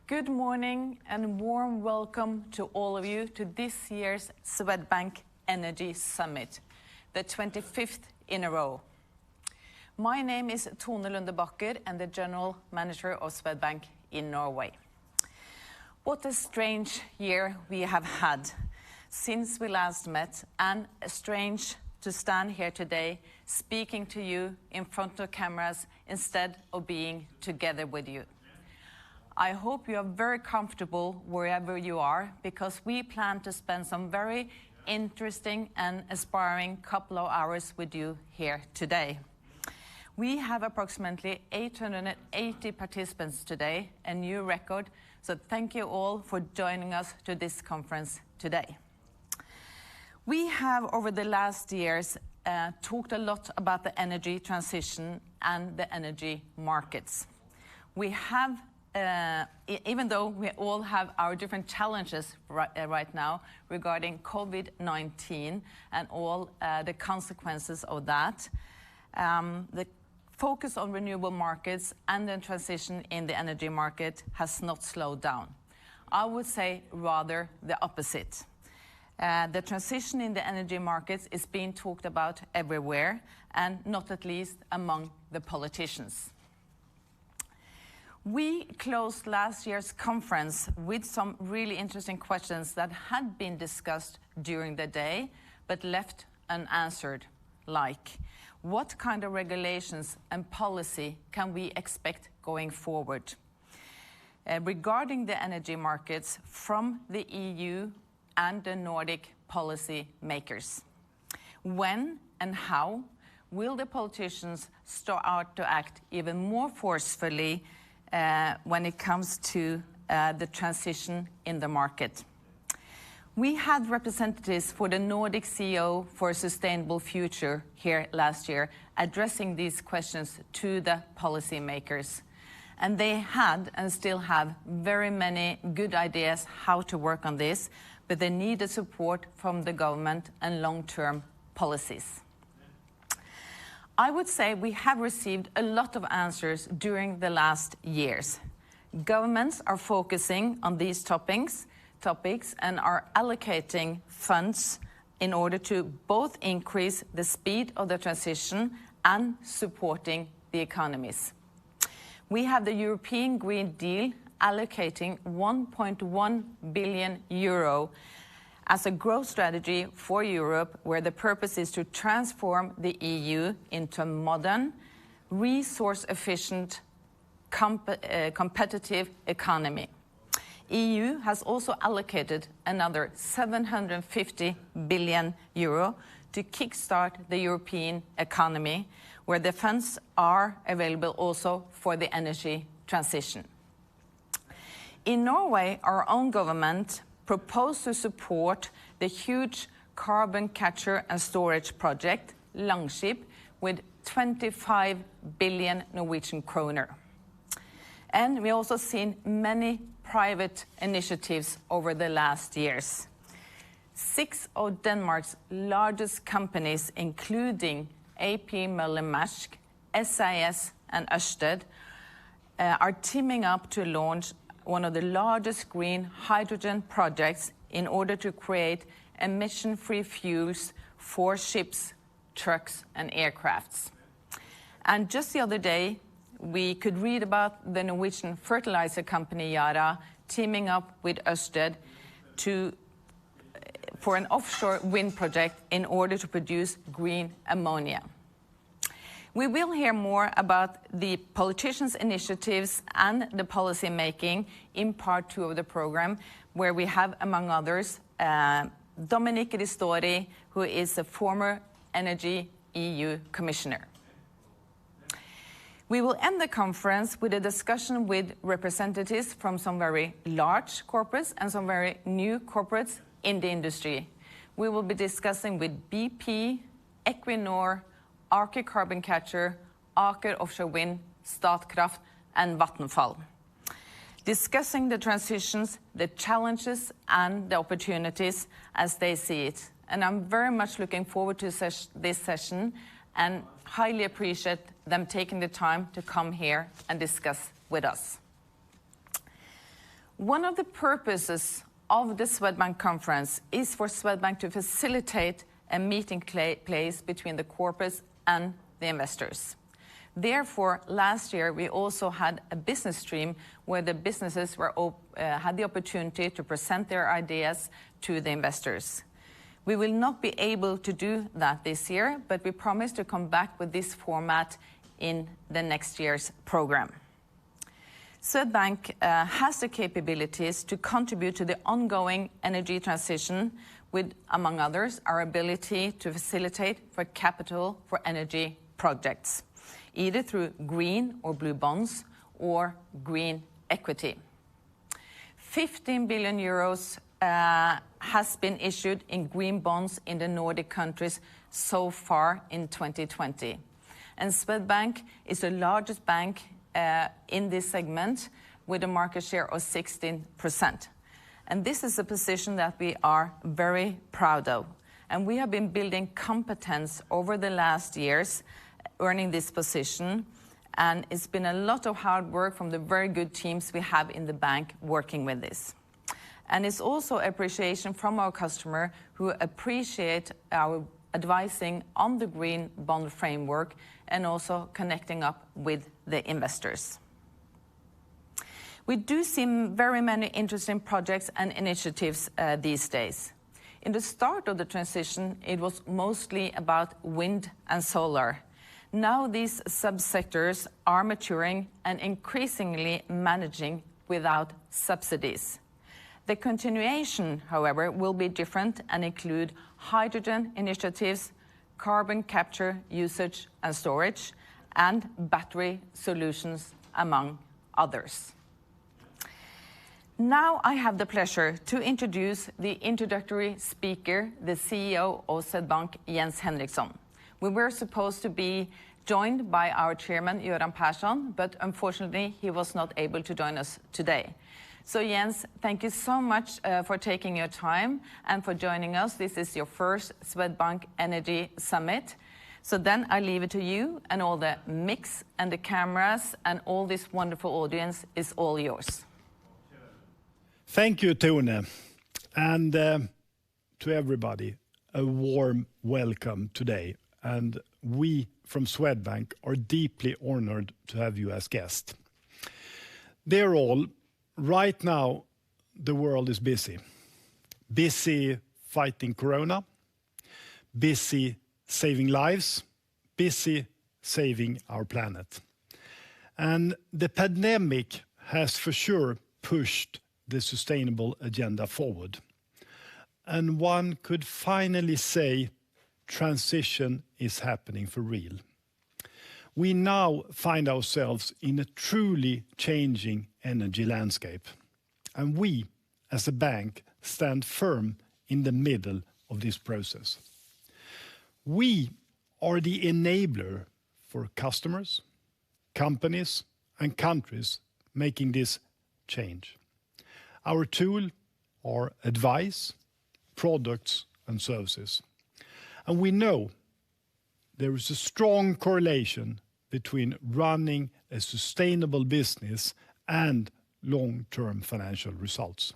Good morning and warm welcome to all of you to this year's Swedbank Energy Summit, the 25th in a row. My name is Tone Lunde Bakker and the General Manager of Swedbank in Norway. What a strange year we have had since we last met, and strange to stand here today speaking to you in front of cameras instead of being together with you. I hope you are very comfortable wherever you are, because we plan to spend some very interesting and inspiring couple of hours with you here today. We have approximately 880 participants today, a new record, so thank you all for joining us to this conference today. We have over the last years talked a lot about the energy transition and the energy markets. We have even though we all have our different challenges right now regarding COVID-19 and all the consequences of that, the focus on renewable markets and the transition in the energy market has not slowed down. I would say rather the opposite. The transition in the energy markets is being talked about everywhere, and not at least among the politicians. We closed last year's conference with some really interesting questions that had been discussed during the day, but left unanswered, like, what kind of regulations and policy can we expect going forward? Regarding the energy markets from the EU and the Nordic policy makers. When and how will the politicians start to act even more forcefully when it comes to the transition in the market? We had representatives for the Nordic CEO for a Sustainable Future here last year addressing these questions to the policymakers. And they had and still have very many good ideas how to work on this, but they needed support from the government and long-term policies. I would say we have received a lot of answers during the last years. Governments are focusing on these topics and are allocating funds in order to both increase the speed of the transition and supporting the economies. We have the European Green Deal allocating 1.1 billion euro as a growth strategy for Europe, where the purpose is to transform the EU into a modern, resource-efficient, competitive economy. EU has also allocated another 750 billion euro to kickstart the European economy, where the funds are available also for the energy transition. In Norway, our own government proposed to support the huge carbon capture and storage project, Langskip, with 25 billion Norwegian kroner. And we also seen many private initiatives over the last years. 6 of Denmark's largest companies, including AP Møller Mærsk, SAS and Ørsted, are teaming up to launch one of the largest green hydrogen projects in order to create emission-free fuels for ships, trucks and aircrafts. And just the other day, we could read about the Norwegian fertilizer company Yara teaming up with Ørsted for an offshore wind project in order to produce green ammonia. We will hear more about the politicians' initiatives and the policy making in part 2 of the program, where we have, among others, Dominique Ristori, who is a former Energy EU Commissioner. We will end the conference with a discussion with representatives from some very large corporates and some very new corporates in the industry. We will be discussing with BP, Equinor, Aker Carbon Capture, Aker Offshore Wind, Statkraft and Vattenfall, discussing the transitions, the challenges and the opportunities as they see it. And I'm very much looking forward to this session and highly appreciate them taking the time to come here and discuss with us. One of the purposes of the Swedbank conference is for Swedbank to facilitate a meeting place between the corporates and the investors. Therefore, last year we also had a business stream where the businesses had the opportunity to present their ideas to the investors. We will not be able to do that this year, but we promise to come back with this format in the next year's program. Swedbank has the capabilities to contribute to the ongoing energy transition with, among others, our ability to facilitate for capital for energy projects, either through green or blue bonds or green equity. 15 billion euros has been issued in green bonds in the Nordic countries so far in 2020. And Swedbank is the largest bank in this segment with a market share of 16%. And this is a position that we are very proud of. And we have been building competence over the last years, earning this position. And it's been a lot of hard work from the very good teams we have in the bank working with this. And it's also appreciation from our customer who appreciate our advising on the green bond framework and also connecting up with the investors. We do see very many interesting projects and initiatives these days. In the start of the transition, it was mostly about wind and solar. Now these subsectors are maturing and increasingly managing without subsidies. The continuation, however, will be different and include hydrogen initiatives, carbon capture, usage and storage, and battery solutions, among others. Now I have the pleasure to introduce the introductory speaker, the CEO of Swedbank, Jens Henriksson. We were supposed to be joined by our chairman, Göran Persson, but unfortunately he was not able to join us today. So Jens, thank you so much for taking your time and for joining us. This is your first Swedbank Energy Summit. So then I leave it to you, and all the mix and the cameras and all this wonderful audience is all yours. Thank you, Tone. And to everybody, a warm welcome today. And we from Swedbank are deeply honored to have you as guest. Dear all, right now, the world is busy. Busy fighting Corona, busy saving lives, busy saving our planet. And the pandemic has for sure pushed the sustainable agenda forward. And one could finally say transition is happening for real. We now find ourselves in a truly changing energy landscape. And we, as a bank, stand firm in the middle of this process. We are the enabler for customers, companies, and countries making this change. Our tool are advice, products, and services. And we know there is a strong correlation between running a sustainable business and long-term financial results.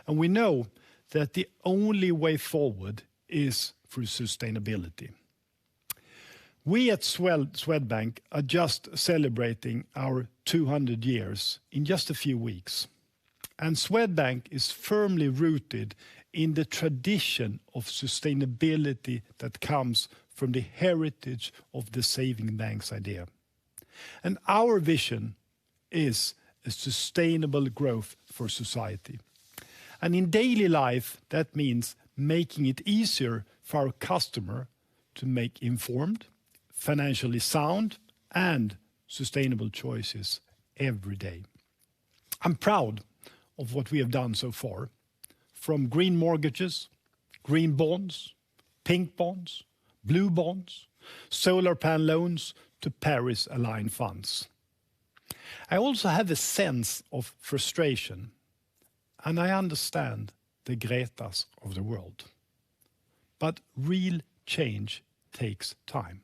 And we know that the only way forward is through sustainability. We at Swedbank are just celebrating our 200 years in just a few weeks. And Swedbank is firmly rooted in the tradition of sustainability that comes from the heritage of the saving banks idea. And our vision is a sustainable growth for society. And in daily life, that means making it easier for our customer to make informed, financially sound, and sustainable choices every day. I'm proud of what we have done so far, from green mortgages, green bonds, pink bonds, blue bonds, solar panel loans to Paris-aligned funds. I also have a sense of frustration, and I understand the Gretas of the world. But real change takes time.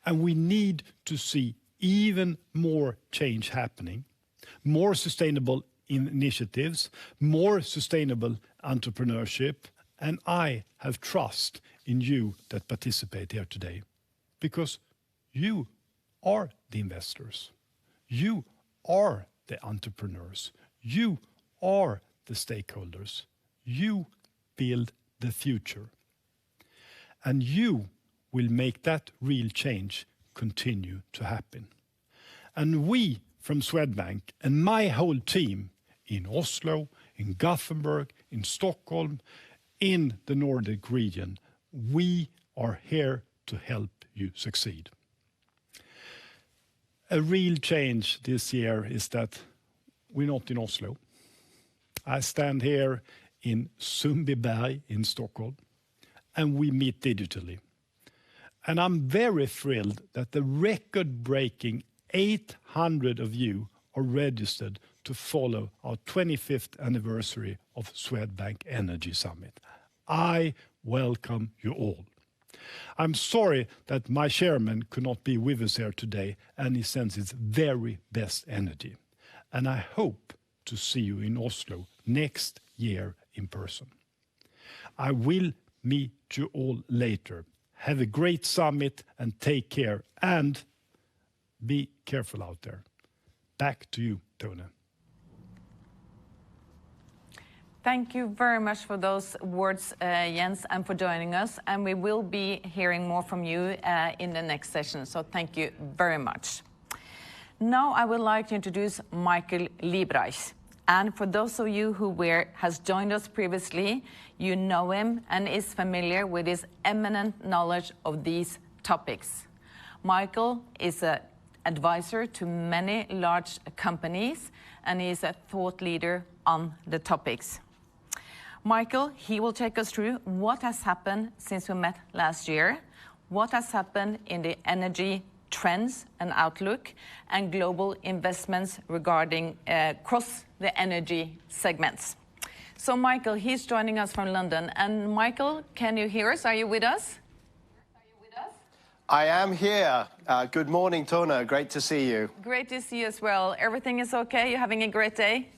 And we need to see even more change happening, more sustainable initiatives, more sustainable entrepreneurship, and I have trust in you that participate here today, because you are the investors, you are the entrepreneurs, you are the stakeholders, you build the future, and you will make that real change continue to happen. And we from Swedbank and my whole team in Oslo, in Gothenburg, in Stockholm, in the Nordic region, we are here to help you succeed. A real change this year is that we're not in Oslo. I stand here in Sundbyberg in Stockholm, and we meet digitally. And I'm very thrilled that the record-breaking 800 of you are registered to follow our 25th anniversary of Swedbank Energy Summit. I welcome you all. I'm sorry that my chairman could not be with us here today, and he sends his very best energy. And I hope to see you in Oslo next year in person. I will meet you all later. Have a great summit and take care, and be careful out there. Back to you, Tone. Thank you very much for those words, Jens, and for joining us. And we will be hearing more from you in the next session. So thank you very much. Now I would like to introduce Michael Liebreich. And for those of you who has joined us previously, you know him and is familiar with his eminent knowledge of these topics. Michael is an advisor to many large companies, and he is a thought leader on the topics. Michael, he will take us through what has happened since we met last year, what has happened in the energy trends and outlook, and global investments regarding across the energy segments. So Michael, he's joining us from London. And Michael, can you hear us? Are you with us? I am here. Good morning, Tone. Great to see you. Great to see you as well. Everything is okay? You're having a great day?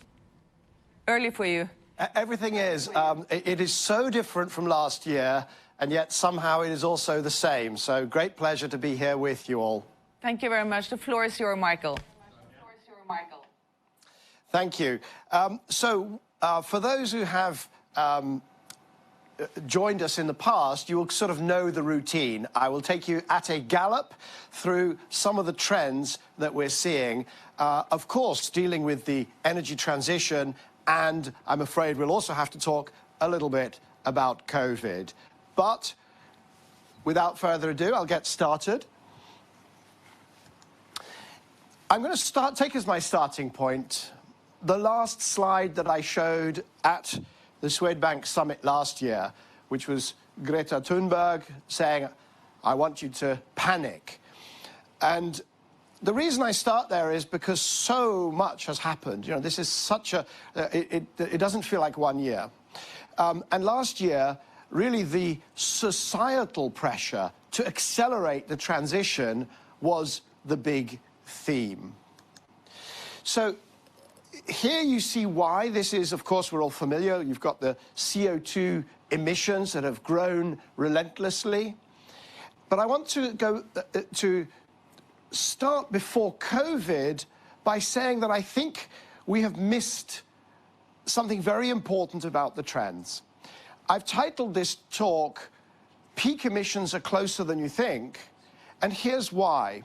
Early for you? Everything is. It is so different from last year, and yet somehow it is also the same. So great pleasure to be here with you all. Thank you very much. The floor is yours, Michael. Thank you. For those who have joined us in the past, you will sort of know the routine. I will take you at a gallop through some of the trends that we're seeing, of course, dealing with the energy transition, and I'm afraid we'll also have to talk a little bit about COVID. But without further ado, I'll get started. I'm going to take as my starting point the last slide that I showed at the Swedbank summit last year, which was Greta Thunberg saying, I want you to panic. And the reason I start there is because so much has happened. You know, this is such a, it doesn't feel like 1 year. And last year, really the societal pressure to accelerate the transition was the big theme. So here you see why this is, of course, we're all familiar. You've got the CO2 emissions that have grown relentlessly. But I want to go to start before COVID by saying that I think we have missed something very important about the trends. I've titled this talk, Peak Emissions Are Closer Than You Think, and here's why.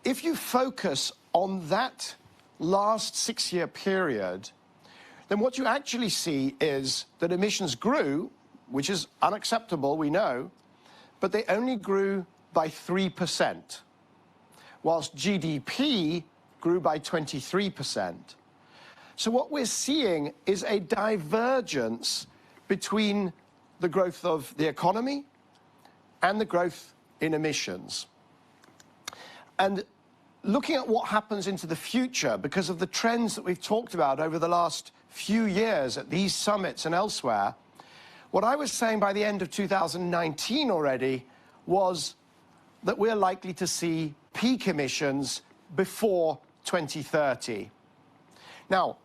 If you focus on that last 6-year period, then what you actually see is that emissions grew, which is unacceptable, we know, but they only grew by 3%, whilst GDP grew by 23%. So what we're seeing is a divergence between the growth of the economy and the growth in emissions. And looking at what happens into the future, because of the trends that we've talked about over the last few years at these summits and elsewhere, what I was saying by the end of 2019 already was that we're likely to see peak emissions before 2030. Now,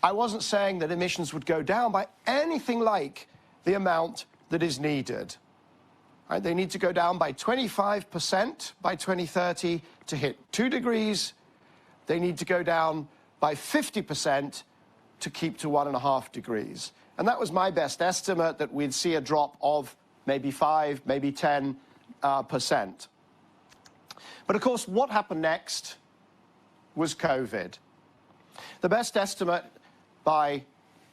I wasn't saying that emissions would go down by anything like the amount that is needed. Right? They need to go down by 25% by 2030 to hit 2 degrees. They need to go down by 50% to keep to 1.5 degrees. And that was my best estimate, that we'd see a drop of maybe 5, maybe 10%. But of course, what happened next was COVID. The best estimate by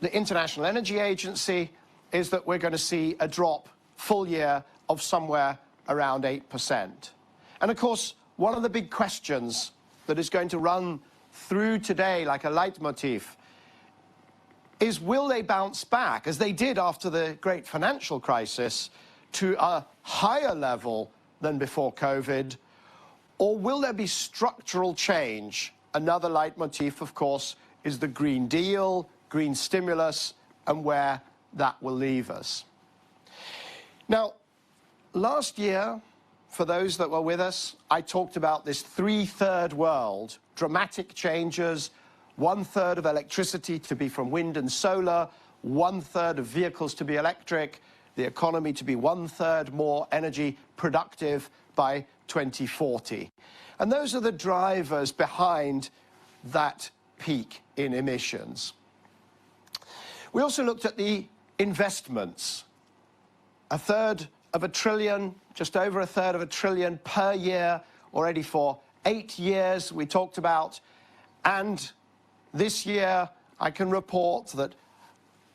the International Energy Agency is that we're going to see a drop full year of somewhere around 8%. And of course, one of the big questions that is going to run through today like a leitmotif is, will they bounce back, as they did after the great financial crisis, to a higher level than before COVID, or will there be structural change? Another leitmotif, of course, is the Green Deal, green stimulus, and where that will leave us. Now, last year, for those that were with us, I talked about this 3/3 world, dramatic changes, 1/3 of electricity to be from wind and solar, 1/3 of vehicles to be electric, the economy to be 1/3 more energy productive by 2040. And those are the drivers behind that peak in emissions. We also looked at the investments. 1/3 of a trillion, just over 1/3 of a trillion per year, already for 8 years we talked about. And this year I can report that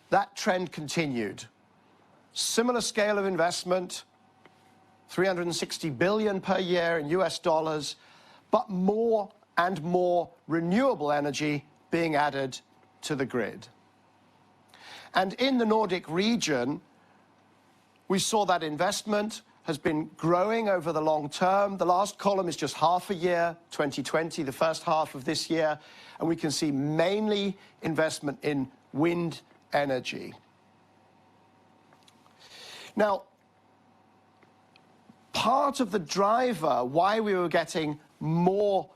that trend continued. Similar scale of investment, $360 billion per year in US dollars, but more and more renewable energy being added to the grid. And in the Nordic region, we saw that investment has been growing over the long term. The last column is just half a year, 2020, the first half of this year, and we can see mainly investment in wind energy. Now, part of the driver why we were getting more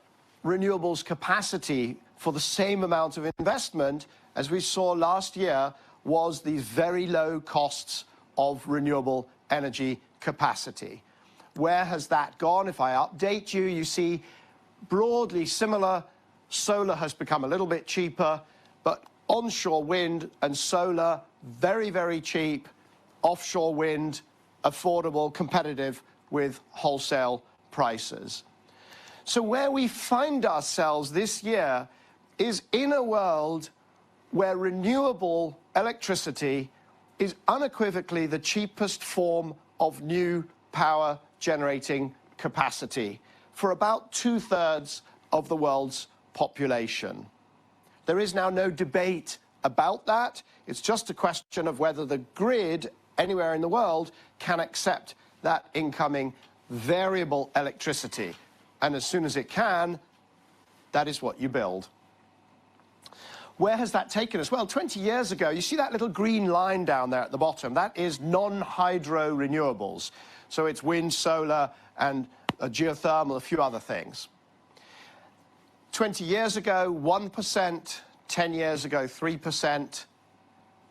renewables capacity for the same amount of investment, as we saw last year, was these very low costs of renewable energy capacity. Where has that gone? If I update you, you see broadly similar. Solar has become a little bit cheaper, but onshore wind and solar, very, very cheap. Offshore wind, affordable, competitive with wholesale prices. So where we find ourselves this year is in a world where renewable electricity is unequivocally the cheapest form of new power generating capacity for about 2/3 of the world's population. There is now no debate about that. It's just a question of whether the grid anywhere in the world can accept that incoming variable electricity. And as soon as it can, that is what you build. Where has that taken us? Well, 20 years ago, you see that little green line down there at the bottom? That is non-hydro renewables. So it's wind, solar, and geothermal, a few other things. 20 years ago, 1%, 10 years ago, 3%,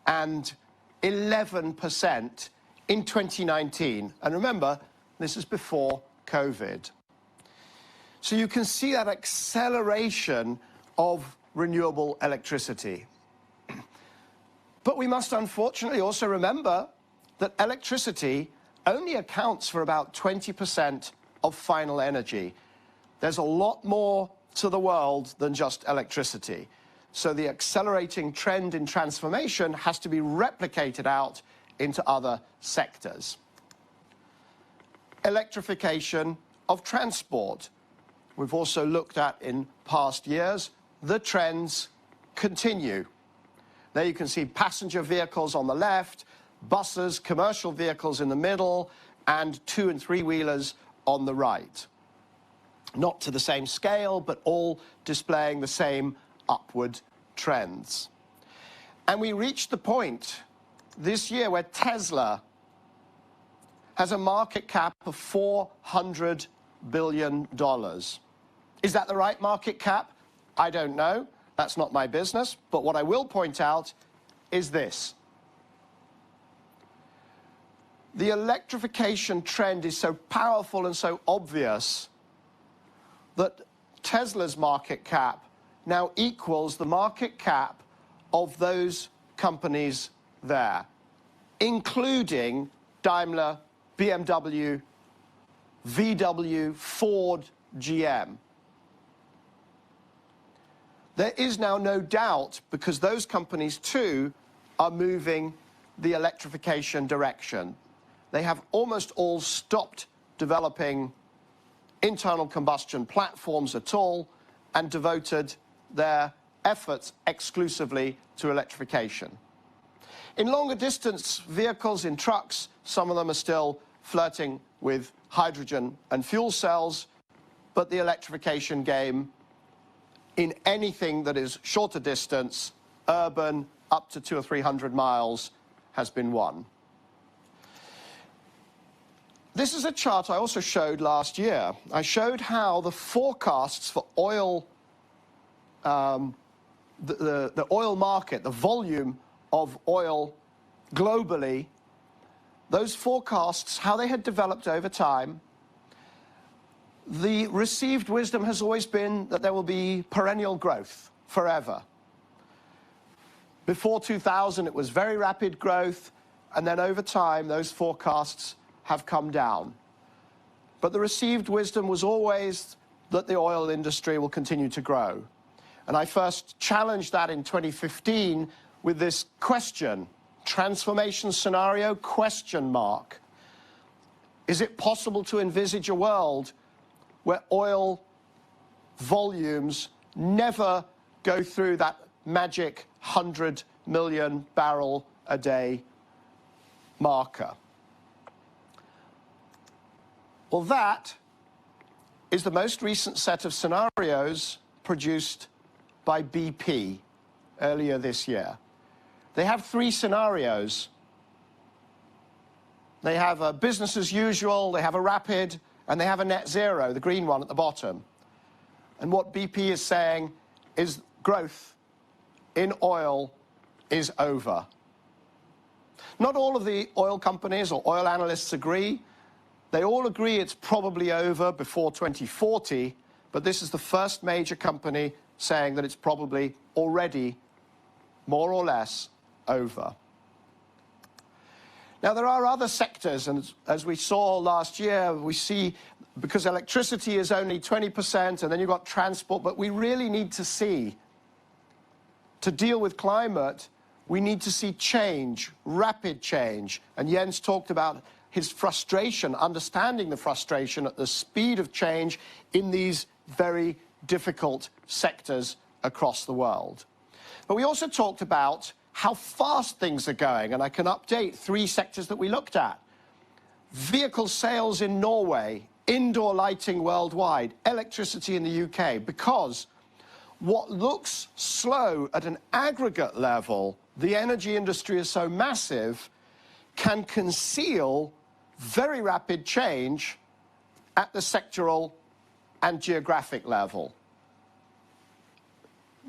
and 11% in 2019. And remember, this is before COVID. So you can see that acceleration of renewable electricity. But we must unfortunately also remember that electricity only accounts for about 20% of final energy. There's a lot more to the world than just electricity. So the accelerating trend in transformation has to be replicated out into other sectors. Electrification of transport. We've also looked at in past years. The trends continue. There you can see passenger vehicles on the left, buses, commercial vehicles in the middle, and 2- and 3-wheelers on the right. Not to the same scale, but all displaying the same upward trends. And we reached the point this year where Tesla has a market cap of $400 billion. Is that the right market cap? I don't know. That's not my business. But what I will point out is this. The electrification trend is so powerful and so obvious that Tesla's market cap now equals the market cap of those companies there, including Daimler, BMW, VW, Ford, GM. There is now no doubt, because those companies too are moving the electrification direction. They have almost all stopped developing internal combustion platforms at all and devoted their efforts exclusively to electrification. In longer distance vehicles, in trucks, some of them are still flirting with hydrogen and fuel cells, but the electrification game in anything that is shorter distance, urban, up to 200 or 300 miles, has been won. This is a chart I also showed last year. I showed how the forecasts for oil, the oil market, the volume of oil globally, those forecasts, how they had developed over time. The received wisdom has always been that there will be perennial growth forever. Before 2000, it was very rapid growth, and then over time, those forecasts have come down. But the received wisdom was always that the oil industry will continue to grow. And I first challenged that in 2015 with this question, transformation scenario, question mark. Is it possible to envisage a world where oil volumes never go through that magic 100 million barrel a day marker? Well, that is the most recent set of scenarios produced by BP earlier this year. They have three scenarios. They have a business as usual, they have a rapid, and they have a net zero, the green one at the bottom. And what BP is saying is growth in oil is over. Not all of the oil companies or oil analysts agree. They all agree it's probably over before 2040, but this is the first major company saying that it's probably already more or less over. Now, there are other sectors, and as we saw last year, we see, because electricity is only 20%, and then you've got transport, but we really need to see, to deal with climate, we need to see change, rapid change. And Jens talked about his frustration, understanding the frustration at the speed of change in these very difficult sectors across the world. But we also talked about how fast things are going, and I can update three sectors that we looked at. Vehicle sales in Norway, indoor lighting worldwide, electricity in the UK, because what looks slow at an aggregate level, the energy industry is so massive, can conceal very rapid change at the sectoral and geographic level.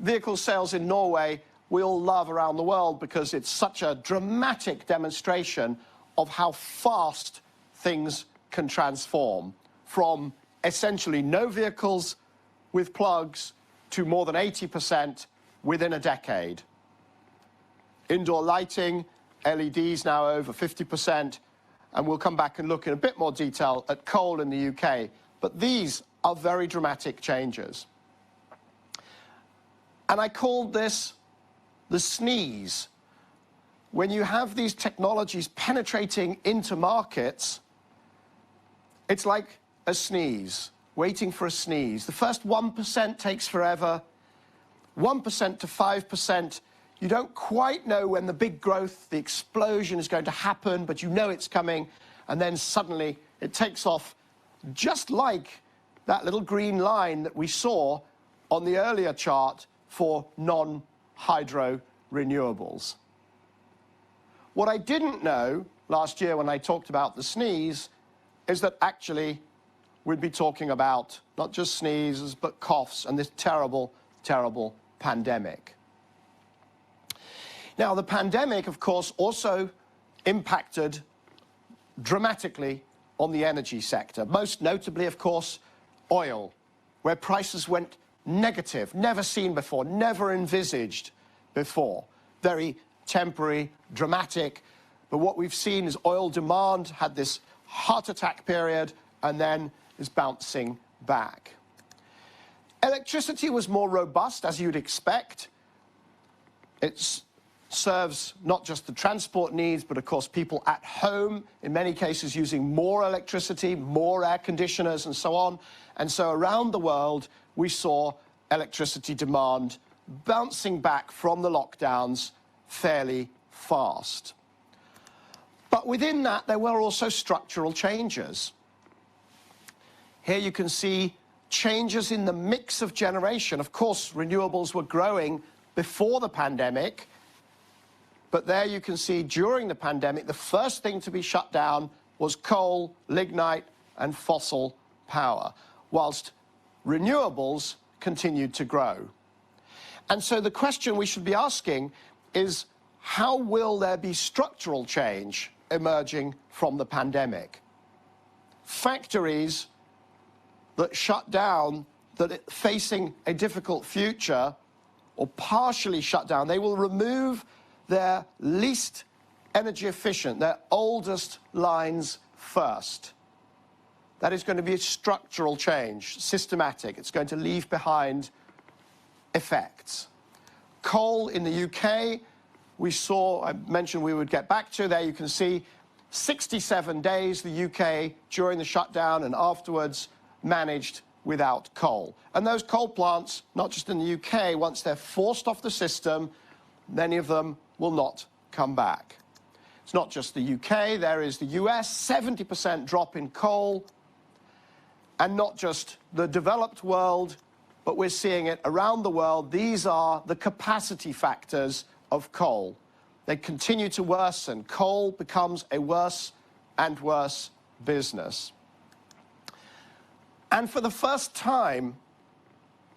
Vehicle sales in Norway we all love around the world because it's such a dramatic demonstration of how fast things can transform from essentially no vehicles with plugs to more than 80% within a decade. Indoor lighting, LEDs now over 50%, and we'll come back and look in a bit more detail at coal in the UK. But these are very dramatic changes. And I called this the sneeze. When you have these technologies penetrating into markets, it's like a sneeze, waiting for a sneeze. The first 1% takes forever, 1% to 5%. You don't quite know when the big growth, the explosion is going to happen, but you know it's coming, and then suddenly it takes off, just like that little green line that we saw on the earlier chart for non-hydro renewables. What I didn't know last year when I talked about the sneeze is that actually we'd be talking about not just sneezes, but coughs and this terrible, terrible pandemic. Now, the pandemic, of course, also impacted dramatically on the energy sector, most notably, of course, oil, where prices went negative, never seen before, never envisaged before. Very temporary, dramatic, but what we've seen is oil demand had this heart attack period and then is bouncing back. Electricity was more robust, as you'd expect. It serves not just the transport needs, but of course people at home, in many cases using more electricity, more air conditioners and so on. And so around the world, we saw electricity demand bouncing back from the lockdowns fairly fast. But within that, there were also structural changes. Here you can see changes in the mix of generation. Of course, renewables were growing before the pandemic, but there you can see during the pandemic, the first thing to be shut down was coal, lignite, and fossil power, whilst renewables continued to grow. And so the question we should be asking is, how will there be structural change emerging from the pandemic? Factories that shut down, that are facing a difficult future, or partially shut down, they will remove their least energy efficient, their oldest lines first. That is going to be a structural change, systematic. It's going to leave behind effects. Coal in the UK, we saw, I mentioned we would get back to, there you can see 67 days the UK during the shutdown and afterwards managed without coal. And those coal plants, not just in the UK, once they're forced off the system, many of them will not come back. It's not just the UK, there is the US, 70% drop in coal, and not just the developed world, but we're seeing it around the world. These are the capacity factors of coal. They continue to worsen. Coal becomes a worse and worse business. And for the first time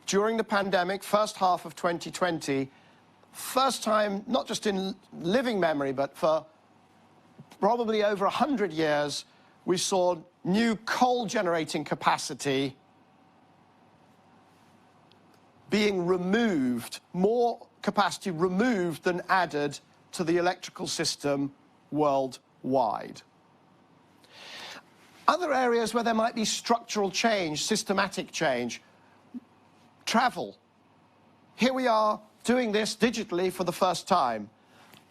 during the pandemic, first half of 2020, first time, not just in living memory, but for probably over 100 years, we saw new coal-generating capacity being removed, more capacity removed than added to the electrical system worldwide. Other areas where there might be structural change, systematic change, travel. Here we are doing this digitally for the first time.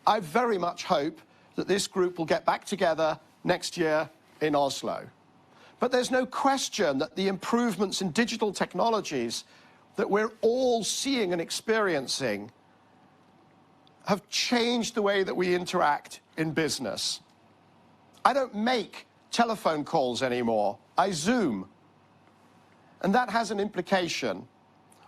I very much hope that this group will get back together next year in Oslo. But there's no question that the improvements in digital technologies that we're all seeing and experiencing have changed the way that we interact in business. I don't make telephone calls anymore. I Zoom. And that has an implication.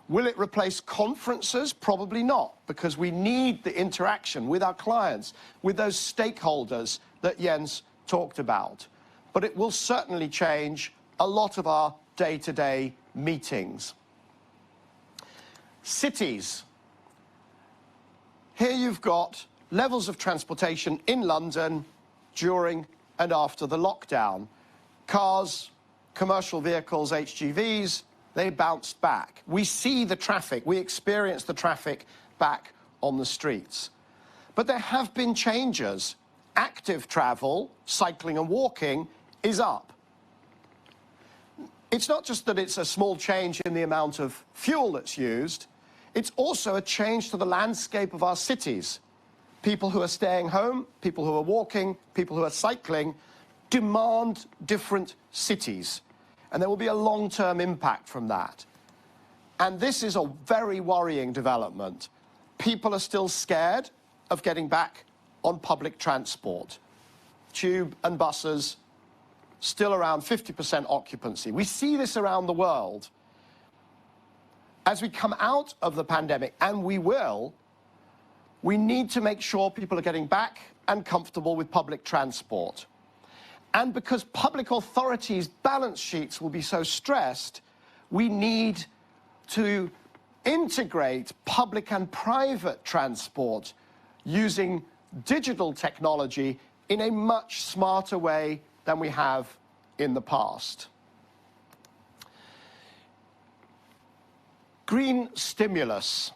Will it replace conferences? Probably not, because we need the interaction with our clients, with those stakeholders that Jens talked about. But it will certainly change a lot of our day-to-day meetings. Cities. Here you've got levels of transportation in London during and after the lockdown. Cars, commercial vehicles, HGVs, they bounced back. We see the traffic, we experience the traffic back on the streets. But there have been changes. Active travel, cycling and walking, is up. It's not just that it's a small change in the amount of fuel that's used, it's also a change to the landscape of our cities. People who are staying home, people who are walking, people who are cycling, demand different cities. And there will be a long-term impact from that. And this is a very worrying development. People are still scared of getting back on public transport. Tube and buses, still around 50% occupancy. We see this around the world. As we come out of the pandemic, and we will, we need to make sure people are getting back and comfortable with public transport. And because public authorities' balance sheets will be so stressed, we need to integrate public and private transport using digital technology in a much smarter way than we have in the past. Green stimulus.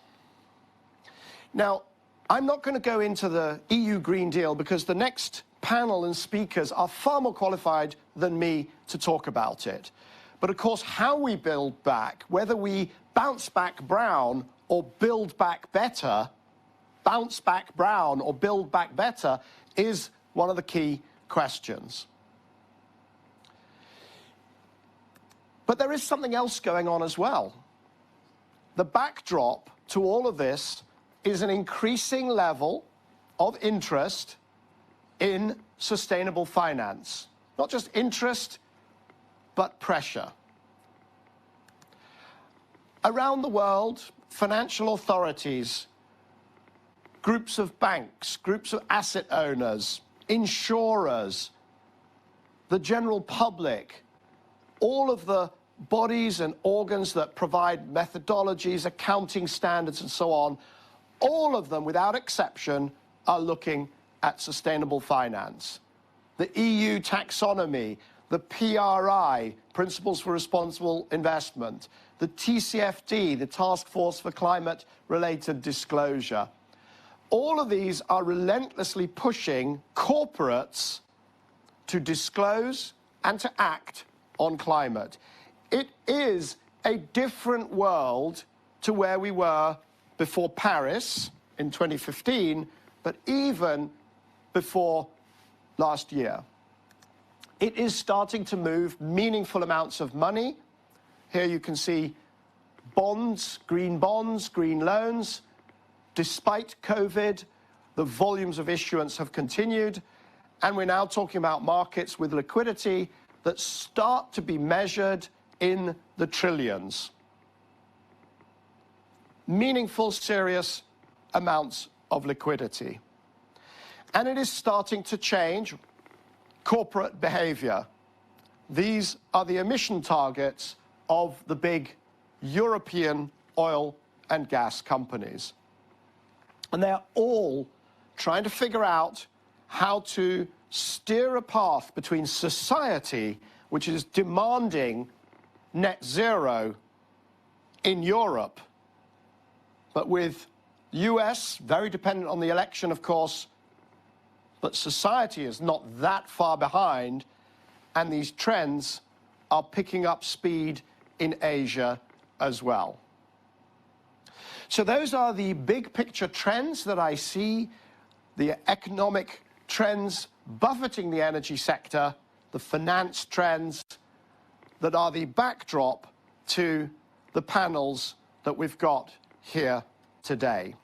Now, I'm not going to go into the EU Green Deal because the next panel and speakers are far more qualified than me to talk about it. But of course, how we build back, whether we bounce back brown or build back better, bounce back brown or build back better, is one of the key questions. But there is something else going on as well. The backdrop to all of this is an increasing level of interest in sustainable finance. Not just interest, but pressure. Around the world, financial authorities, groups of banks, groups of asset owners, insurers, the general public, all of the bodies and organs that provide methodologies, accounting standards, and so on, all of them, without exception, are looking at sustainable finance. The EU taxonomy, the PRI, Principles for Responsible Investment, the TCFD, the Task Force for Climate-Related Disclosure. All of these are relentlessly pushing corporates to disclose and to act on climate. It is a different world to where we were before Paris in 2015, but even before last year. It is starting to move meaningful amounts of money. Here you can see bonds, green loans. Despite COVID, the volumes of issuance have continued, and we're now talking about markets with liquidity that start to be measured in the trillions. Meaningful, serious amounts of liquidity. And it is starting to change corporate behavior. These are the emission targets of the big European oil and gas companies. And they're all trying to figure out how to steer a path between society, which is demanding net zero in Europe, but with US, very dependent on the election, of course, but society is not that far behind, and these trends are picking up speed in Asia as well. So those are the big picture trends that I see, the economic trends buffeting the energy sector, the finance trends that are the backdrop to the panels that we've got here today.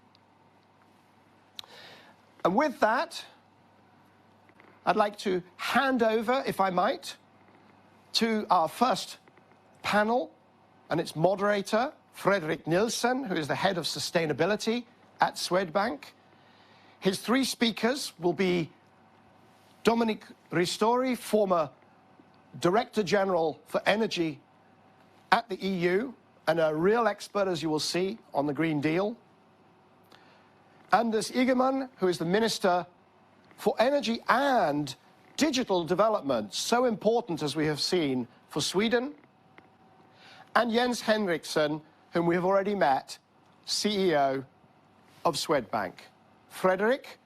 And with that, I'd like to hand over, if I might, to our first panel and its moderator, Fredrik Nielsen, who is the head of sustainability at Swedbank. His three speakers will be Dominic Ristori, former Director General for Energy at the EU, and a real expert, as you will see, on the Green Deal. Anders Ygeman, who is the Minister for Energy and Digital Development, so important, as we have seen, for Sweden. And Jens Henriksson, whom we have already met, CEO of Swedbank. Fredrik,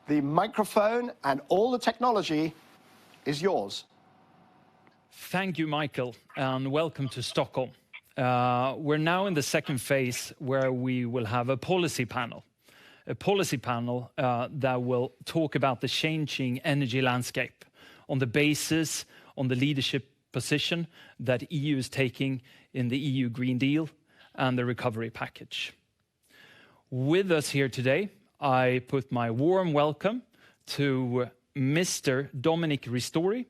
the microphone and all the technology is yours. Thank you, Michael, and welcome to Stockholm. We're now in the second phase where we will have a policy panel that will talk about the changing energy landscape on the basis, on the leadership position that EU is taking in the EU Green Deal and the recovery package. With us here today, I put my warm welcome to Mr. Dominic Ristori,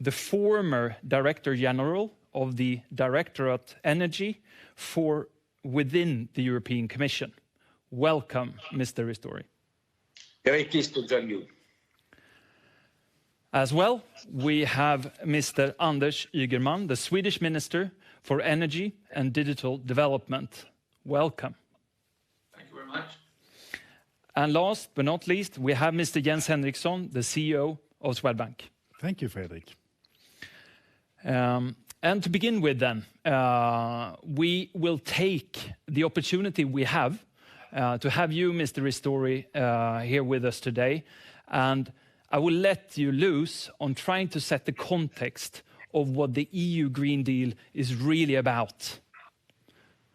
the former Director General of the Directorate Energy within the European Commission. Welcome, Mr. Ristori. Very pleased to join you. As well, we have Mr. Anders Ygeman, the Swedish Minister for Energy and Digital Development. welcome. Thank you very much. And last but not least, we have Mr. Jens Henriksson, the CEO of Swedbank. Thank you, Fredrik. And to begin with then, we will take the opportunity we have to have you, Mr. Ristori, here with us today. And I will let you loose on trying to set the context of what the EU Green Deal is really about.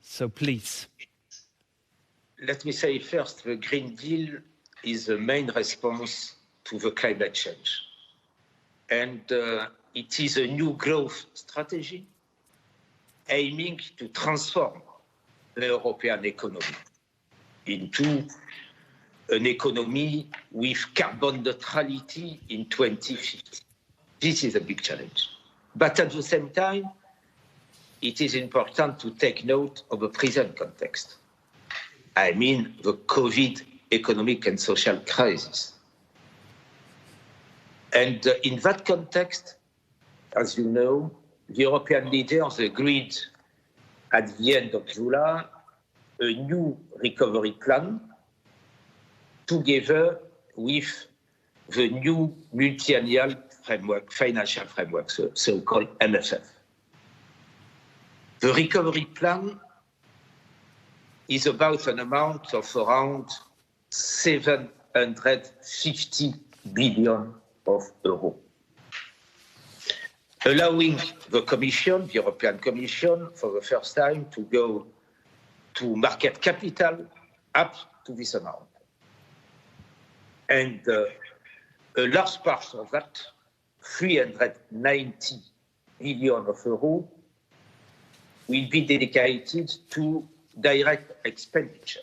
So please. Let me say first, the Green Deal is the main response to the climate change. And it is a new growth strategy aiming to transform the European economy into an economy with carbon neutrality in 2050. This is a big challenge. But at the same time, it is important to take note of the present context. I mean the COVID economic and social crisis. And in that context, as you know, the European leaders agreed at the end of July a new recovery plan together with the new multi-annual framework, financial framework, so-called MFF. The recovery plan is about an amount of around 750 billion of euros, allowing the Commission, the European Commission, for the first time to go to market capital up to this amount. And a large part of that, 390 billion of euros, will be dedicated to direct expenditure.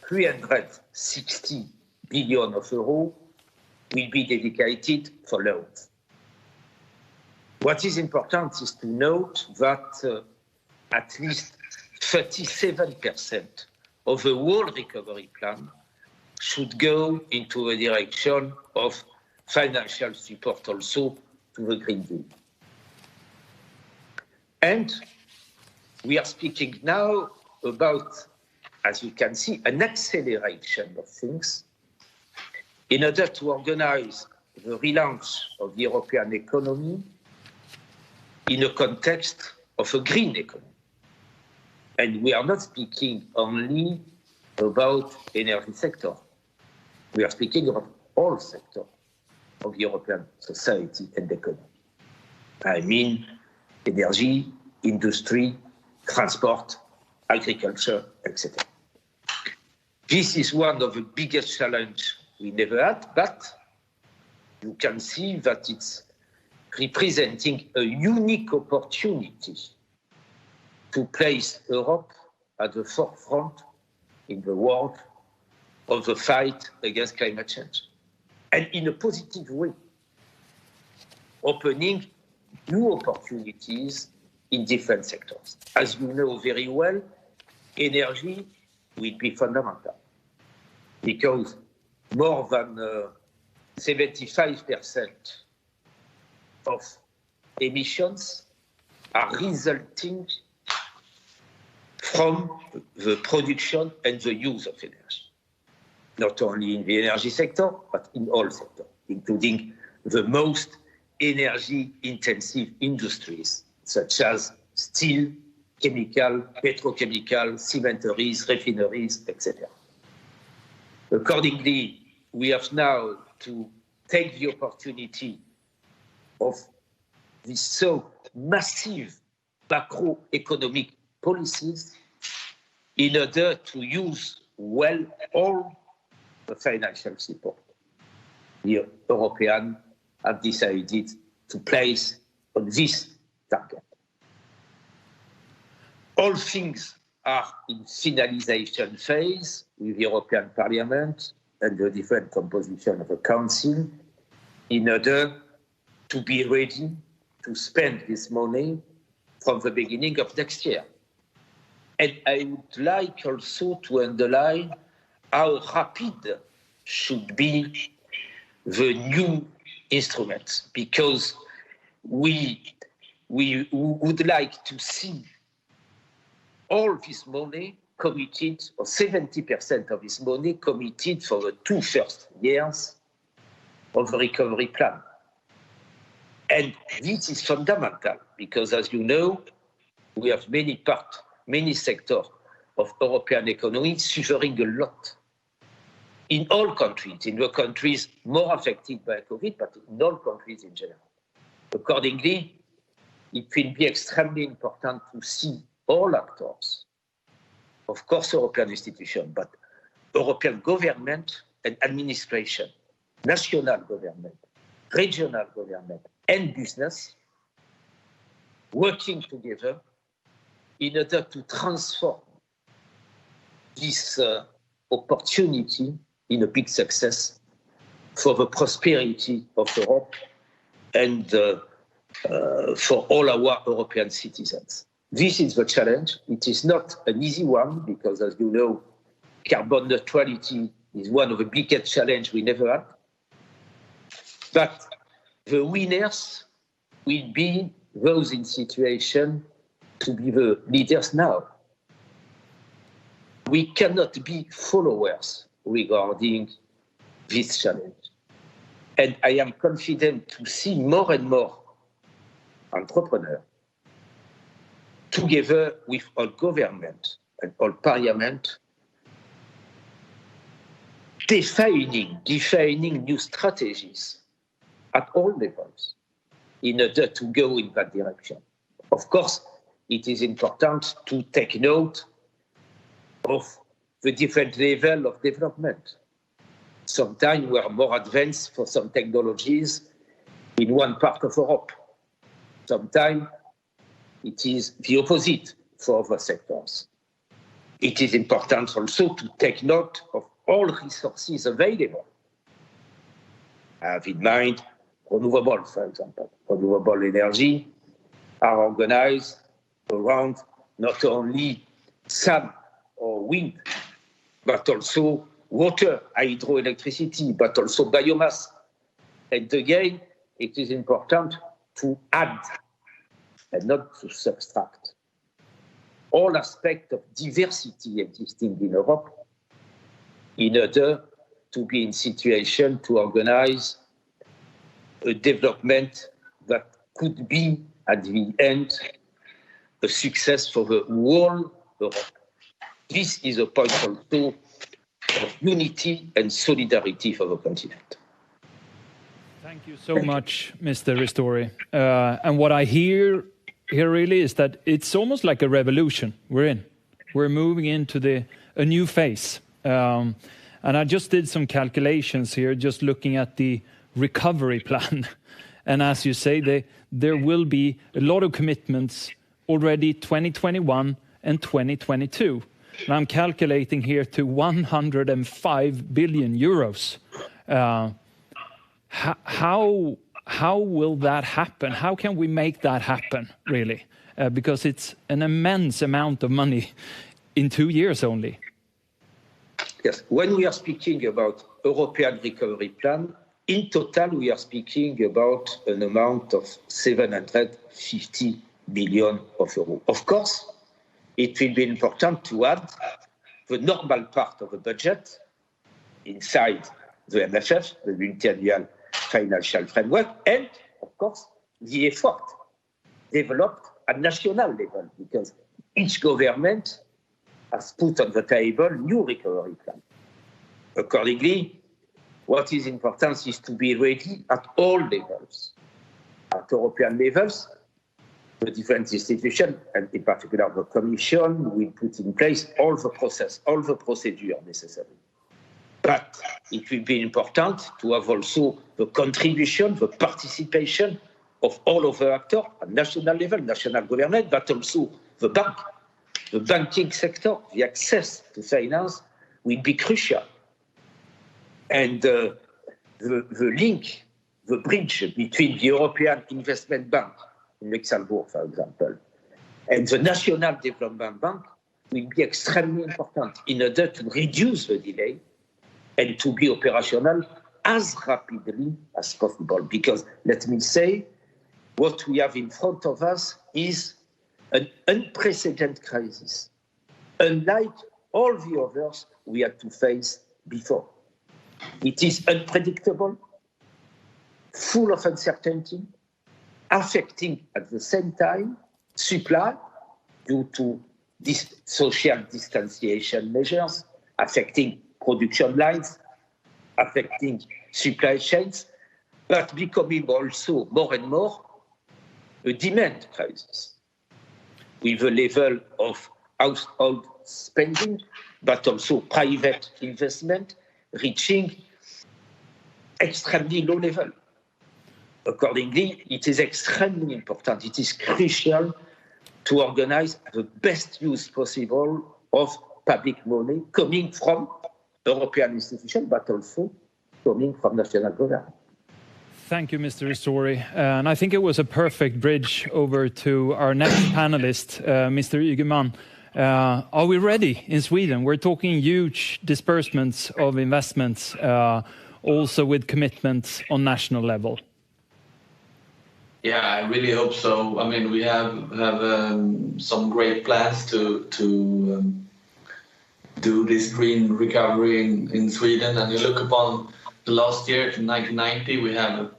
360 billion of euros will be dedicated for loans. What is important is to note that at least 37% of the whole recovery plan should go into the direction of financial support also to the Green Deal. And we are speaking now about, as you can see, an acceleration of things in order to organize the relaunch of the European economy in a context of a green economy. And we are not speaking only about energy sector. We are speaking about all sectors of European society and economy. I mean energy, industry, transport, agriculture, etc. This is one of the biggest challenges we never had, but you can see that it's representing a unique opportunity to place Europe at the forefront in the world of the fight against climate change, and in a positive way, opening new opportunities in different sectors. As you know very well, energy will be fundamental because more than 75% of emissions are resulting from the production and the use of energy, not only in the energy sector, but in all sectors, including the most energy-intensive industries, such as steel, chemical, petrochemical, cementeries, refineries, etc. Accordingly, we have now to take the opportunity of these so massive macroeconomic policies in order to use well all the financial support the Europeans have decided to place on this target. All things are in finalization phase with the European Parliament and the different composition of the Council in order to be ready to spend this money from the beginning of next year. And I would like also to underline how rapid should be the new instruments, because we would like to see all this money committed, or 70% of this money committed for the 2 first years of the recovery plan. And this is fundamental because, as you know, we have many sectors of European economy suffering a lot. In all countries, in the countries more affected by COVID, but in all countries in general. Accordingly, it will be extremely important to see all actors, of course European institutions, but European government and administration, national government, regional government, and business working together in order to transform this opportunity in a big success for the prosperity of Europe and for all our European citizens. This is the challenge. It is not an easy one because, as you know, carbon neutrality is one of the biggest challenges we never had. But the winners will be those in situation to be the leaders now. We cannot be followers regarding this challenge. And I am confident to see more and more entrepreneurs together with all government and all parliament defining new strategies at all levels in order to go in that direction. Of course, it is important to take note of the different level of development. Sometimes we are more advanced for some technologies in one part of Europe. Sometimes it is the opposite for other sectors. It is important also to take note of all resources available. I have in mind renewables, for example. Renewable energy are organized around not only sun or wind, but also water, hydroelectricity, but also biomass. And again, it is important to add and not to subtract all aspects of diversity existing in Europe in order to be in situation to organize a development that could be, at the end, a success for the whole Europe. This is a point also of unity and solidarity for the continent. Thank you so much, Mr. Ristori. And what I hear here really is that it's almost like a revolution we're in. We're moving into a new phase. And I just did some calculations here, just looking at the recovery plan. And as you say, there will be a lot of commitments already 2021 and 2022. And I'm calculating here to 105 billion euros. How will that happen? How can we make that happen, really? Because it's an immense amount of money in 2 years only. Yes, when we are speaking about European recovery plan, in total we are speaking about an amount of 750 billion of euros. Of course, it will be important to add the normal part of the budget inside the MFF, the multi-annual financial framework, and of course the effort developed at national level, because each government has put on the table new recovery plan. Accordingly, what is important is to be ready at all levels. At European levels, the different institutions, and in particular the Commission, will put in place all the process, all the procedure necessary. But it will be important to have also the contribution, the participation of all of the actors at national level, national government, but also the bank. The banking sector, the access to finance will be crucial. And the link, the bridge between the European Investment Bank in Luxembourg, for example, and the National Development Bank will be extremely important in order to reduce the delay and to be operational as rapidly as possible. Because, let me say, what we have in front of us is an unprecedented crisis. unlike all the others we had to face before. It is unpredictable, full of uncertainty, affecting at the same time supply due to social distanciation measures, affecting production lines, affecting supply chains, but becoming also more and more a demand crisis with a level of household spending, but also private investment reaching extremely low level. Accordingly, it is extremely important, it is crucial to organize the best use possible of public money coming from European institutions, but also coming from national government. Thank you, Mr. Ristori. And I think it was a perfect bridge over to our next panelist, Mr. Ygeman. Are we ready in Sweden? We're talking huge disbursements of investments, also with commitments on national level. Yeah, I really hope so. I mean, we have some great plans to do this green recovery in Sweden. And you look upon the last year, in 1990, we have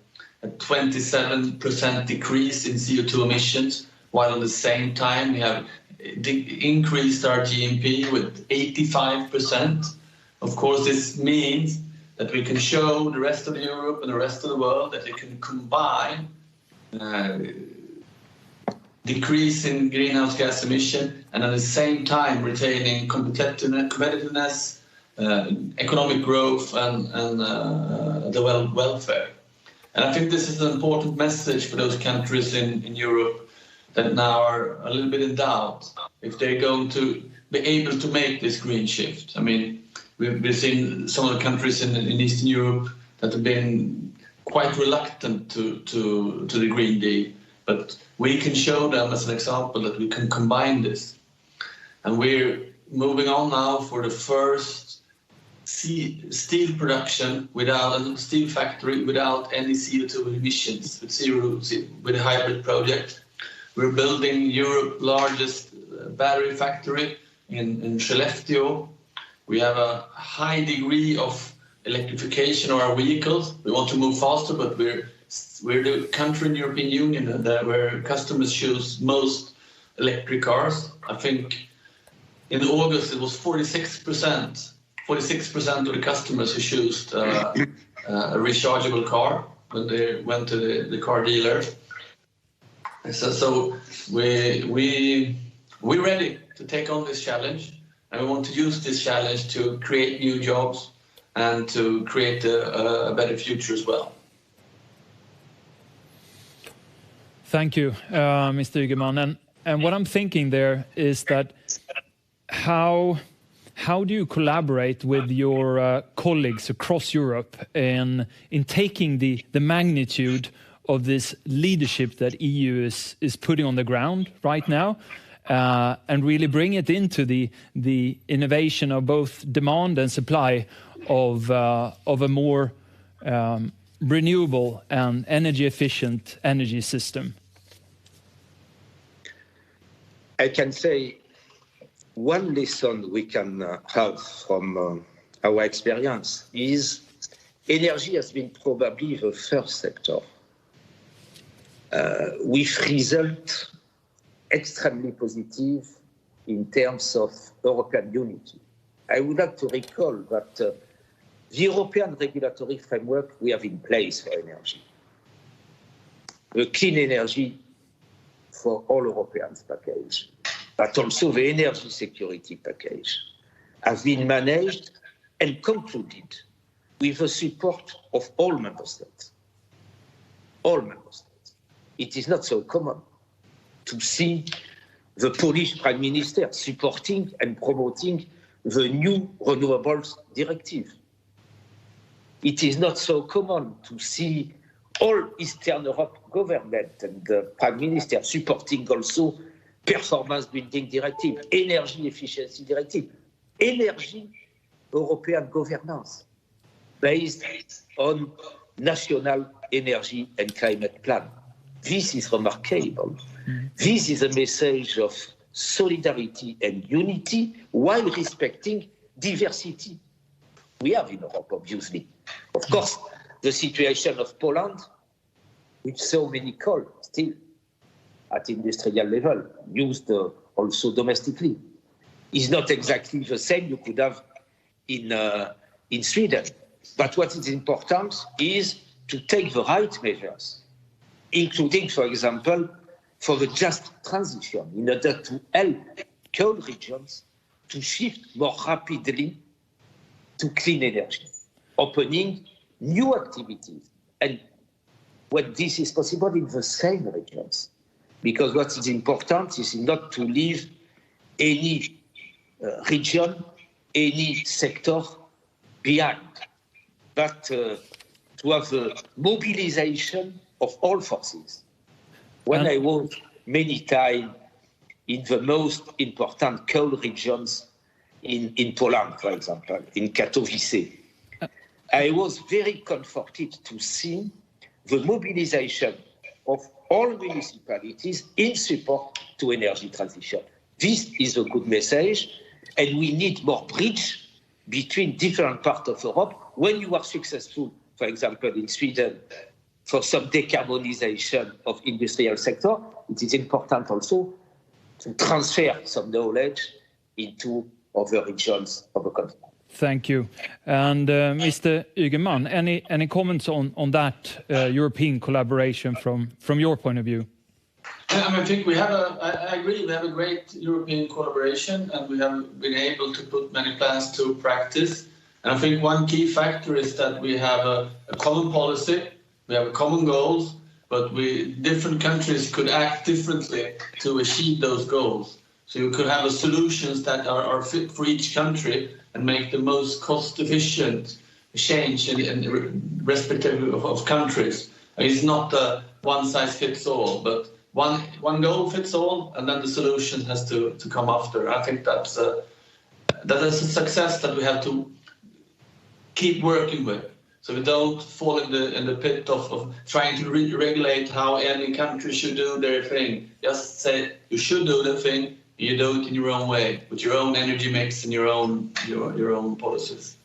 a 27% decrease in CO2 emissions, while at the same time we have increased our GNP with 85%. Of course, this means that we can show the rest of Europe and the rest of the world that they can combine decrease in greenhouse gas emission and at the same time retaining competitiveness, economic growth and the welfare. And I think this is an important message for those countries in Europe that now are a little bit in doubt if they're going to be able to make this green shift. I mean, we've seen some of the countries in Eastern Europe that have been quite reluctant to the Green Deal, but we can show them as an example that we can combine this. And we're moving on now for the first steel production without a steel factory without any CO2 emissions with a hybrid project. We're building Europe's largest battery factory in Skellefteå. We have a high degree of electrification of our vehicles. We want to move faster, but we're the country in the European Union where customers choose most electric cars. I think in August it was 46% of the customers who chose a rechargeable car when they went to the car dealer. So we're ready to take on this challenge, and we want to use this challenge to create new jobs and to create a better future as well. Thank you, Mr. Ygeman. And what I'm thinking there is that how do you collaborate with your colleagues across Europe in taking the magnitude of this leadership that EU is putting on the ground right now, and really bring it into the innovation of both demand and supply of a more renewable and energy efficient energy system? I can say one lesson we can have from our experience is energy has been probably the first sector with results extremely positive in terms of European unity. I would like to recall that the European regulatory framework we have in place for energy, the clean energy for all Europeans package, but also the energy security package, have been managed and concluded with the support of all member states. All member states. It is not so common to see the Polish Prime Minister supporting and promoting the new Renewables directive. It is not so common to see all Eastern Europe government and the Prime Minister supporting also performance building directive, energy efficiency directive, energy European governance based on national energy and climate plan. This is remarkable. This is a message of solidarity and unity while respecting diversity. We have in Europe, obviously. Of course, the situation of Poland, with so many coal still at industrial level, used also domestically, is not exactly the same you could have in Sweden. But what is important is to take the right measures, including, for example, for the just transition, in order to help coal regions to shift more rapidly to clean energy, opening new activities. And when this is possible in the same regions, because what is important is not to leave any region, any sector behind, but to have a mobilization of all forces. When I was many times in the most important coal regions in Poland, for example, in Katowice, I was very comforted to see the mobilization of all municipalities in support to energy transition. This is a good message, and we need more bridge between different parts of Europe. When you are successful, for example, in Sweden, for some decarbonization of industrial sector, it is important also to transfer some knowledge into other regions of the country. Thank you. And Mr. Ygeman, any comments on that European collaboration from your point of view? I think I agree, we have a great European collaboration, and we have been able to put many plans to practice. And I think one key factor is that we have a common policy, we have common goals, but different countries could act differently to achieve those goals. So you could have solutions that are fit for each country and make the most cost-efficient change in respective of countries. It's not a one-size-fits-all, but one goal fits all, and then the solution has to come after. I think that is a success that we have to keep working with, so we don't fall in the pit of trying to regulate how any country should do their thing. Just say you should do the thing, you do it in your own way, with your own energy mix and your own policies.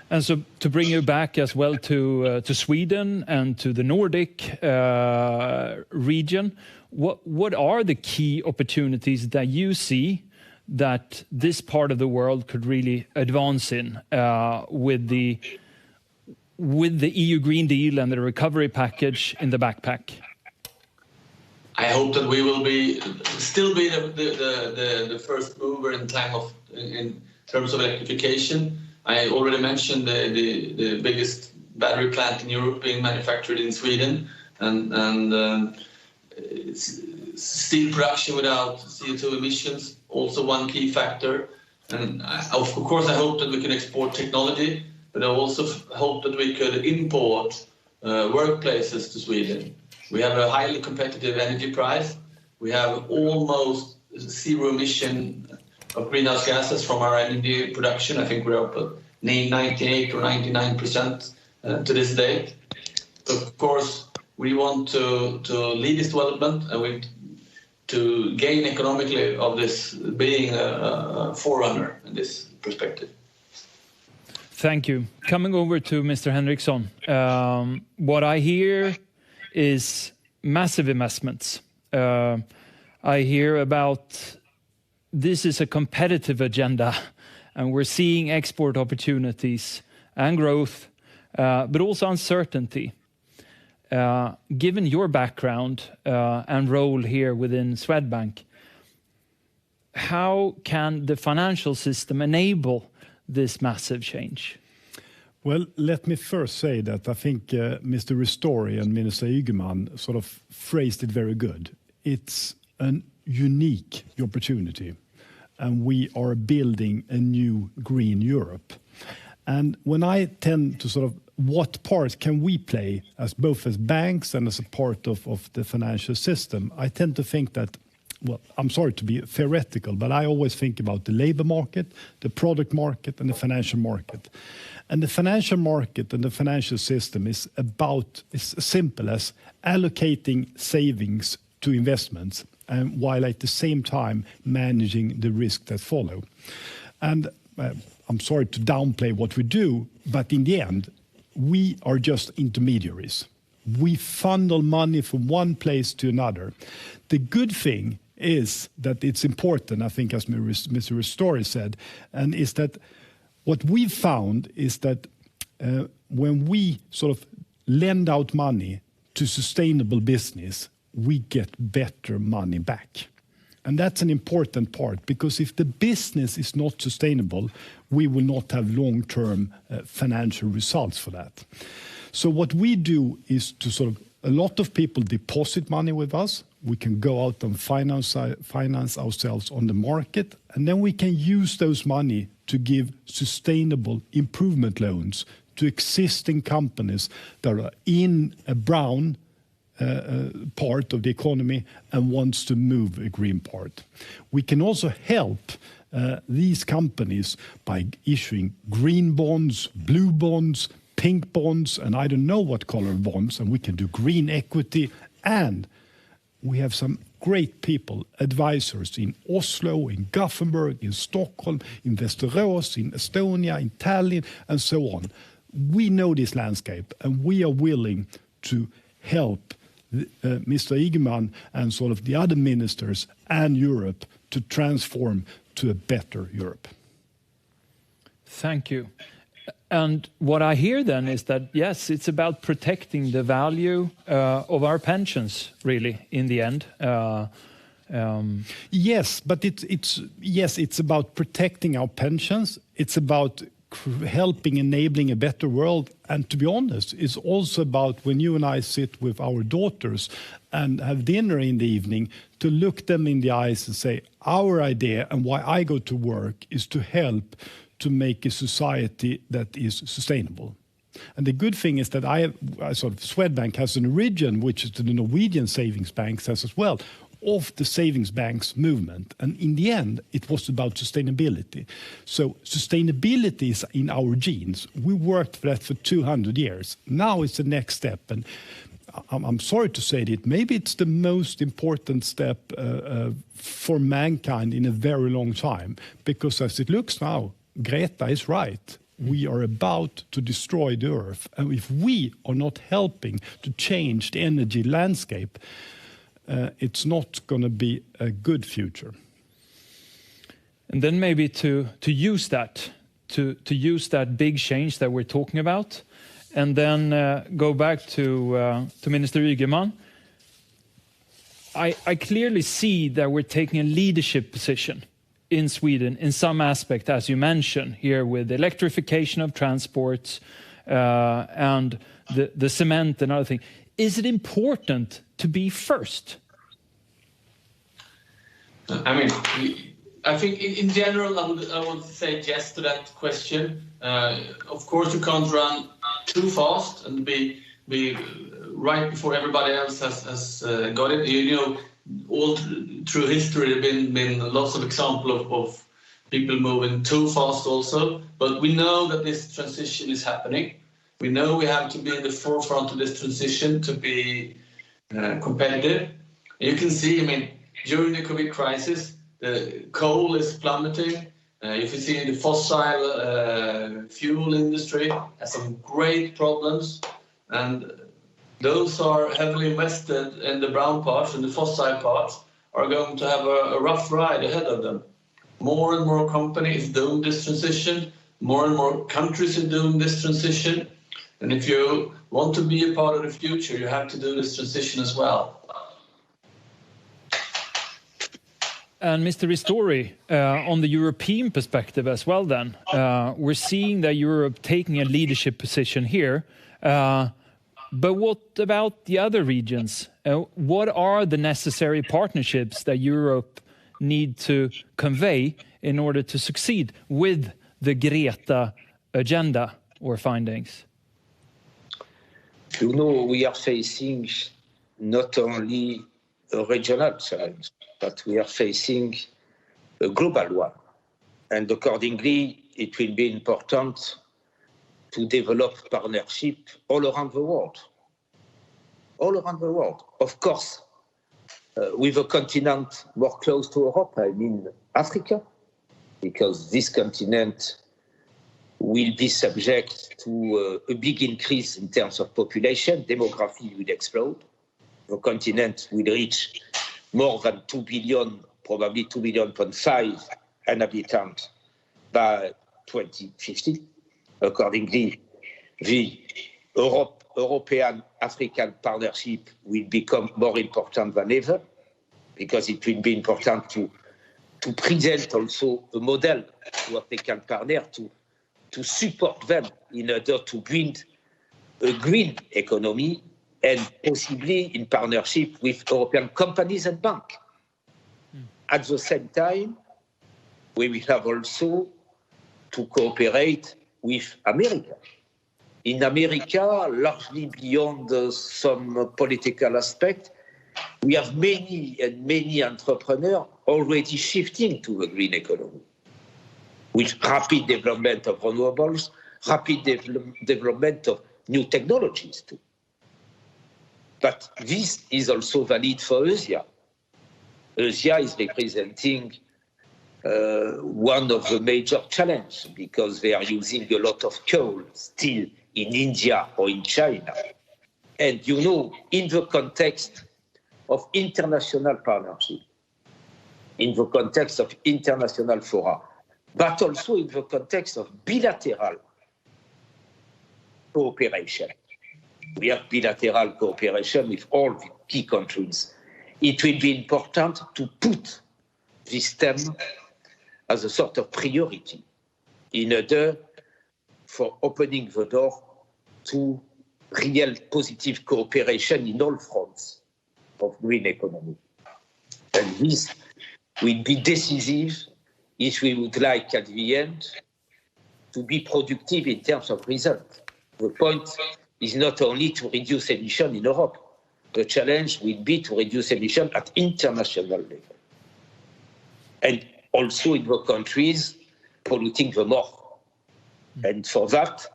And so to bring you back as well to Sweden and to the Nordic region, what are the key opportunities that you see that this part of the world could really advance in with the EU Green Deal and the recovery package in the backpack? I hope that we will still be the first mover in terms of electrification. I already mentioned the biggest battery plant in Europe being manufactured in Sweden, and steel production without CO2 emissions, also one key factor. And of course, I hope that we can export technology, but I also hope that we could import workplaces to Sweden. We have a highly competitive energy price. We have almost zero emission of greenhouse gases from our energy production. I think we're up at 98 or 99% to this date. Of course, we want to lead this development, and to gain economically of this being a forerunner in this perspective. Thank you. Coming over to Mr. Henriksson, what I hear is massive investments. I hear about this is a competitive agenda, and we're seeing export opportunities and growth, but also uncertainty. Given your background and role here within Swedbank, how can the financial system enable this massive change? Well, let me first say that I think Mr. Ristori and Minister Ygeman sort of phrased it very good. It's a unique opportunity, and we are building a new green Europe. And when I tend to sort of what part can we play as both as banks and as a part of the financial system, I tend to think that, well, I'm sorry to be theoretical, but I always think about the labor market, the product market, and the financial market. And the financial market and the financial system is as simple as allocating savings to investments while at the same time managing the risk that follow. And I'm sorry to downplay what we do, but in the end, we are just intermediaries. We funnel money from one place to another. The good thing is that it's important, I think, as Mr. Ristori said, and is that what we've found is that when we sort of lend out money to sustainable business, we get better money back. And that's an important part, because if the business is not sustainable, we will not have long-term financial results for that. So what we do is to sort of, a lot of people deposit money with us. We can go out and finance ourselves on the market, and then we can use those money to give sustainable improvement loans to existing companies that are in a brown part of the economy and wants to move a green part. We can also help these companies by issuing green bonds, blue bonds, pink bonds, and I don't know what color bonds, and we can do green equity. And we have some great people, advisors in Oslo, in Gothenburg, in Stockholm, in Västerås, in Estonia, in Tallinn, and so on. We know this landscape, and we are willing to help Mr. Ygeman and sort of the other ministers and Europe to transform to a better Europe. Thank you. And what I hear then is that, yes, it's about protecting the value of our pensions, really, in the end. Yes, but it's about protecting our pensions. It's about helping, enabling a better world. And to be honest, it's also about when you and I sit with our daughters and have dinner in the evening, to look them in the eyes and say, our idea and why I go to work is to help to make a society that is sustainable. And the good thing is that Swedbank has an origin, which is the Norwegian savings banks has as well, of the savings banks movement. And in the end, it was about sustainability. So sustainability is in our genes. We worked for that for 200 years. Now it's the next step. And I'm sorry to say it, maybe it's the most important step for mankind in a very long time. Because as it looks now, Greta is right. We are about to destroy the earth. And if we are not helping to change the energy landscape, it's not going to be a good future. And then maybe to use that, to use that big change that we're talking about, and then go back to Minister Ygeman. I clearly see that we're taking a leadership position in Sweden in some aspect, as you mentioned here, with the electrification of transports and the cement and other things. Is it important to be first? I mean, I think in general, I would say yes to that question. Of course, you can't run too fast and be right before everybody else has got it. You know, all through history, there have been lots of examples of people moving too fast also. But we know that this transition is happening. We know we have to be in the forefront of this transition to be competitive. And you can see, I mean, during the COVID crisis, the coal is plummeting. If you see the fossil fuel industry has some great problems, and those are heavily invested in the brown parts, and the fossil parts are going to have a rough ride ahead of them. More and more companies doing this transition, more and more countries are doing this transition, and if you want to be a part of the future, you have to do this transition as well. And Mr. Ristori, on the European perspective as well then, we're seeing that Europe taking a leadership position here. But what about the other regions? What are the necessary partnerships that Europe need to convey in order to succeed with the Greta agenda or findings? You know, we are facing not only a regional challenge, but we are facing a global one. And accordingly, it will be important to develop partnership all around the world. All around the world. Of course, with a continent more close to Europe, I mean Africa, because this continent will be subject to a big increase in terms of population. Demography will explode. The continent will reach more than 2 billion, probably 2.5 billion inhabitants by 2050. Accordingly, the European-African partnership will become more important than ever, because it will be important to present also a model to African partners to support them in order to build a green economy, and possibly in partnership with European companies and banks. At the same time, we will have also to cooperate with America. In America, largely beyond some political aspect, we have many entrepreneurs already shifting to the green economy, with rapid development of renewables, rapid development of new technologies too. But this is also valid for Asia. Asia is representing one of the major challenges, because they are using a lot of coal still in India or in China. And you know, in the context of international partnership, in the context of international fora, but also in the context of bilateral cooperation. We have bilateral cooperation with all the key countries. It will be important to put this theme as a sort of priority in order for opening the door to real positive cooperation in all fronts of green economy. And this will be decisive if we would like at the end to be productive in terms of results. The point is not only to reduce emission in Europe. The challenge will be to reduce emission at international level. And also in the countries polluting the more. And for that,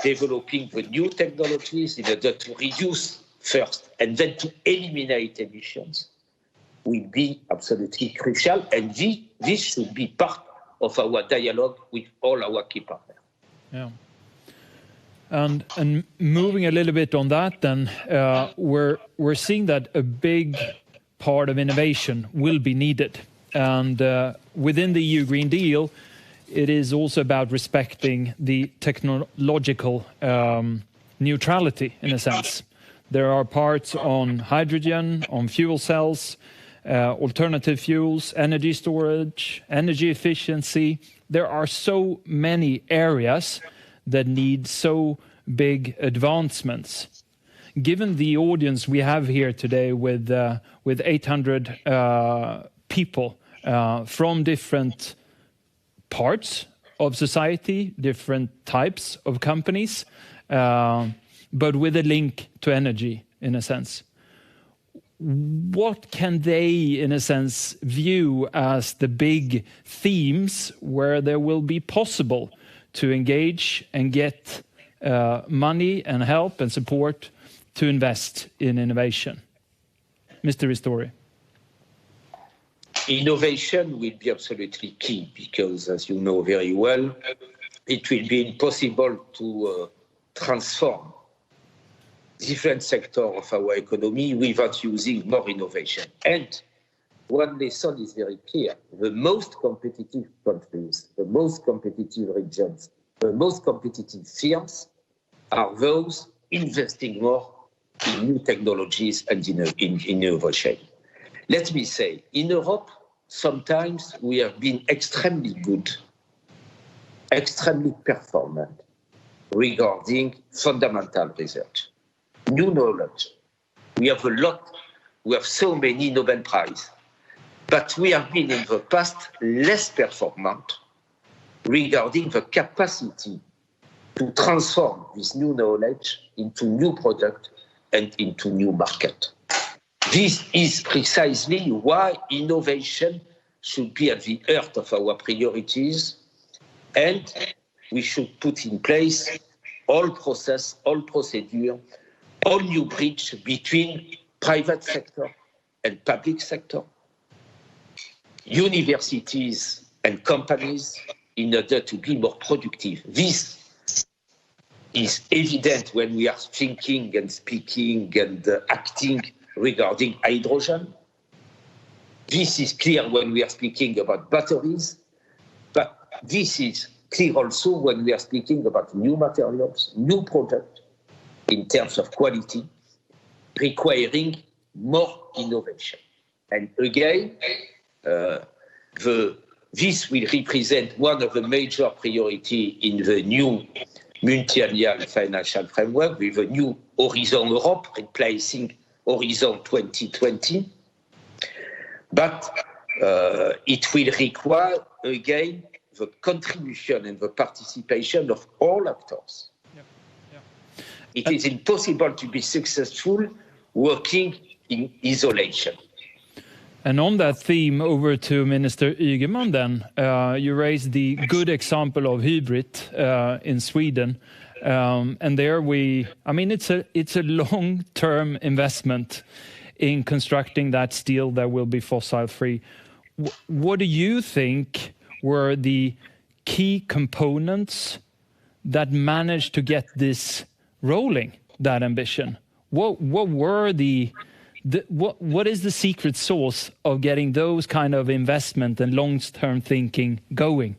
developing the new technologies in order to reduce first and then to eliminate emissions will be absolutely crucial. And this should be part of our dialogue with all our key partners. Yeah. And moving a little bit on that, then we're seeing that a big part of innovation will be needed, and within the EU Green Deal, it is also about respecting the technological neutrality in a sense. There are parts on hydrogen, on fuel cells, alternative fuels, energy storage, energy efficiency. There are so many areas that need so big advancements. Given the audience we have here today with 800 people from different parts of society, different types of companies, but with a link to energy in a sense, what can they, in a sense, view as the big themes where there will be possible to engage and get money and help and support to invest in innovation? Mr. Ristori. Innovation will be absolutely key because, as you know very well, it will be impossible to transform different sectors of our economy without using more innovation. And one lesson is very clear. The most competitive countries, the most competitive regions, the most competitive firms are those investing more in new technologies and in innovation. Let me say, in Europe, sometimes we have been extremely good, extremely performant regarding fundamental research, new knowledge. We have a lot, we have so many Nobel Prizes, but we have been in the past less performant regarding the capacity to transform this new knowledge into new product and into new market. This is precisely why innovation should be at the heart of our priorities, and we should put in place all process, all procedure, all new bridge between private sector and public sector, universities and companies, in order to be more productive. This is evident when we are thinking and speaking and acting regarding hydrogen. This is clear when we are speaking about batteries, but this is clear also when we are speaking about new materials, new products in terms of quality, requiring more innovation. And again, this will represent one of the major priorities in the new multi-annual financial framework with a new Horizon Europe replacing Horizon 2020. But it will require, again, the contribution and the participation of all actors. It is impossible to be successful working in isolation. And on that theme, over to Minister Ygeman then, you raised the good example of Hybrit in Sweden. And there it's a long-term investment in constructing that steel that will be fossil-free. What do you think were the key components that managed to get this rolling, that ambition? What is the secret sauce of getting those kind of investment and long-term thinking going?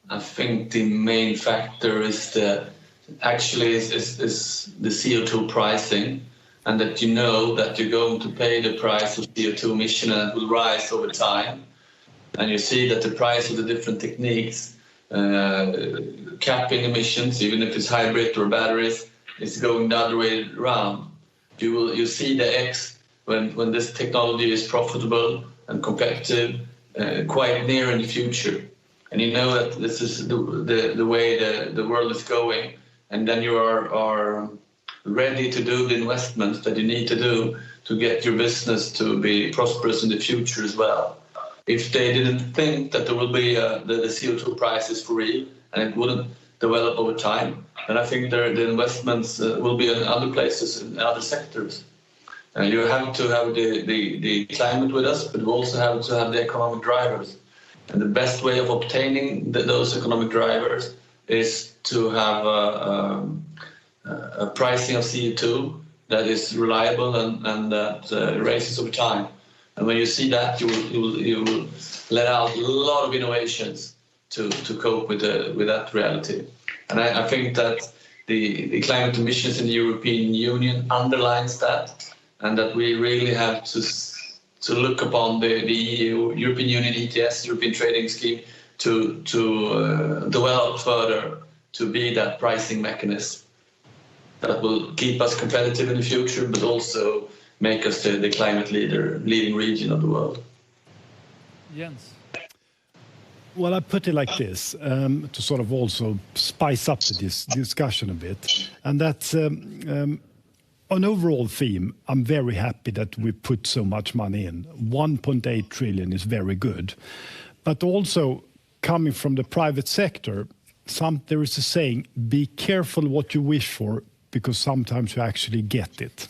I think the main factor is the CO2 pricing, and that you know that you're going to pay the price of CO2 emission and it will rise over time. And you see that the price of the different techniques, capping emissions, even if it's hybrid or batteries, is going the other way around. You see the X when this technology is profitable and competitive quite near in the future. And you know that this is the way the world is going. And then you are ready to do the investments that you need to do to get your business to be prosperous in the future as well. If they didn't think that there will be the CO2 prices for real and it wouldn't develop over time, then I think the investments will be in other places, in other sectors. You have to have the climate with us, but we also have to have the economic drivers. And the best way of obtaining those economic drivers is to have a pricing of CO2 that is reliable and that raises over time. And when you see that, you will let out a lot of innovations to cope with that reality. And I think that the climate emissions in the European Union underlines that, and that we really have to look upon the European Union ETS, European Trading Scheme, to develop further to be that pricing mechanism that will keep us competitive in the future, but also make us the climate leading region of the world. Jens. Well, I put it like this, to sort of also spice up this discussion a bit. And that's an overall theme. I'm very happy that we put so much money in. 1.8 trillion is very good. But also, coming from the private sector, there is a saying, be careful what you wish for, because sometimes you actually get it.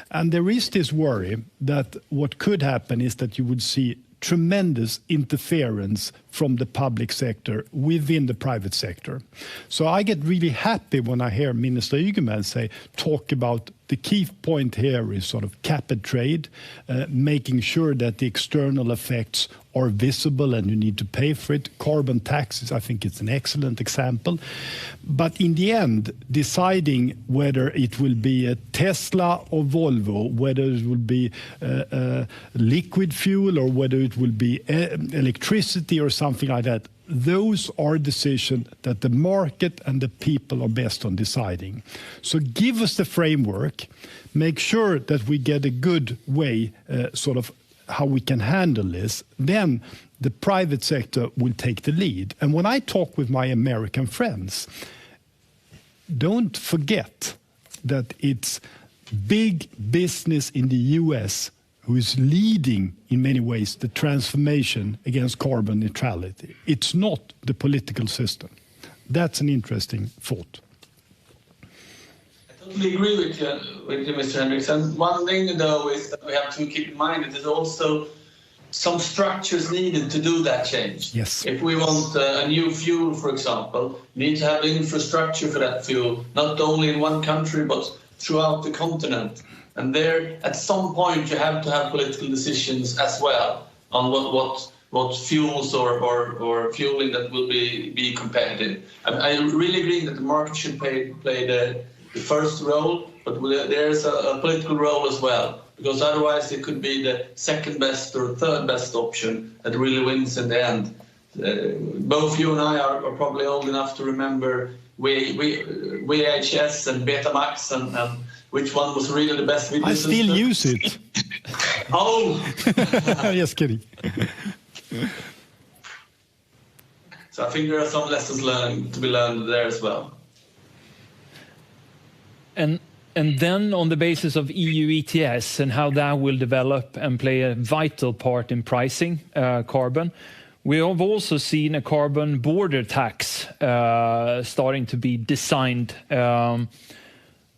And there is this worry that what could happen is that you would see tremendous interference from the public sector within the private sector. So I get really happy when I hear Minister Ygeman talk about the key point here is sort of cap and trade, making sure that the external effects are visible and you need to pay for it. Carbon taxes, I think it's an excellent example. But in the end, deciding whether it will be a Tesla or Volvo, whether it will be liquid fuel or whether it will be electricity or something like that, those are decisions that the market and the people are best on deciding. So give us the framework, make sure that we get a good way, sort of how we can handle this, then the private sector will take the lead. And when I talk with my American friends, don't forget that it's big business in the US who is leading, in many ways, the transformation against carbon neutrality. It's not the political system. That's an interesting thought. totally agree with you, Mr. Hendricks. And one thing, though, is that we have to keep in mind that there's also some structures needed to do that change. Yes. If we want a new fuel, for example, we need to have infrastructure for that fuel, not only in one country, but throughout the continent. And there, at some point, you have to have political decisions as well on what fuels or fueling that will be competitive. I really agree that the market should play the first role, but there's a political role as well, because otherwise it could be the second best or third best option that really wins in the end. Both you and I are probably old enough to remember VHS and Betamax and which one was really the best video system. I still use it. Oh! Just kidding. So I think there are some lessons to be learned there as well. And then on the basis of EU ETS and how that will develop and play a vital part in pricing carbon, we have also seen a carbon border tax starting to be designed.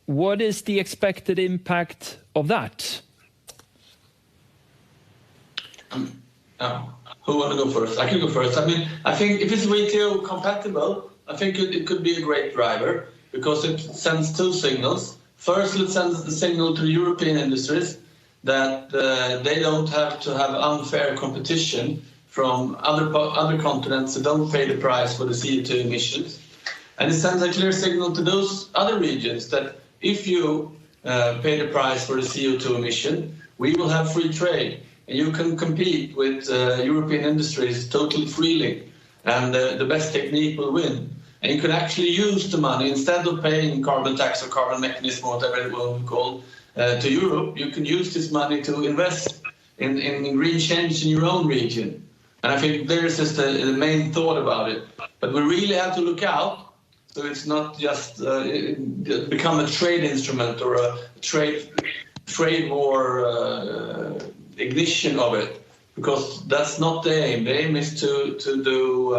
What is the expected impact of that? Who want to go first? I can go first. I mean, I think if it's WTO compatible, I think it could be a great driver because it sends two signals. First, it sends the signal to European industries that they don't have to have unfair competition from other continents that don't pay the price for the CO2 emissions. And it sends a clear signal to those other regions that if you pay the price for the CO2 emission, we will have free trade. And you can compete with European industries totally freely, and the best technique will win. And you can actually use the money, instead of paying carbon tax or carbon mechanism, or whatever it will be called, to Europe, you can use this money to invest in green change in your own region. And I think there's just the main thought about it. But we really have to look out, so it's not just become a trade instrument or a trade war ignition of it, because that's not the aim. The aim is to do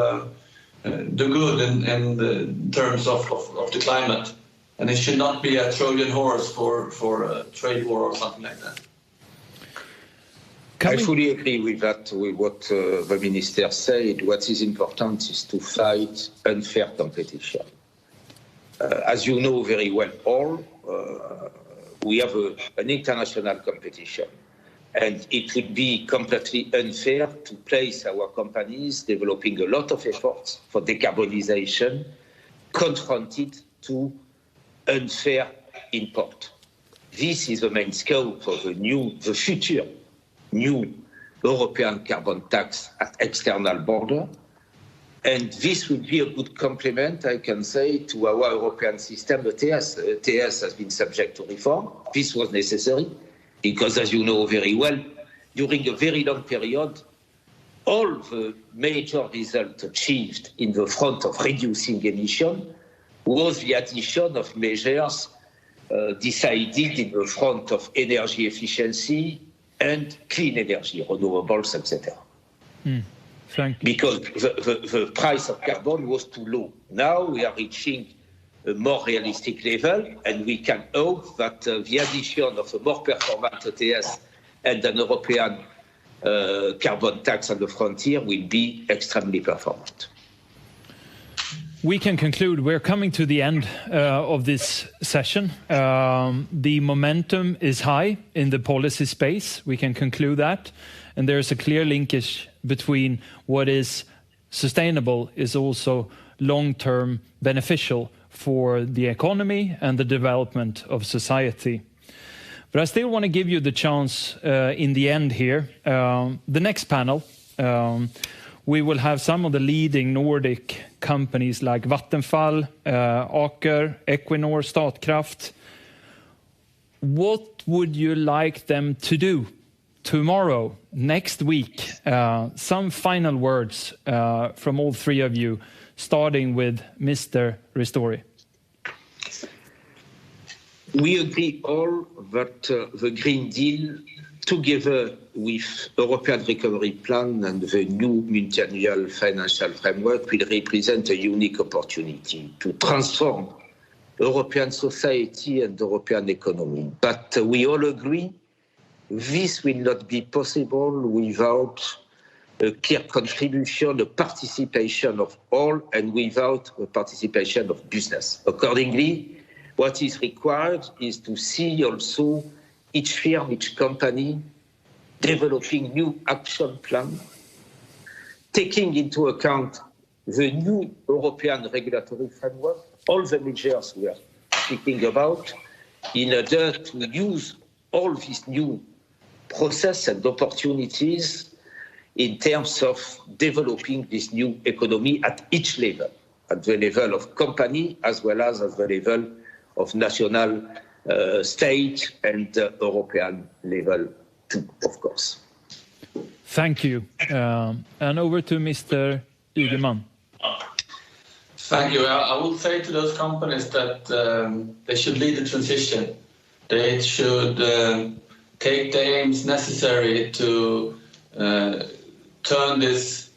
good in terms of the climate, and it should not be a Trojan horse for a trade war or something like that. I fully agree with that, with what the Minister said. What is important is to fight unfair competition. As you know very well all, we have an international competition. And it would be completely unfair to place our companies developing a lot of efforts for decarbonization confronted to unfair import. This is the main scope of the future new European carbon tax at external border. And this would be a good complement, I can say, to our European system. The TS has been subject to reform. This was necessary, because as you know very well, during a very long period, all the major results achieved in the front of reducing emission was the addition of measures decided in the front of energy efficiency and clean energy, renewables, etc. Thank you. Because the price of carbon was too low. Now we are reaching a more realistic level, and we can hope that the addition of a more performant ETS and an European carbon tax on the frontier will be extremely performant. We can conclude we're coming to the end of this session. The momentum is high in the policy space. We can conclude that. And there's a clear linkage between what is sustainable is also long-term beneficial for the economy and the development of society. But I still want to give you the chance in the end here. The next panel, we will have some of the leading Nordic companies like Vattenfall, Aker, Equinor, Statkraft. What would you like them to do tomorrow, next week? Some final words from all three of you, starting with Mr. Ristori. We agree all that the Green Deal, together with European Recovery Plan and the new multi-annual financial framework, will represent a unique opportunity to transform European society and European economy. But we all agree this will not be possible without a clear contribution, a participation of all, and without a participation of business. Accordingly, what is required is to see also each firm, each company developing new action plan, taking into account the new European regulatory framework, all the measures we are speaking about, in order to use all these new process and opportunities in terms of developing this new economy at each level, at the level of company as well as at the level of national, state and European level too, of course. Thank you. And over to Mr. Ygeman. Thank you. I will say to those companies that they should lead the transition. They should take the aims necessary to turn this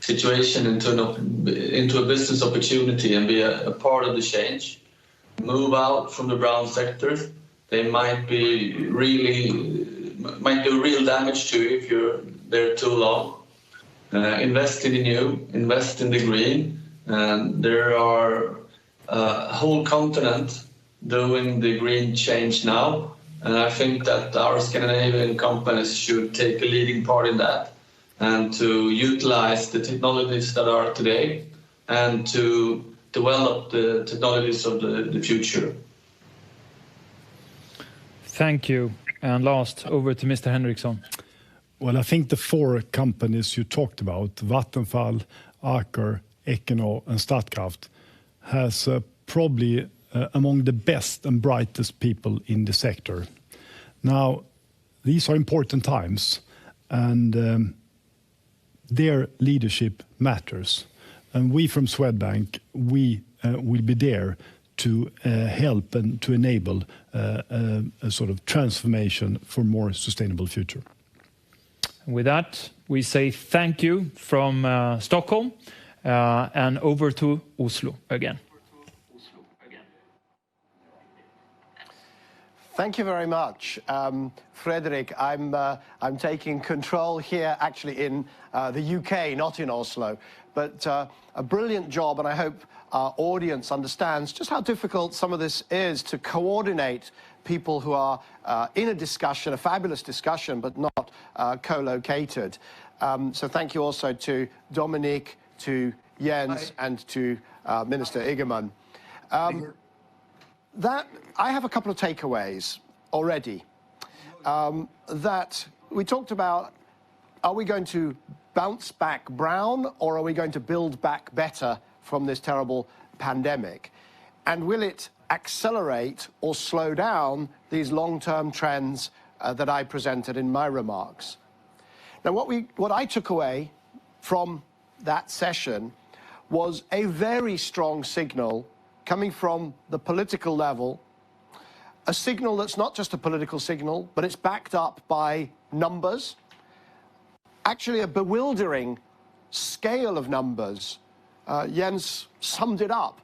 situation into a business opportunity and be a part of the change. Move out from the brown sectors. They might do real damage to you if you're there too long. Invest in the new, invest in the green. And there are a whole continent doing the green change now. And I think that our Scandinavian companies should take a leading part in that and to utilize the technologies that are today and to develop the technologies of the future. Thank you. And last, over to Mr. Henriksson. Well, I think the four companies you talked about, Vattenfall, Aker, Equinor and Statkraft, has probably among the best and brightest people in the sector. Now, these are important times, and their leadership matters. And we from Swedbank, we will be there to help and to enable a sort of transformation for a more sustainable future. With that, we say thank you from Stockholm and over to Oslo again. Thank you very much, Frederick. I'm taking control here, actually in the UK, not in Oslo. But a brilliant job, and I hope our audience understands just how difficult some of this is to coordinate people who are in a discussion, a fabulous discussion, but not co-located. So thank you also to Dominique, to Jens, and to Minister Ygeman. That I have a couple of takeaways already. That we talked about, are we going to bounce back brown or are we going to build back better from this terrible pandemic? And will it accelerate or slow down these long-term trends that I presented in my remarks? Now, what I took away from that session was a very strong signal coming from the political level, a signal that's not just a political signal, but it's backed up by numbers, actually a bewildering scale of numbers. Jens summed it up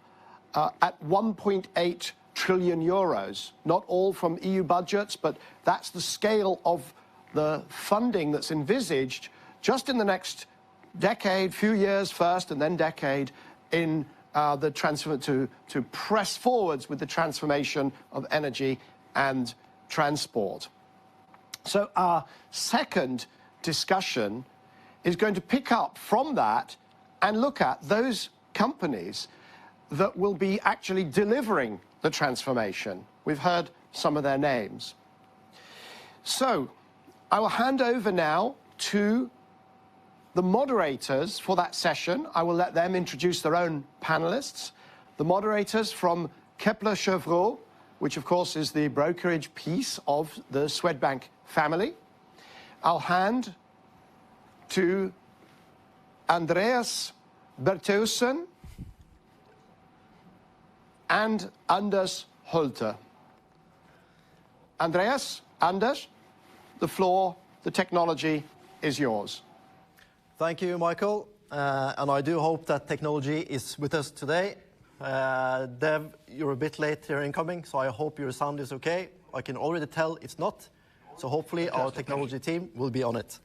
at 1.8 trillion euros, not all from EU budgets, but that's the scale of the funding that's envisaged just in the next decade, few years first and then decade, in the transfer to press forwards with the transformation of energy and transport. So our second discussion is going to pick up from that and look at those companies that will be actually delivering the transformation. We've heard some of their names. So I will hand over now to the moderators for that session. I will let them introduce their own panelists. The moderators from Kepler Chevreux, which of course is the brokerage piece of the Swedbank family. I'll hand to Andreas Bertheussen and Anders Holte. Andreas, Anders, the floor, the technology is yours. Thank you, Michael. And I do hope that technology is with us today. Dev, you're a bit late here incoming, so I hope your sound is okay. I can already tell it's not, so hopefully our technology team will be on it.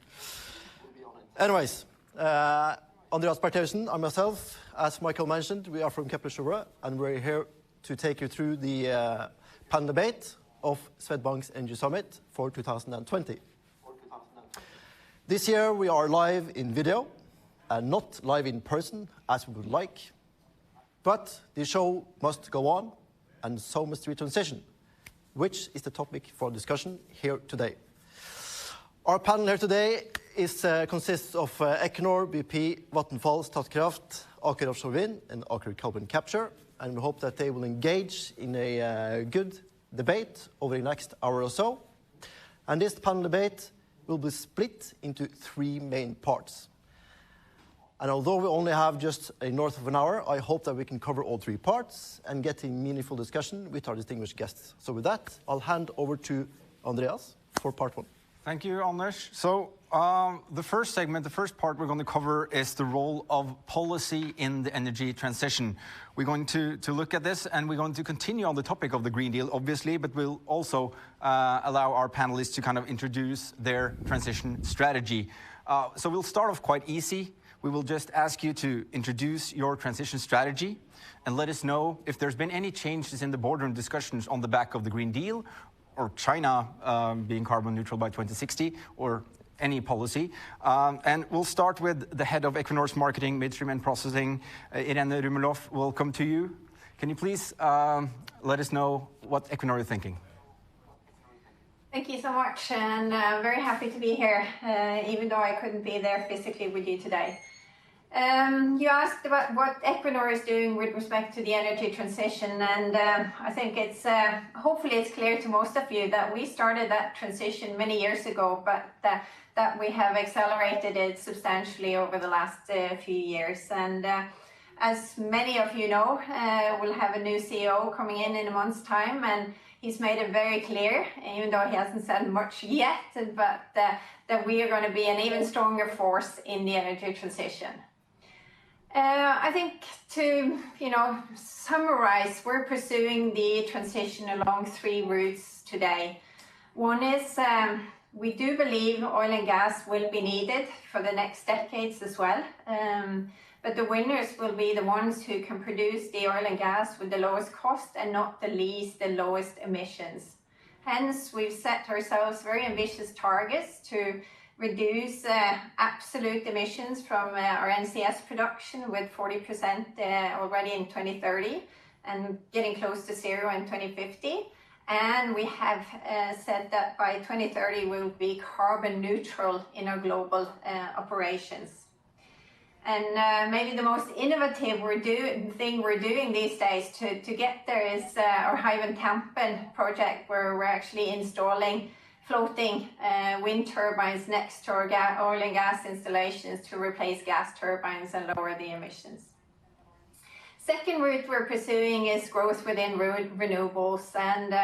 Anyways, Andreas Bertheussen and myself, as Michael mentioned, we are from Kepler Cheuvreux, and we're here to take you through the panel debate of Swedbank's Energy Summit for 2020. This year we are live in video and not live in person as we would like, but the show must go on and so must the transition, which is the topic for discussion here today. Our panel here today consists of Equinor, BP, Vattenfall, Statkraft, Aker Offshore Wind and Aker Carbon Capture, and we hope that they will engage in a good debate over the next hour or so. And this panel debate will be split into 3 main parts. And although we only have just a north of an hour, I hope that we can cover all 3 parts and get a meaningful discussion with our distinguished guests. So with that, I'll hand over to Andreas for part 1. Thank you, Anders. So the first segment, the first part we're going to cover is the role of policy in the energy transition. We're going to look at this, and we're going to continue on the topic of the Green Deal, obviously, but we'll also allow our panelists to kind of introduce their transition strategy. So we'll start off quite easy. We will just ask you to introduce your transition strategy and let us know if there's been any changes in the boardroom discussions on the back of the Green Deal, or China being carbon neutral by 2060, or any policy. And we'll start with the head of Equinor's Marketing, Midstream and Processing, Irene Rummelhoff. Welcome to you. Can you please let us know what Equinor is thinking? Thank you so much, and I'm very happy to be here, even though I couldn't be there physically with you today. You asked about what Equinor is doing with respect to the energy transition, and I think it's hopefully it's clear to most of you that we started that transition many years ago, but that we have accelerated it substantially over the last few years. And as many of you know, we'll have a new CEO coming in a month's time, and he's made it very clear, even though he hasn't said much yet, but that we are going to be an even stronger force in the energy transition. I think to summarize, we're pursuing the transition along 3 routes today. One is we do believe oil and gas will be needed for the next decades as well, but the winners will be the ones who can produce the oil and gas with the lowest cost and not the least the lowest emissions. Hence, we've set ourselves very ambitious targets to reduce absolute emissions from our NCS production with 40% already in 2030 and getting close to 0 in 2050. And we have said that by 2030 we'll be carbon neutral in our global operations. And maybe the most innovative thing we're doing these days to get there is our Hywind Tampen project, where we're actually installing floating wind turbines next to our oil and gas installations to replace gas turbines and lower the emissions. Second route we're pursuing is growth within renewables, and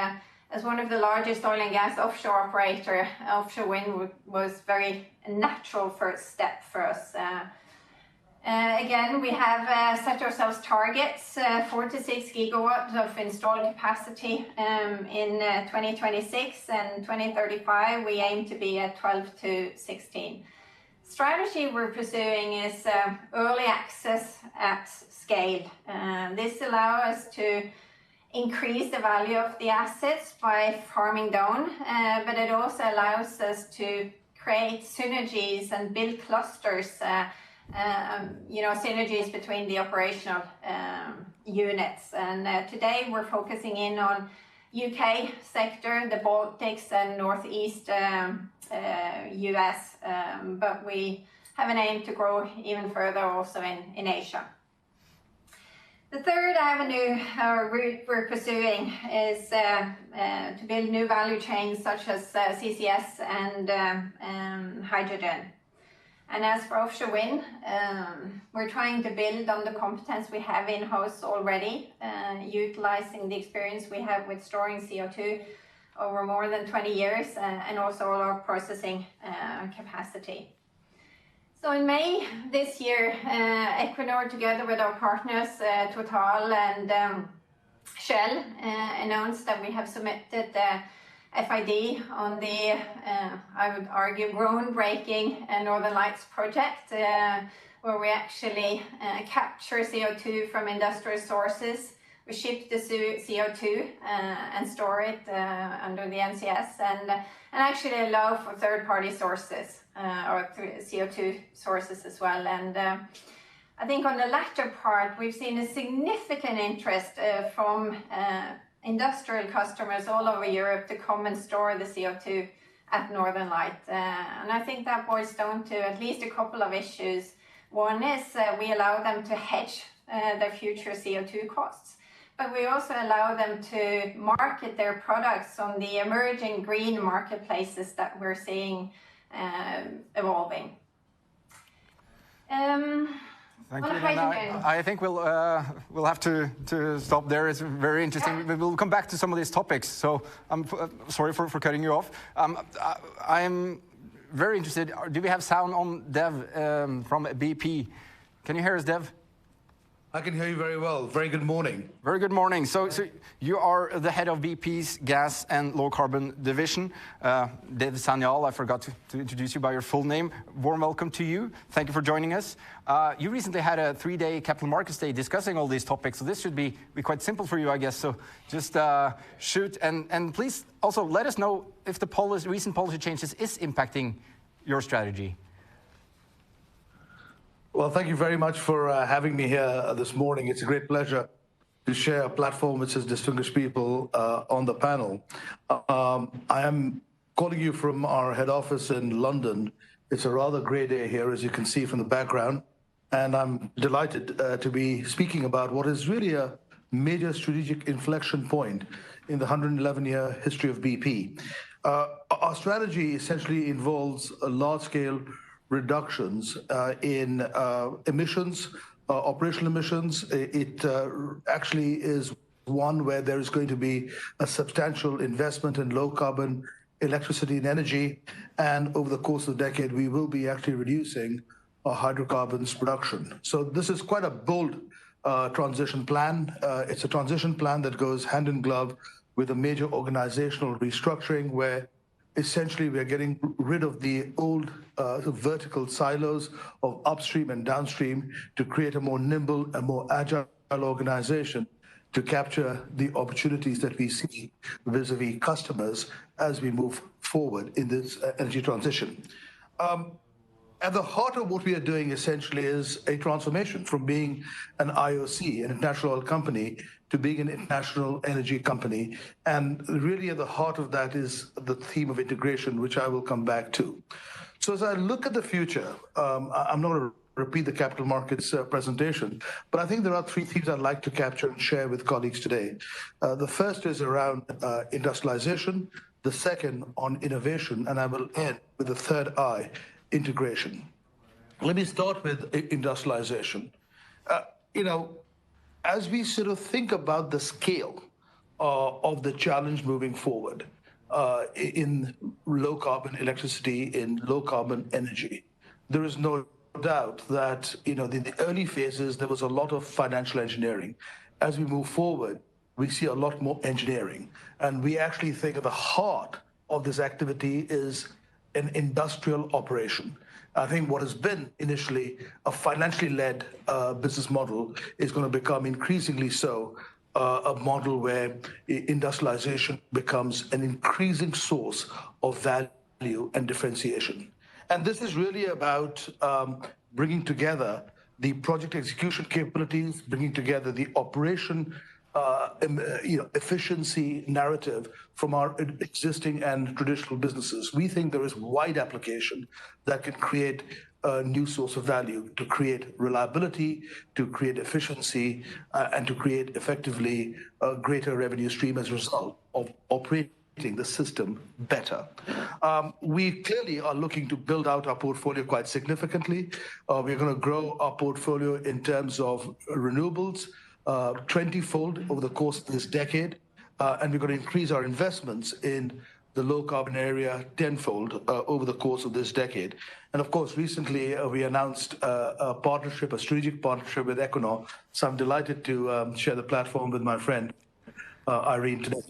as one of the largest oil and gas offshore operator, offshore wind was very natural first step for us. Again, we have set ourselves targets, 4 to 6 gigawatts of installed capacity in 2026, and 2035 we aim to be at 12 to 16. Strategy we're pursuing is early access at scale. This allows us to increase the value of the assets by farming down, but it also allows us to create synergies and build clusters, synergies between the operational units. And today we're focusing in on UK sector, the Baltics and Northeast US, but we have an aim to grow even further also in Asia. The third avenue or route we're pursuing is to build new value chains such as CCS and hydrogen. And as for offshore wind, we're trying to build on the competence we have in-house already, utilizing the experience we have with storing CO2 over more than 20 years, and also all our processing capacity. So in May this year, Equinor, together with our partners Total and Shell, announced that we have submitted the FID on the, I would argue, groundbreaking Northern Lights project, where we actually capture CO2 from industrial sources. We ship the CO2 and store it under the NCS and actually allow for third-party sources or CO2 sources as well. And I think on the latter part, we've seen a significant interest from industrial customers all over Europe to come and store the CO2 at Northern Light. And I think that boils down to at least a couple of issues. One is we allow them to hedge their future CO2 costs, but we also allow them to market their products on the emerging green marketplaces that we're seeing evolving. Thank you. I think we'll have to stop there. It's very interesting. Yeah. We'll come back to some of these topics. So I'm sorry for cutting you off. I'm very interested. Do we have sound on Dev from BP? Can you hear us, Dev? I can hear you very well. Very good morning. Very good morning. So you are the head of BP's Gas and Low Carbon Division. Dev Sanyal, I forgot to introduce you by your full name. Warm welcome to you. Thank you for joining us. You recently had a 3-day Capital Markets Day discussing all these topics, so this should be quite simple for you, I guess. So just shoot, and please also let us know if the recent policy changes is impacting your strategy. Well, thank you very much for having me here this morning. It's a great pleasure to share a platform with such distinguished people on the panel. I am calling you from our head office in London. It's a rather grey day here, as you can see from the background, and I'm delighted to be speaking about what is really a major strategic inflection point in the 111-year history of BP. Our strategy essentially involves a large-scale reductions in emissions, operational emissions. It actually is one where there is going to be a substantial investment in low-carbon electricity and energy, and over the course of the decade, we will be actually reducing our hydrocarbons production. So this is quite a bold transition plan. It's a transition plan that goes hand in glove with a major organizational restructuring where essentially we are getting rid of the old vertical silos of upstream and downstream to create a more nimble and more agile organization to capture the opportunities that we see vis-a-vis customers as we move forward in this energy transition. At the heart of what we are doing essentially is a transformation from being an IOC, an international oil company, to being an international energy company. And really at the heart of that is the theme of integration, which I will come back to. So as I look at the future, I'm not going to repeat the capital markets presentation, but I think there are 3 themes I'd like to capture and share with colleagues today. The first is around industrialization, the second on innovation, and I will end with the third I, integration. Let me start with industrialization. As we sort of think about the scale of the challenge moving forward in low carbon electricity, in low carbon energy, there is no doubt that in the early phases there was a lot of financial engineering. As we move forward, we see a lot more engineering, and we actually think at the heart of this activity is an industrial operation. I think what has been initially a financially led business model is going to become increasingly so a model where industrialization becomes an increasing source of value and differentiation. And this is really about bringing together the project execution capabilities, bringing together the operation efficiency narrative from our existing and traditional businesses. We think there is wide application that can create a new source of value, to create reliability, to create efficiency, and to create effectively a greater revenue stream as a result of operating the system better. We clearly are looking to build out our portfolio quite significantly. We're going to grow our portfolio in terms of renewables 20-fold over the course of this decade, and we're going to increase our investments in the low carbon area tenfold over the course of this decade. And of course, recently we announced a partnership, a strategic partnership with Equinor. So I'm delighted to share the platform with my friend Irene today.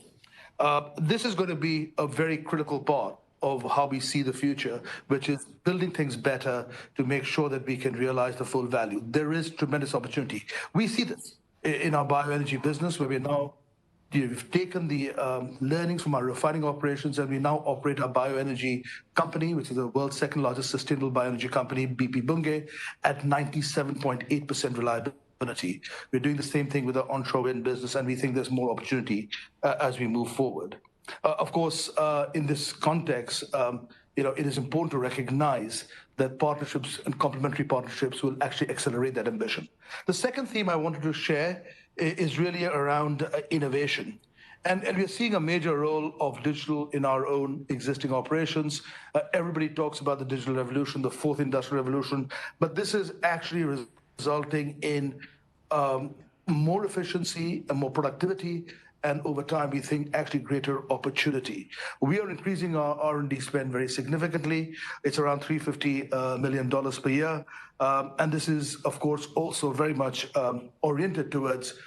This is going to be a very critical part of how we see the future, which is building things better to make sure that we can realize the full value. There is tremendous opportunity. We see this in our bioenergy business, where we're now we've taken the learnings from our refining operations, and we now operate a bioenergy company, which is the world's second largest sustainable bioenergy company, BP Bunge, at 97.8% reliability. We're doing the same thing with our onshore wind business, and we think there's more opportunity as we move forward. Of course, in this context, it is important to recognize that partnerships and complementary partnerships will actually accelerate that ambition. The second theme I wanted to share is really around innovation. And we're seeing a major role of digital in our own existing operations. Everybody talks about the digital revolution, the fourth industrial revolution, but this is actually resulting in more efficiency and more productivity, and over time, we think actually greater opportunity. We are increasing our R&D spend very significantly. It's around $350 million per year. And this is, of course, also very much oriented towards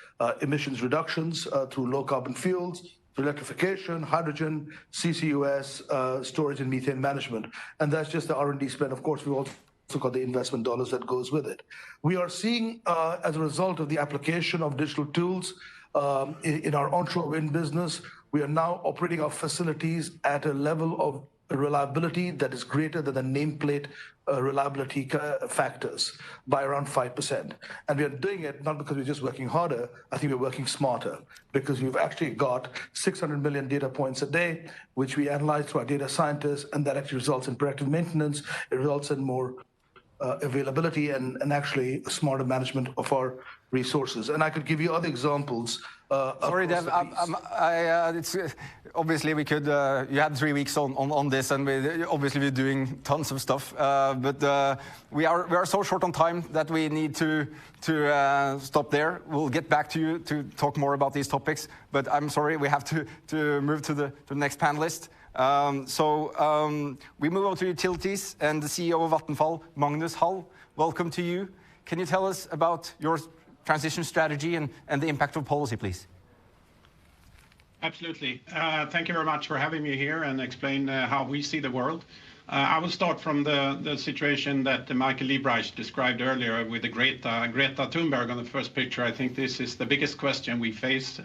emissions reductions through low carbon fuels, through electrification, hydrogen, CCUS, storage and methane management. And that's just the R&D spend. Of course, we've also got the investment dollars that goes with it. We are seeing, as a result of the application of digital tools, in our onshore wind business, we are now operating our facilities at a level of reliability that is greater than the nameplate reliability factors by around 5%. And we are doing it not because we're just working harder, I think we're working smarter, because we've actually got 600 million data points a day, which we analyze through our data scientists, and that actually results in predictive maintenance. It results in more availability and actually smarter management of our resources. And I could give you other examples. Sorry, Dev, it's, obviously we could, you had 3 weeks on this, and obviously we're doing tons of stuff, but we are so short on time that we need to stop there. We'll get back to you to talk more about these topics, but I'm sorry, we have to move to the next panelist. We move on to utilities, and the CEO of Vattenfall, Magnus Hall. Welcome to you. Can you tell us about your transition strategy and the impact of policy, please? Absolutely. Thank you very much for having me here and explain how we see the world. I will start from the situation that Michael Liebreich described earlier with the Greta Thunberg on the first picture. I think this is the biggest question we face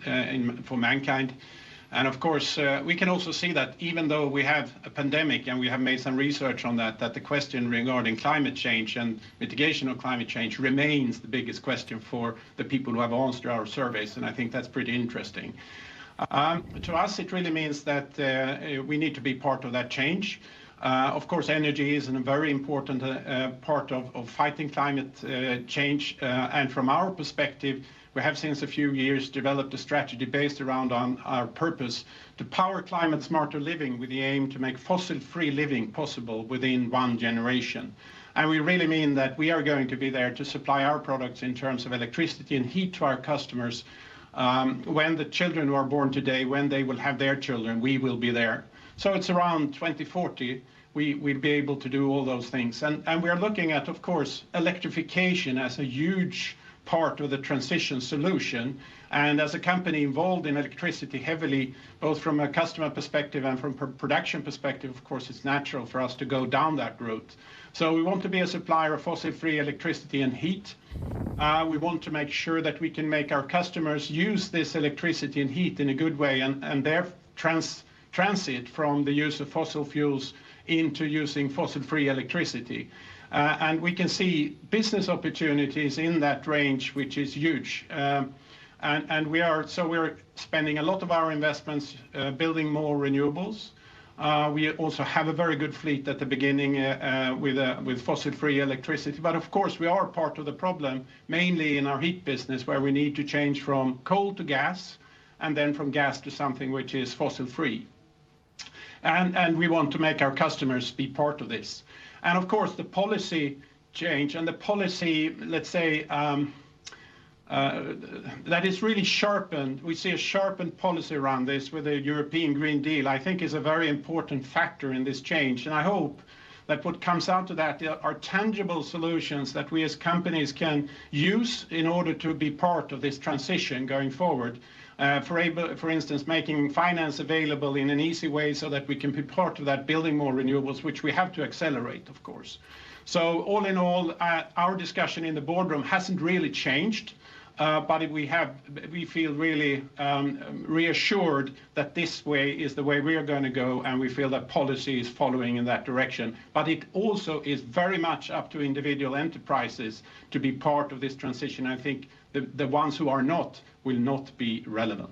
for mankind. And of course, we can also see that even though we have a pandemic, and we have made some research on that the question regarding climate change and mitigation of climate change remains the biggest question for the people who have answered our surveys. And I think that's pretty interesting. To us, it really means that we need to be part of that change. Of course, energy is a very important part of fighting climate change. And from our perspective, we have since a few years developed a strategy based around our purpose to power climate smarter living with the aim to make fossil-free living possible within 1 generation. And we really mean that we are going to be there to supply our products in terms of electricity and heat to our customers. When the children who are born today, when they will have their children, we will be there. So it's around 2040, we'll be able to do all those things. And we are looking at, of course, electrification as a huge part of the transition solution. And as a company involved in electricity heavily, both from a customer perspective and from a production perspective, of course, it's natural for us to go down that route. So we want to be a supplier of fossil-free electricity and heat. We want to make sure that we can make our customers use this electricity and heat in a good way, and their transit from the use of fossil fuels into using fossil-free electricity. And we can see business opportunities in that range, which is huge. And we're spending a lot of our investments building more renewables. We also have a very good fleet at the beginning with fossil-free electricity. But of course, we are part of the problem, mainly in our heat business, where we need to change from coal to gas, and then from gas to something which is fossil-free. And we want to make our customers be part of this. And of course, the policy change and the policy, let's say, that is really sharpened. We see a sharpened policy around this with the European Green Deal, I think is a very important factor in this change. And I hope that what comes out of that are tangible solutions that we as companies can use in order to be part of this transition going forward. For instance, making finance available in an easy way so that we can be part of that, building more renewables, which we have to accelerate, of course. So all in all, our discussion in the boardroom hasn't really changed. But we feel really reassured that this way is the way we are going to go, and we feel that policy is following in that direction. But it also is very much up to individual enterprises to be part of this transition. I think the ones who are not will not be relevant.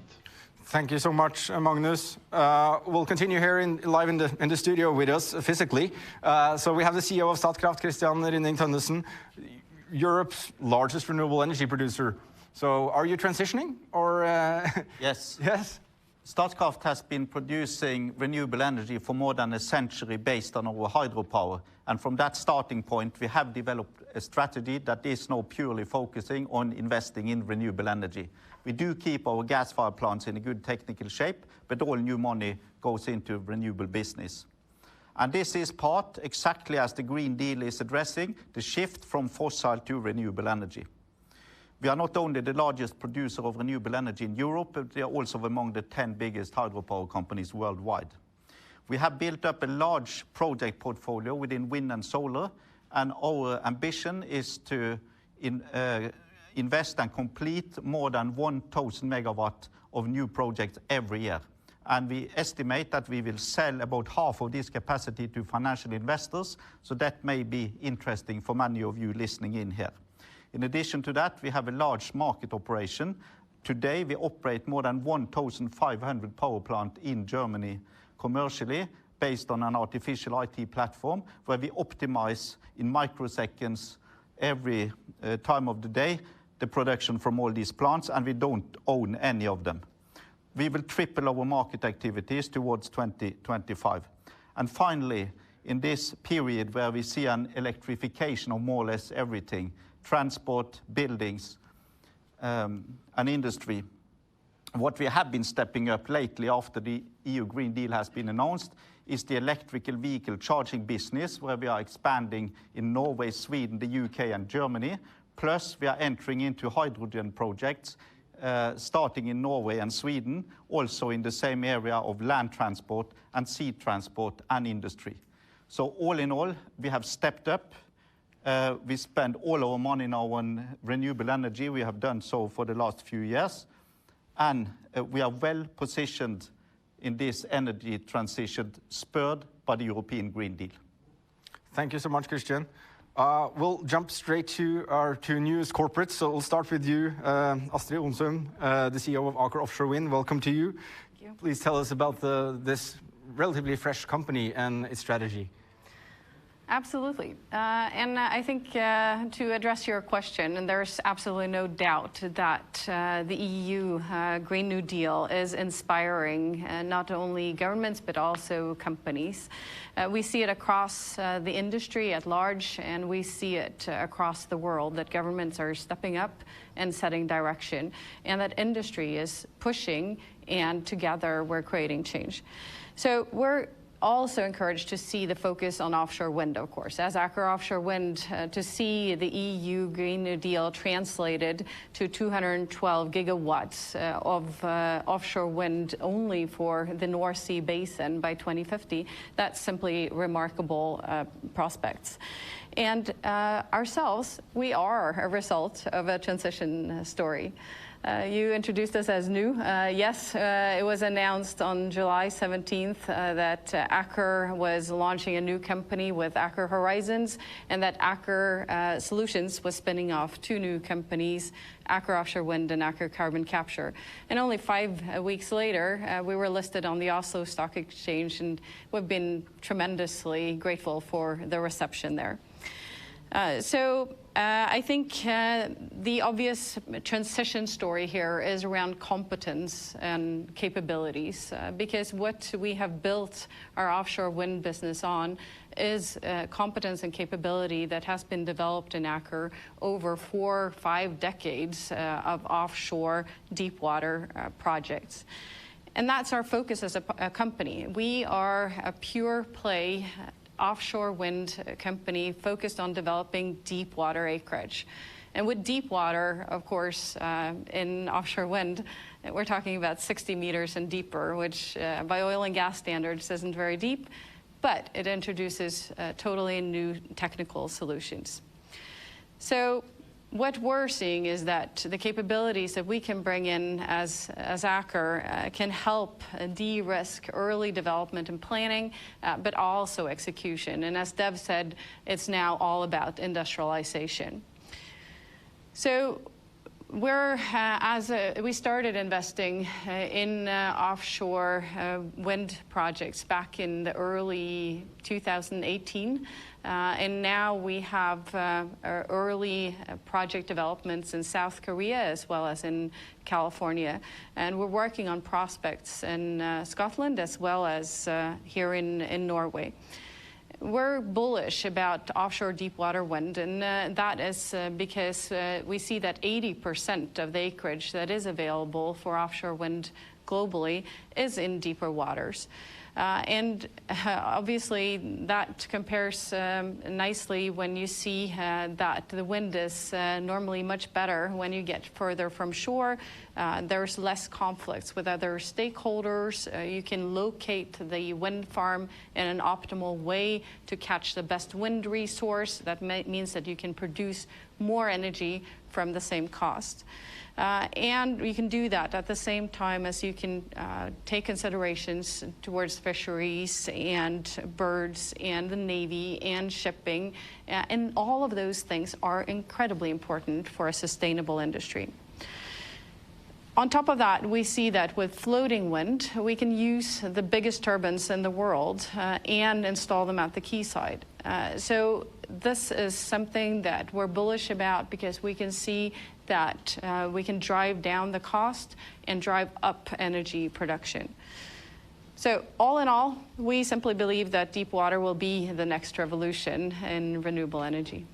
Thank you so much, Magnus. We'll continue here live in the studio with us physically. So we have the CEO of Statkraft, Christian Rynning-Tønnesen, Europe's largest renewable energy producer. So are you transitioning, or? Yes. Yes. Statkraft has been producing renewable energy for more than a century based on our hydropower. And from that starting point, we have developed a strategy that is now purely focusing on investing in renewable energy. We do keep our gas-fired plants in a good technical shape, but all new money goes into renewable business. And this is part, exactly as the Green Deal is addressing, the shift from fossil to renewable energy. We are not only the largest producer of renewable energy in Europe, but we are also among the 10 biggest hydropower companies worldwide. We have built up a large project portfolio within wind and solar, and our ambition is to invest and complete more than 1,000 megawatt of new projects every year. And we estimate that we will sell about half of this capacity to financial investors, so that may be interesting for many of you listening in here. In addition to that, we have a large market operation. Today, we operate more than 1,500 power plants in Germany commercially, based on an artificial IT platform, where we optimize in microseconds every time of the day the production from all these plants, and we don't own any of them. We will triple our market activities towards 2025. And finally, in this period where we see an electrification of more or less everything, transport, buildings, and industry, what we have been stepping up lately after the EU Green Deal has been announced is the electrical vehicle charging business, where we are expanding in Norway, Sweden, the UK, and Germany. Plus, we are entering into hydrogen projects, starting in Norway and Sweden, also in the same area of land transport and sea transport and industry. So all in all, we have stepped up. We spend all our money now on renewable energy. We have done so for the last few years. And we are well positioned in this energy transition spurred by the European Green Deal. Thank you so much, Christian. We'll jump straight to our two newest corporates. So we'll start with you, Astrid Onsum, the CEO of Aker Offshore Wind. Welcome to you. Thank you. Please tell us about this relatively fresh company and its strategy. Absolutely. And I think to address your question, and there's absolutely no doubt that the EU Green New Deal is inspiring not only governments, but also companies. We see it across the industry at large, and we see it across the world, that governments are stepping up and setting direction, and that industry is pushing, and together we're creating change. So we're also encouraged to see the focus on offshore wind, of course. As Aker Offshore Wind, to see the EU Green New Deal translated to 212 gigawatts of offshore wind only for the North Sea basin by 2050, that's simply remarkable prospects. And ourselves, we are a result of a transition story. You introduced us as new. Yes, it was announced on July 17th that Aker was launching a new company with Aker Horizons, and that Aker Solutions was spinning off two new companies, Aker Offshore Wind and Aker Carbon Capture. And only 5 weeks later, we were listed on the Oslo Stock Exchange, and we've been tremendously grateful for the reception there. I think the obvious transition story here is around competence and capabilities, because what we have built our offshore wind business on is competence and capability that has been developed in Aker over 4 or 5 decades of offshore deep water projects. And that's our focus as a company. We are a pure play offshore wind company focused on developing deep water acreage. And with deep water, of course, in offshore wind, we're talking about 60 meters and deeper, which by oil and gas standards isn't very deep, but it introduces totally new technical solutions. So what we're seeing is that the capabilities that we can bring in as Aker can help de-risk early development and planning, but also execution. And as Dev said, it's now all about industrialization. So we started investing in offshore wind projects back in the early 2018. And now we have early project developments in South Korea as well as in California. And we're working on prospects in Scotland as well as here in Norway. We're bullish about offshore deep water wind, and that is because we see that 80% of the acreage that is available for offshore wind globally is in deeper waters. And obviously that compares nicely when you see that the wind is normally much better when you get further from shore. There's less conflicts with other stakeholders. You can locate the wind farm in an optimal way to catch the best wind resource. That means that you can produce more energy from the same cost. And you can do that at the same time as you can take considerations towards fisheries and birds and the Navy and shipping. And all of those things are incredibly important for a sustainable industry. On top of that, we see that with floating wind, we can use the biggest turbines in the world and install them at the quayside. So this is something that we're bullish about because we can see that we can drive down the cost and drive up energy production. So all in all, we simply believe that deep water will be the next revolution in renewable energy.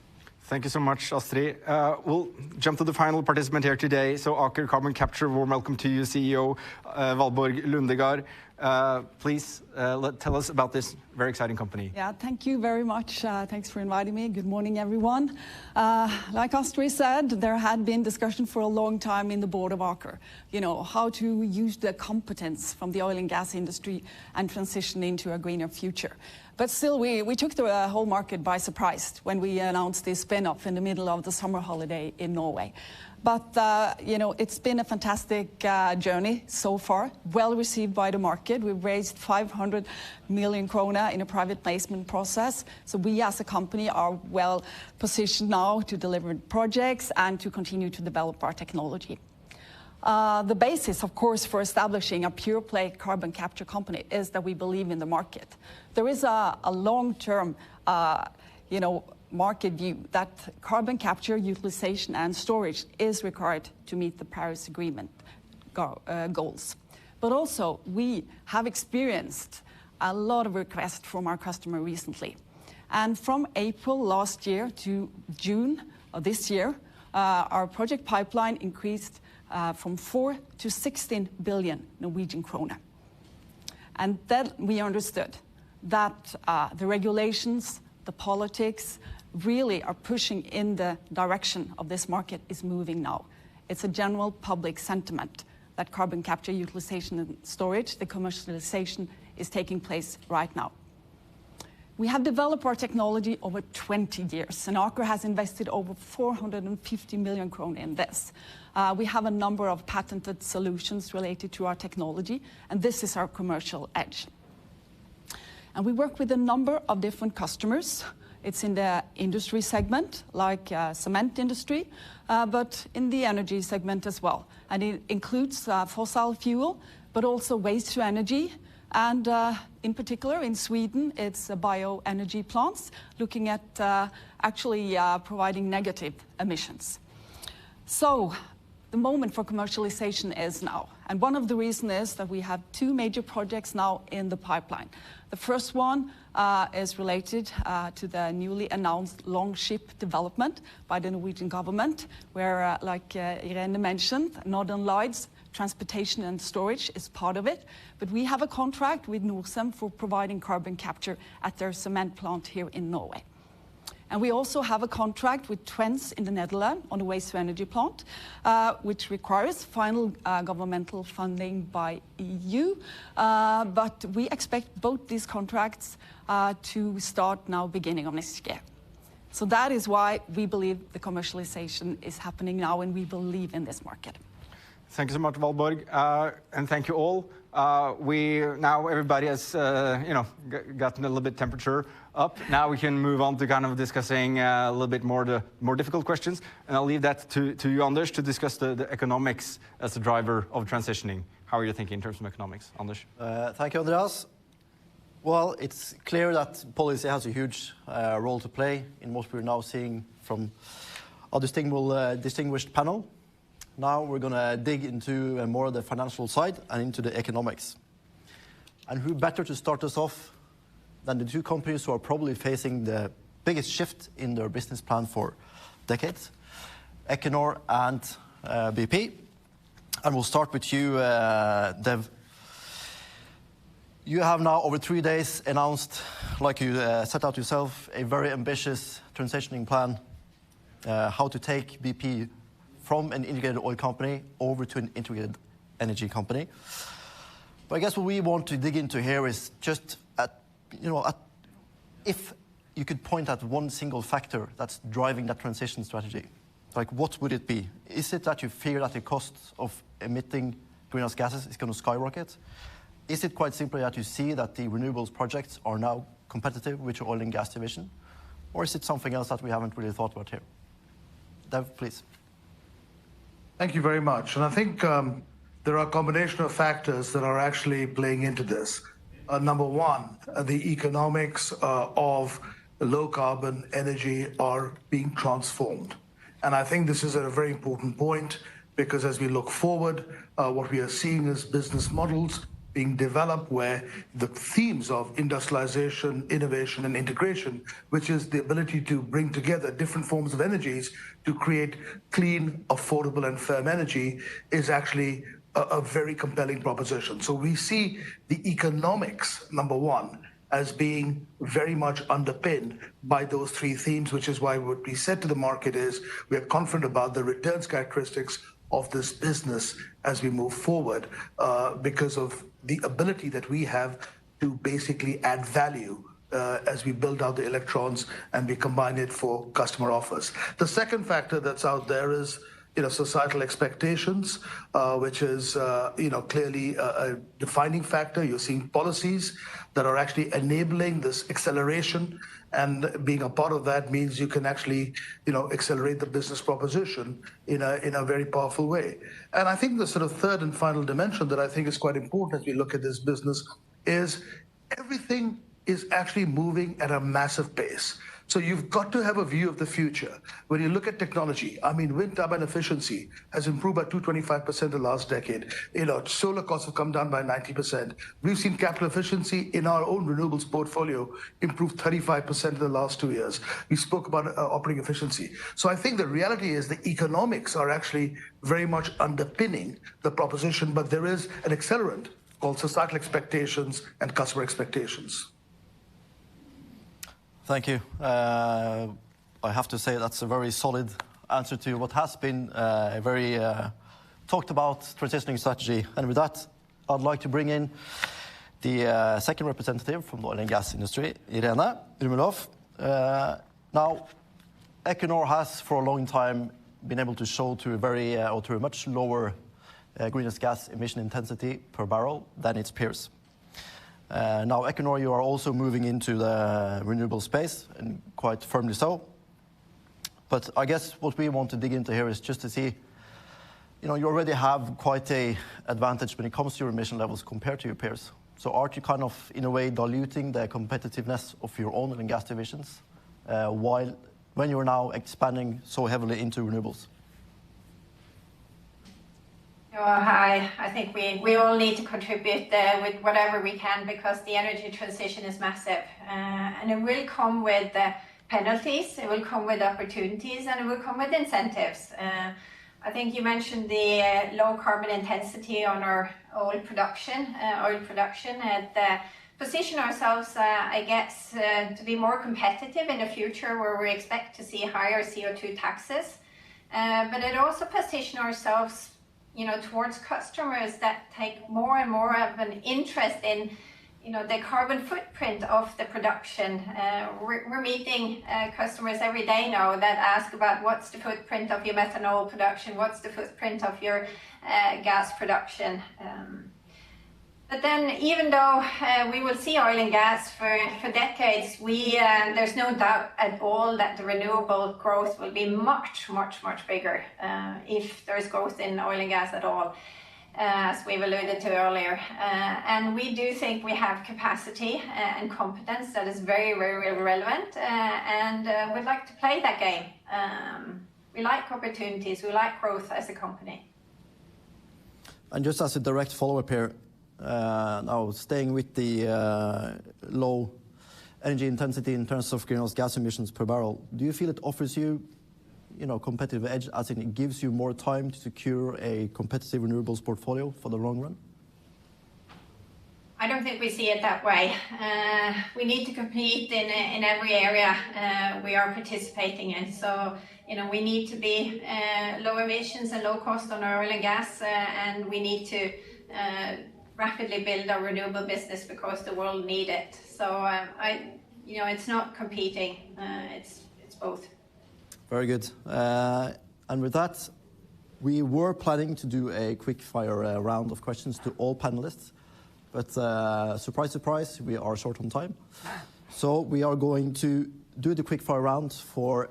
Thank you so much, Astrid. We'll jump to the final participant here today. So Aker Carbon Capture, warm welcome to you, CEO Valborg Lundegard. Please tell us about this very exciting company. Yeah, thank you very much. Thanks for inviting me. Good morning, everyone. Like Astrid said, there had been discussion for a long time in the board of Aker, how to use the competence from the oil and gas industry and transition into a greener future. But still, we took the whole market by surprise when we announced this spin-off in the middle of the summer holiday in Norway. But, it's been a fantastic journey so far, well received by the market. We've raised 500 million krona in a private placement process. So we as a company are well positioned now to deliver projects and to continue to develop our technology. The basis, of course, for establishing a pure-play carbon capture company is that we believe in the market. There is a long-term, market view that carbon capture, utilization, and storage is required to meet the Paris Agreement goals. But also, we have experienced a lot of requests from our customer recently. And from April last year to June of this year, our project pipeline increased from 4 to 16 billion Norwegian krone. And then we understood that the regulations, the politics, really are pushing in the direction of this market is moving now. It's a general public sentiment that carbon capture, utilization, and storage, the commercialization, is taking place right now. We have developed our technology over 20 years, and Aker has invested over 450 million kroner in this. We have a number of patented solutions related to our technology, and this is our commercial edge. And we work with a number of different customers. It's in the industry segment, like cement industry, but in the energy segment as well. And it includes fossil fuel, but also waste to energy, And in particular, in Sweden, it's bioenergy plants looking at actually providing negative emissions. So the moment for commercialization is now. And one of the reasons is that we have two major projects now in the pipeline. The first one is related to the newly announced Longship development by the Norwegian government, where, like Irene mentioned, Northern Lights transportation and storage is part of it. But we have a contract with Norcem for providing carbon capture at their cement plant here in Norway. And we also have a contract with Twence in the Netherlands on the waste-to-energy plant, which requires final governmental funding by EU. But we expect both these contracts to start now beginning of next year. So that is why we believe the commercialization is happening now, and we believe in this market. Thank you so much, Valborg, and thank you all. Now everybody has, gotten a little bit temperature up. Now we can move on to kind of discussing a little bit more the more difficult questions, and I'll leave that to you, Anders, to discuss the economics as a driver of transitioning. How are you thinking in terms of economics, Anders? Thank you, Andreas. Well, it's clear that policy has a huge role to play in what we're now seeing from our distinguished panel. Now we're going to dig into more of the financial side and into the economics. And who better to start us off than the two companies who are probably facing the biggest shift in their business plan for decades, Equinor and BP. And we'll start with you, Dev. You have now, over 3 days, announced, like you set out yourself, a very ambitious transitioning plan, how to take BP from an integrated oil company over to an integrated energy company. But I guess what we want to dig into here is just if you could point at one single factor that's driving that transition strategy, like what would it be? Is it that you fear that the cost of emitting greenhouse gases is going to skyrocket? Is it quite simply that you see that the renewables projects are now competitive with your oil and gas division? Or is it something else that we haven't really thought about here? Dev, please. Thank you very much. And I think there are a combination of factors that are actually playing into this. Number one, the economics of low carbon energy are being transformed. And I think this is a very important point, because as we look forward, what we are seeing is business models being developed where the themes of industrialization, innovation, and integration, which is the ability to bring together different forms of energies to create clean, affordable, and firm energy, is actually a very compelling proposition. So we see the economics, number one, as being very much underpinned by those three themes, which is why what we said to the market is we are confident about the returns characteristics of this business as we move forward, because of the ability that we have to basically add value as we build out the electrons and we combine it for customer offers. The second factor that's out there is societal expectations, which is clearly a defining factor. You're seeing policies that are actually enabling this acceleration, and being a part of that means you can actually accelerate the business proposition in a very powerful way. And I think the sort of third and final dimension that I think is quite important as we look at this business is everything is actually moving at a massive pace. So you've got to have a view of the future. When you look at technology, wind turbine efficiency has improved by 225% the last decade. Solar costs have come down by 90%. We've seen capital efficiency in our own renewables portfolio improve 35% in the last 2 years. We spoke about operating efficiency. So I think the reality is the economics are actually very much underpinning the proposition, but there is an accelerant called societal expectations and customer expectations. Thank you. I have to say that's a very solid answer to what has been a very talked about transitioning strategy. And with that, I'd like to bring in the second representative from the oil and gas industry, Irene Rummelhoff. Now, Equinor has for a long time been able to show to a much lower greenhouse gas emission intensity per barrel than its peers. Now, Equinor, you are also moving into the renewable space, and quite firmly so. But I guess what we want to dig into here is just to see, you already have quite an advantage when it comes to your emission levels compared to your peers. So aren't you kind of, in a way, diluting the competitiveness of your own oil and gas divisions when you're now expanding so heavily into renewables? I think we all need to contribute with whatever we can, because the energy transition is massive. And it will come with penalties, it will come with opportunities, and it will come with incentives. I think you mentioned the low carbon intensity on our oil production, and position ourselves, I guess, to be more competitive in the future, where we expect to see higher CO2 taxes. But it also position ourselves, towards customers that take more and more of an interest in, the carbon footprint of the production. We're meeting customers every day now that ask about what's the footprint of your methanol production, what's the footprint of your gas production. But then, even though we will see oil and gas for decades, there's no doubt at all that the renewable growth will be much, much, much bigger if there's growth in oil and gas at all, as we've alluded to earlier. And we do think we have capacity and competence that is very, very relevant, and we'd like to play that game. We like opportunities, we like growth as a company. And just as a direct follow-up here, now staying with the low energy intensity in terms of greenhouse gas emissions per barrel, do you feel it offers you, competitive edge, as in it gives you more time to secure a competitive renewables portfolio for the long run? I don't think we see it that way. We need to compete in every area we are participating in. So, we need to be low emissions and low cost on oil and gas, and we need to rapidly build our renewable business because the world needs it. So, it's not competing, it's both. Very good. And with that, we were planning to do a quick fire round of questions to all panelists, but surprise, surprise, we are short on time. So we are going to do the quick fire round for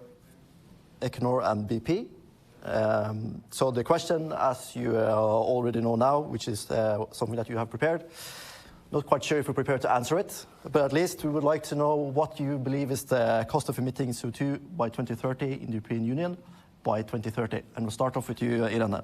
Equinor and BP. So the question, as you already know now, which is something that you have prepared, not quite sure if you're prepared to answer it, but at least we would like to know what you believe is the cost of emitting CO2 by 2030 in the European Union by 2030. And we'll start off with you, Irene.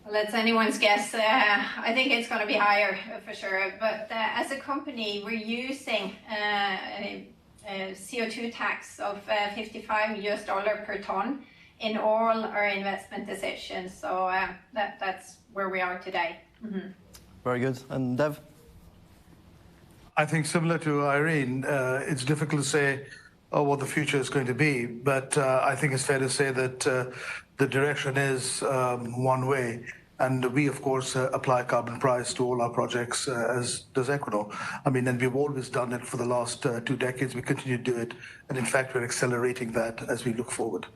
Well, it's anyone's guess. I think it's going to be higher for sure. But as a company, we're using a CO2 tax of $55 per ton in all our investment decisions. So that's where we are today. Mm-hmm. Very good. And Dev? I think similar to Irene, it's difficult to say what the future is going to be, but I think it's fair to say that the direction is one way. And we, of course, apply carbon price to all our projects, as does Equinor. I mean, and we've always done it for the last 2 decades. We continue to do it. And in fact, we're accelerating that as we look forward.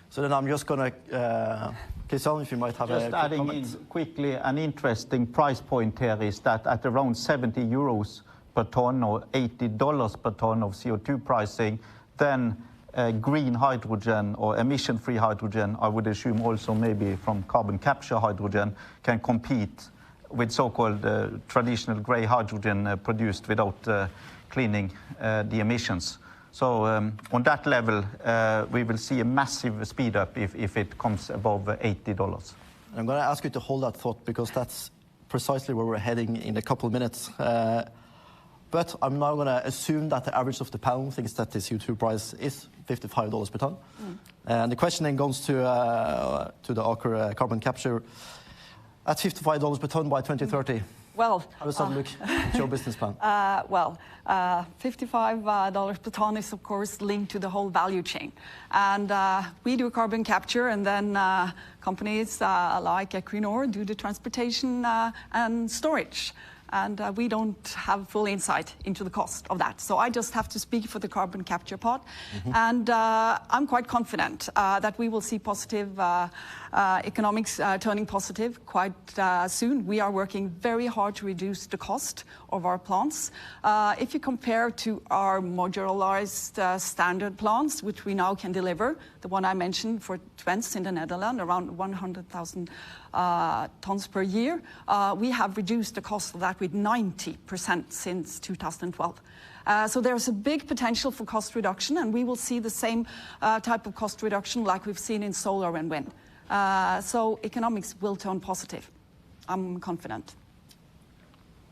So then I'm just going to, Kristian, if you might have just adding in quickly, an interesting price point here is that at around 70 euros per ton or $80 per ton of CO2 pricing, then green hydrogen or emission-free hydrogen, I would assume also maybe from carbon capture hydrogen, can compete with so-called traditional grey hydrogen produced without cleaning the emissions. So on that level, we will see a massive speed up if it comes above $80. I'm going to ask you to hold that thought, because that's precisely where we're heading in a couple of minutes. But I'm now going to assume that the average of the panel thinks that the CO2 price is $55 per ton. And the question then goes to the Aker carbon capture at $55 per ton by 2030. Well, how does that look? What's your business plan? $55 per ton is, of course, linked to the whole value chain. And we do carbon capture, and then companies like Equinor do the transportation and storage. and we don't have full insight into the cost of that. So I just have to speak for the carbon capture part. And I'm quite confident that we will see positive economics turning positive quite soon. We are working very hard to reduce the cost of our plants. If you compare to our modularized standard plants, which we now can deliver, the one I mentioned for Twence in the Netherlands, around 100,000 tons per year, we have reduced the cost of that with 90% since 2012. So there's a big potential for cost reduction, and we will see the same type of cost reduction like we've seen in solar and wind. So economics will turn positive. I'm confident.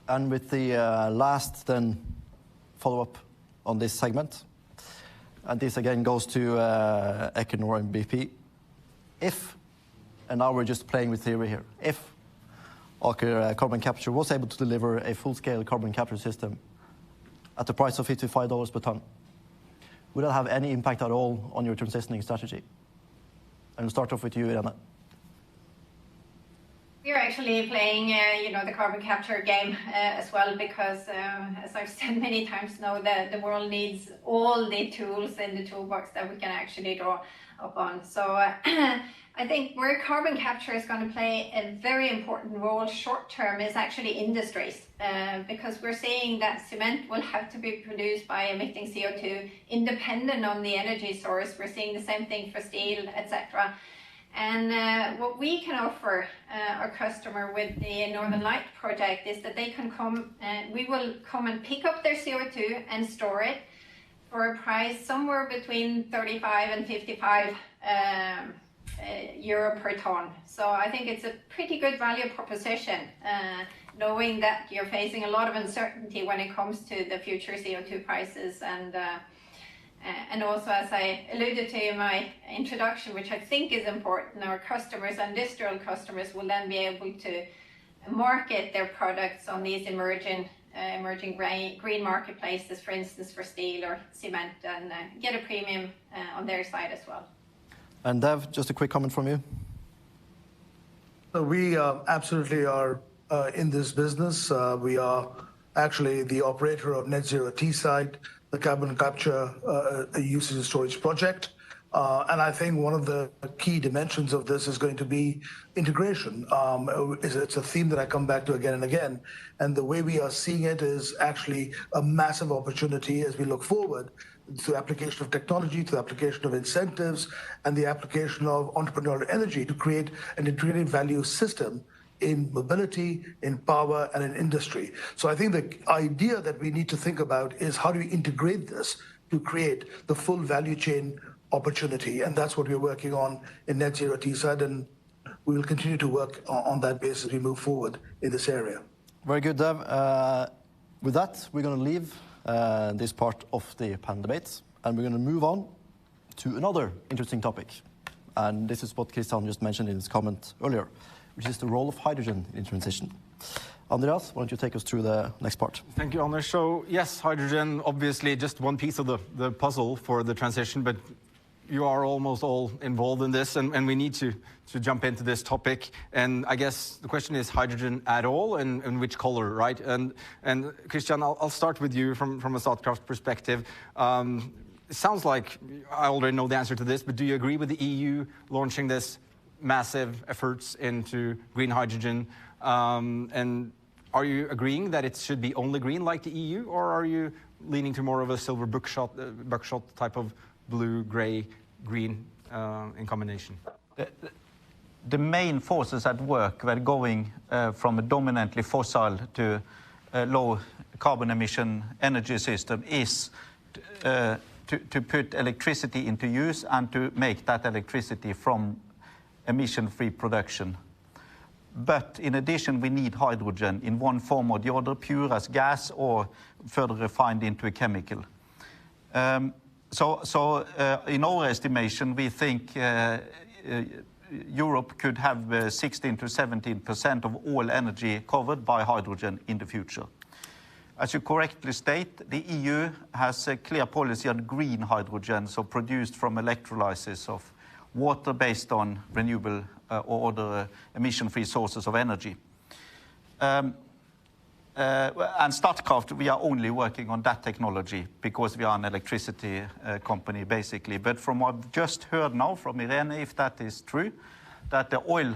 And with the last then follow-up on this segment, and this again goes to Equinor and BP. If, and now we're just playing with theory here, if Aker Carbon Capture was able to deliver a full-scale carbon capture system at the price of $55 per ton, would that have any impact at all on your transitioning strategy? And we'll start off with you, Irene. We're actually playing, the carbon capture game as well, because as I've said many times now, the world needs all the tools in the toolbox that we can actually draw upon. So I think where carbon capture is going to play a very important role short term is actually industries, because we're seeing that cement will have to be produced by emitting CO2 independent on the energy source. We're seeing the same thing for steel, etc. And what we can offer our customer with the Northern Light project is that they can come, we will come and pick up their CO2 and store it for a price somewhere between 35 and 55 euro per ton. So I think it's a pretty good value proposition, knowing that you're facing a lot of uncertainty when it comes to the future CO2 prices. And also, as I alluded to in my introduction, which I think is important, our customers, industrial customers, will then be able to market their products on these emerging green marketplaces, for instance, for steel or cement, and get a premium on their side as well. And Dev, just a quick comment from you. We absolutely are in this business. We are actually the operator of Net Zero Teesside, the carbon capture usage and storage project. And I think one of the key dimensions of this is going to be integration. It's a theme that I come back to again and again. And the way we are seeing it is actually a massive opportunity as we look forward through application of technology, through application of incentives, and the application of entrepreneurial energy to create an integrated value system in mobility, in power, and in industry. So I think the idea that we need to think about is how do we integrate this to create the full value chain opportunity? And that's what we're working on in Net Zero Teesside, and we will continue to work on that basis as we move forward in this area. Very good, Dev. With that, we're going to leave this part of the panel debates, and we're going to move on to another interesting topic. And this is what Christian just mentioned in his comment earlier, which is the role of hydrogen in transition. Andreas, why don't you take us through the next part? Thank you, Anders. So yes, hydrogen, obviously just one piece of the puzzle for the transition, but you are almost all involved in this, and we need to jump into this topic. And I guess the question is hydrogen at all, and which color, right? And Christian, I'll start with you from a Statkraft perspective. It sounds like I already know the answer to this, but do you agree with the EU launching this massive efforts into green hydrogen? And are you agreeing that it should be only green like the EU, or are you leaning to more of a silver buckshot type of blue, gray, green in combination? The main forces at work were going from a dominantly fossil to a low carbon emission energy system is to put electricity into use and to make that electricity from emission-free production. But in addition, we need hydrogen in one form or the other, pure as gas or further refined into a chemical. So in our estimation, we think Europe could have 16 to 17% of all energy covered by hydrogen in the future. As you correctly state, the EU has a clear policy on green hydrogen, so produced from electrolysis of water based on renewable or other emission-free sources of energy. And Statkraft, we are only working on that technology because we are an electricity company, basically. But from what I've just heard now from Irene, if that is true, that the oil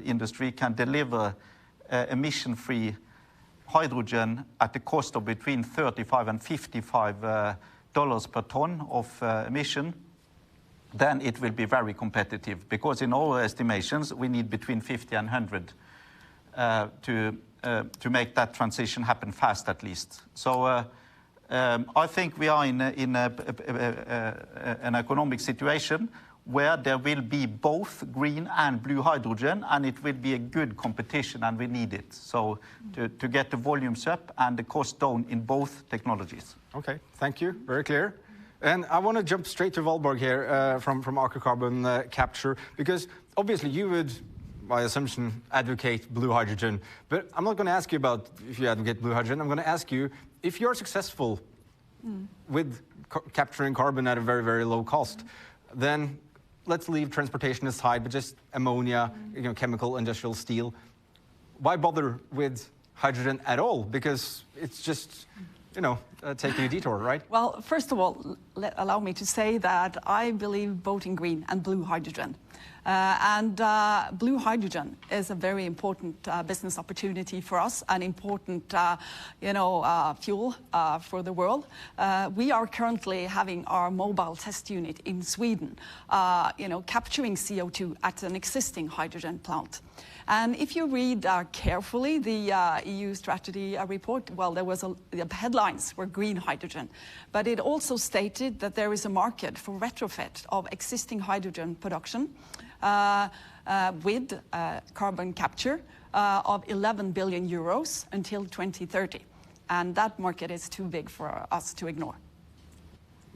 industry can deliver emission-free hydrogen at the cost of between $35 and $55 per ton of emission, then it will be very competitive. Because in our estimations, we need between 50 and 100 to make that transition happen fast, at least. So I think we are in an economic situation where there will be both green and blue hydrogen, and it will be a good competition, and we need it. So to get the volumes up and the cost down in both technologies. Okay, thank you. Very clear. And I want to jump straight to Valborg here from Aker Carbon Capture, because obviously you would, by assumption, advocate blue hydrogen. But I'm not going to ask you about if you advocate blue hydrogen. I'm going to ask you, if you're successful with capturing carbon at a very, very low cost, then let's leave transportation aside, but just ammonia, chemical, industrial steel. Why bother with hydrogen at all? Because it's just, taking a detour, right? Well, first of all, allow me to say that I believe both in green and blue hydrogen. Blue hydrogen is a very important business opportunity for us, an important, fuel for the world. We are currently having our mobile test unit in Sweden, capturing CO2 at an existing hydrogen plant. And if you read carefully the EU strategy report, well, the headlines were green hydrogen, but it also stated that there is a market for retrofit of existing hydrogen production with carbon capture of 11 billion euros until 2030. And that market is too big for us to ignore.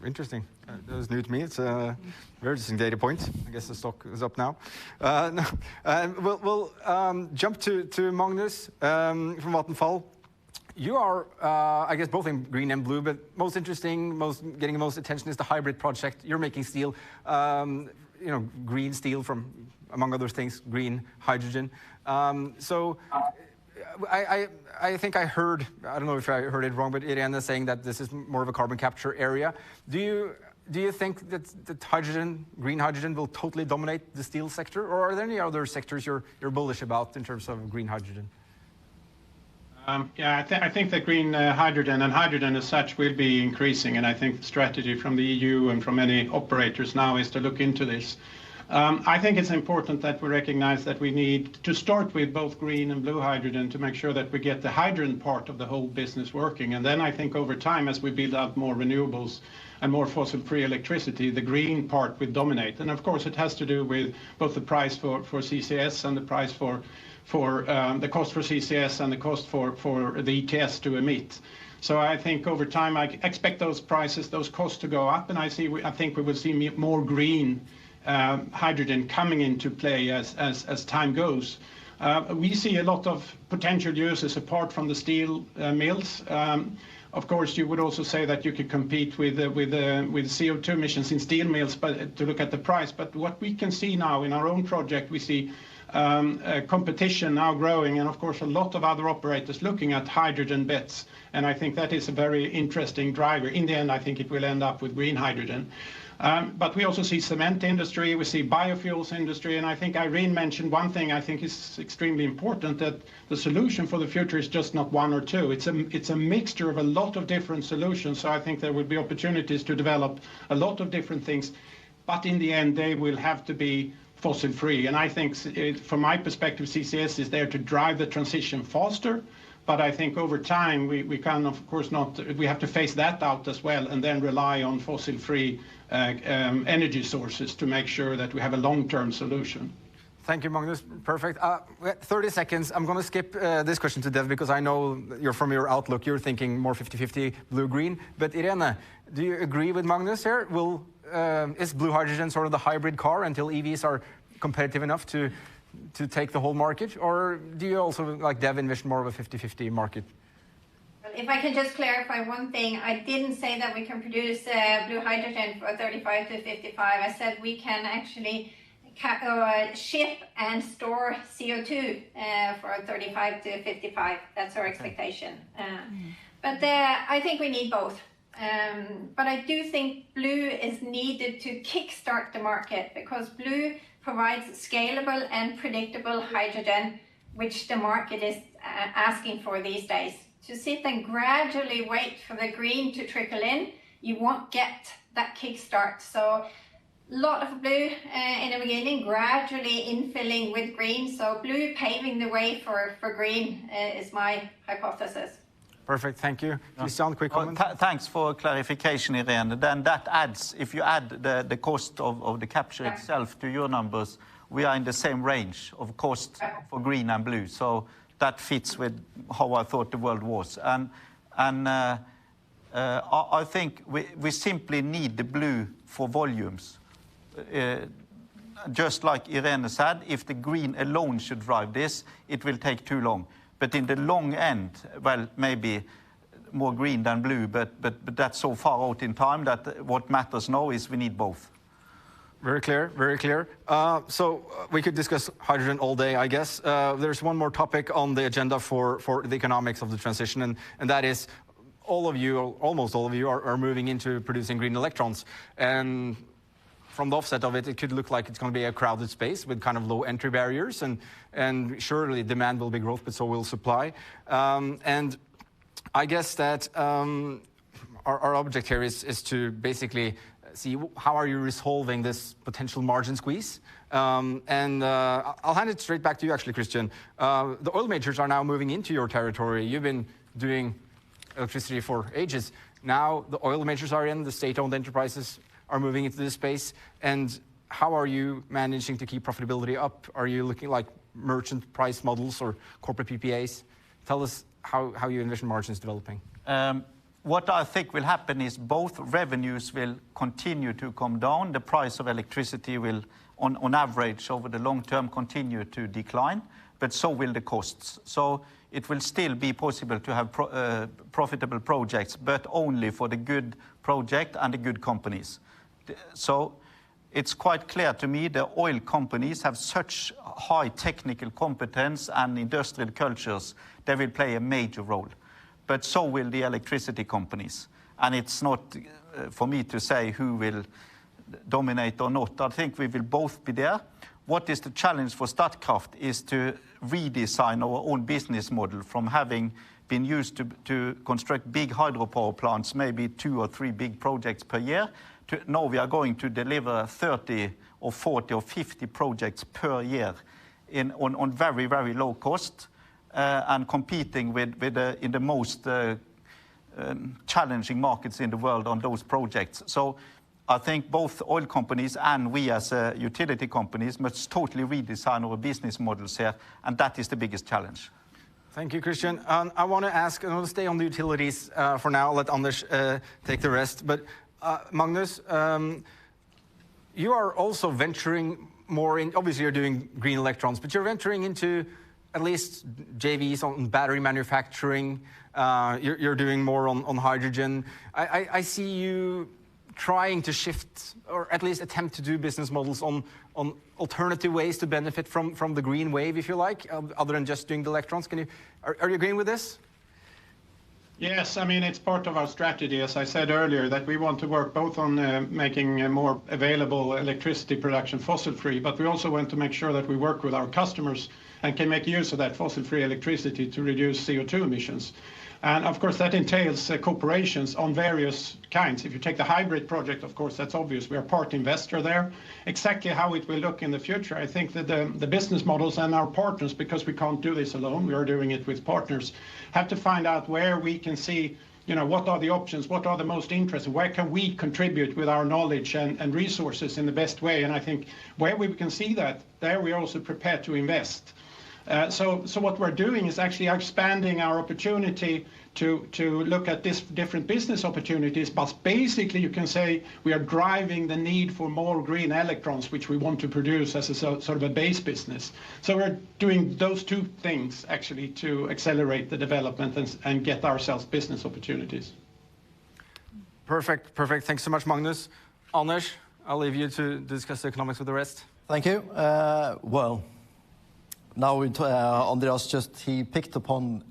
Interesting. That was new to me. It's a very interesting data point. I guess the stock is up now. We'll jump to Magnus from Vattenfall. You are, I guess, both in green and blue, but most interesting, getting the most attention is the hybrid project. You're making steel, green steel from, among other things, green hydrogen. I think I heard, I don't know if I heard it wrong, but Irene saying that this is more of a carbon capture area. Do you think that green hydrogen will totally dominate the steel sector, or are there any other sectors you're bullish about in terms of green hydrogen? I think that green hydrogen and hydrogen as such will be increasing, and I think the strategy from the EU and from many operators now is to look into this. I think it's important that we recognize that we need to start with both green and blue hydrogen to make sure that we get the hydrogen part of the whole business working. And then I think over time, as we build out more renewables and more fossil-free electricity, the green part will dominate. And of course, it has to do with both the price for CCS and the price for the cost for CCS and the cost for the ETS to emit. So I think over time, I expect those prices, those costs to go up, and I think we will see more green hydrogen coming into play as time goes. We see a lot of potential uses apart from the steel mills. Of course, you would also say that you could compete with CO2 emissions in steel mills, but to look at the price. But what we can see now in our own project, we see competition now growing, and of course a lot of other operators looking at hydrogen bets. And I think that is a very interesting driver. In the end, I think it will end up with green hydrogen. But we also see cement industry, we see biofuels industry, and I think Irene mentioned one thing I think is extremely important, that the solution for the future is just not one or two. It's a mixture of a lot of different solutions, so I think there will be opportunities to develop a lot of different things, but in the end they will have to be fossil-free. And I think, from my perspective, CCS is there to drive the transition faster. But I think over time we can, of course, we have to phase that out as well, and then rely on fossil-free energy sources to make sure that we have a long-term solution. Thank you, Magnus. Perfect. 30 seconds. I'm going to skip this question to Dev because I know from your outlook you're thinking more 50-50 blue-green. But Irene, do you agree with Magnus here? Is blue hydrogen sort of the hybrid car until EVs are competitive enough to take the whole market, or do you also, like Dev, envision more of a 50-50 market? Well, if I can just clarify one thing, I didn't say that we can produce blue hydrogen for 35 to 55. I said we can actually ship and store CO2 for 35 to 55. That's our expectation. But I think we need both. But I do think blue is needed to kickstart the market, because blue provides scalable and predictable hydrogen, which the market is asking for these days. To sit and gradually wait for the green to trickle in, you won't get that kickstart. So a lot of blue in the beginning, gradually infilling with green. So blue paving the way for green is my hypothesis. Perfect, thank you. Christian, quick comment? Thanks for clarification, Irene. Then that adds, if you add the cost of the capture itself to your numbers, we are in the same range of cost for green and blue. So that fits with how I thought the world was. And I think we simply need the blue for volumes. Just like Irene said, if the green alone should drive this, it will take too long. But in the long end, well, maybe more green than blue, but that's so far out in time that what matters now is we need both. Very clear, very clear. So we could discuss hydrogen all day, I guess. There's one more topic on the agenda for the economics of the transition, and that is all of you, almost all of you, are moving into producing green electrons. And from the offset of it, it could look like it's going to be a crowded space with kind of low entry barriers, and surely demand will be growth, but so will supply. And I guess that our object here is to basically see how are you resolving this potential margin squeeze. I'll hand it straight back to you, actually, Christian. The oil majors are now moving into your territory. You've been doing electricity for ages. Now the oil majors are in, the state-owned enterprises are moving into this space. And how are you managing to keep profitability up? Are you looking like merchant price models or corporate PPAs? Tell us how you envision margins developing. What I think will happen is both revenues will continue to come down. The price of electricity will, on average, over the long term, continue to decline, but so will the costs. So it will still be possible to have profitable projects, but only for the good project and the good companies. So it's quite clear to me the oil companies have such high technical competence and industrial cultures, they will play a major role. But so will the electricity companies. And it's not for me to say who will dominate or not. I think we will both be there. What is the challenge for Statkraft is to redesign our own business model from having been used to construct big hydropower plants, maybe 2 or 3 big projects per year, to now we are going to deliver 30 or 40 or 50 projects per year on very, very low cost, and competing in the most challenging markets in the world on those projects. So I think both oil companies and we as utility companies must totally redesign our business models here, and that is the biggest challenge. Thank you, Christian. I want to stay on the utilities for now. I'll let Anders take the rest. But Magnus, you are also venturing more in, obviously you're doing green electrons, but you're venturing into at least JVs on battery manufacturing. You're doing more on hydrogen. I see you trying to shift, or at least attempt to do business models on alternative ways to benefit from the green wave, if you like, other than just doing the electrons. Are you agreeing with this? Yes, I mean, it's part of our strategy, as I said earlier, that we want to work both on making a more available electricity production fossil-free, but we also want to make sure that we work with our customers and can make use of that fossil-free electricity to reduce CO2 emissions. And of course, that entails cooperations on various kinds. If you take the hybrid project, of course, that's obvious. We are part investor there. Exactly how it will look in the future, I think that the business models and our partners, because we can't do this alone, we are doing it with partners, have to find out where we can see, what are the options, what are the most interesting, where can we contribute with our knowledge and resources in the best way. And I think where we can see that, there we are also prepared to invest. So what we're doing is actually expanding our opportunity to look at this different business opportunities, but basically you can say we are driving the need for more green electrons, which we want to produce as a sort of a base business. So we're doing those two things actually to accelerate the development and get ourselves business opportunities. Perfect. Thanks so much, Magnus. Anders, I'll leave you to discuss the economics with the rest. Thank you. Well, now Andreas he picked upon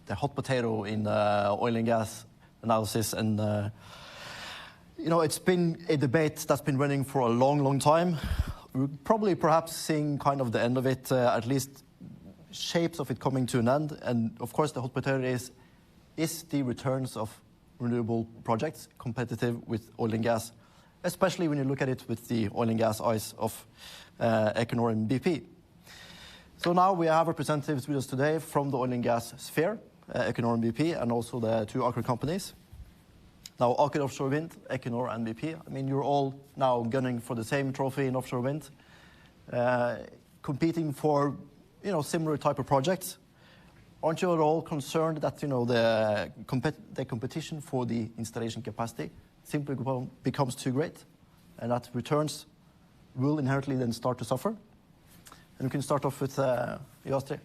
the hot potato in oil and gas analysis, and it's been a debate that's been running for a long, long time. We're probably perhaps seeing kind of the end of it, at least shapes of it coming to an end. And of course, the hot potato is the returns of renewable projects competitive with oil and gas, especially when you look at it with the oil and gas eyes of Equinor and BP. So now we have representatives with us today from the oil and gas sphere, Equinor and BP, and also the two Aker companies. Now, Aker Offshore Wind, Equinor and BP, I mean, you're all now gunning for the same trophy in offshore wind, competing for, similar type of projects. Aren't you at all concerned that, the competition for the installation capacity simply becomes too great, and that returns will inherently then start to suffer? And we can start off with Astrid.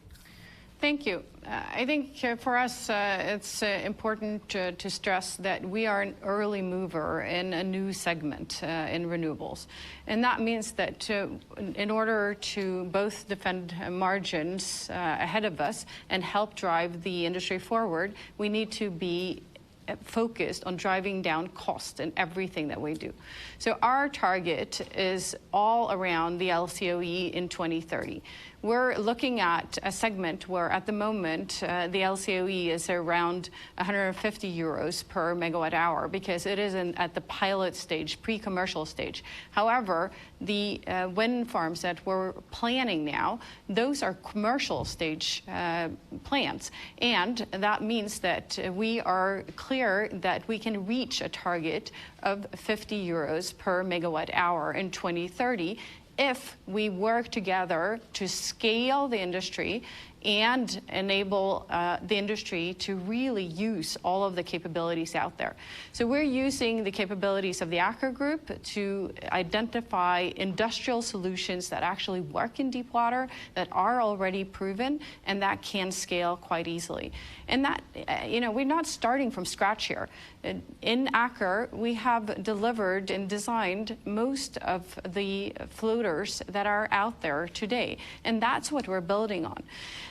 Thank you. I think for us, it's important to stress that we are an early mover in a new segment in renewables. And that means that in order to both defend margins ahead of us and help drive the industry forward, we need to be focused on driving down cost in everything that we do. So our target is all around the LCOE in 2030. We're looking at a segment where at the moment the LCOE is around 150 euros per megawatt hour because it is at the pilot stage, pre-commercial stage. However, the wind farms that we're planning now, those are commercial stage plants. And that means that we are clear that we can reach a target of 50 euros per megawatt hour in 2030 if we work together to scale the industry and enable the industry to really use all of the capabilities out there. So we're using the capabilities of the Aker Group to identify industrial solutions that actually work in deep water, that are already proven, and that can scale quite easily. And that, we're not starting from scratch here. In Aker, we have delivered and designed most of the floaters that are out there today, and that's what we're building on.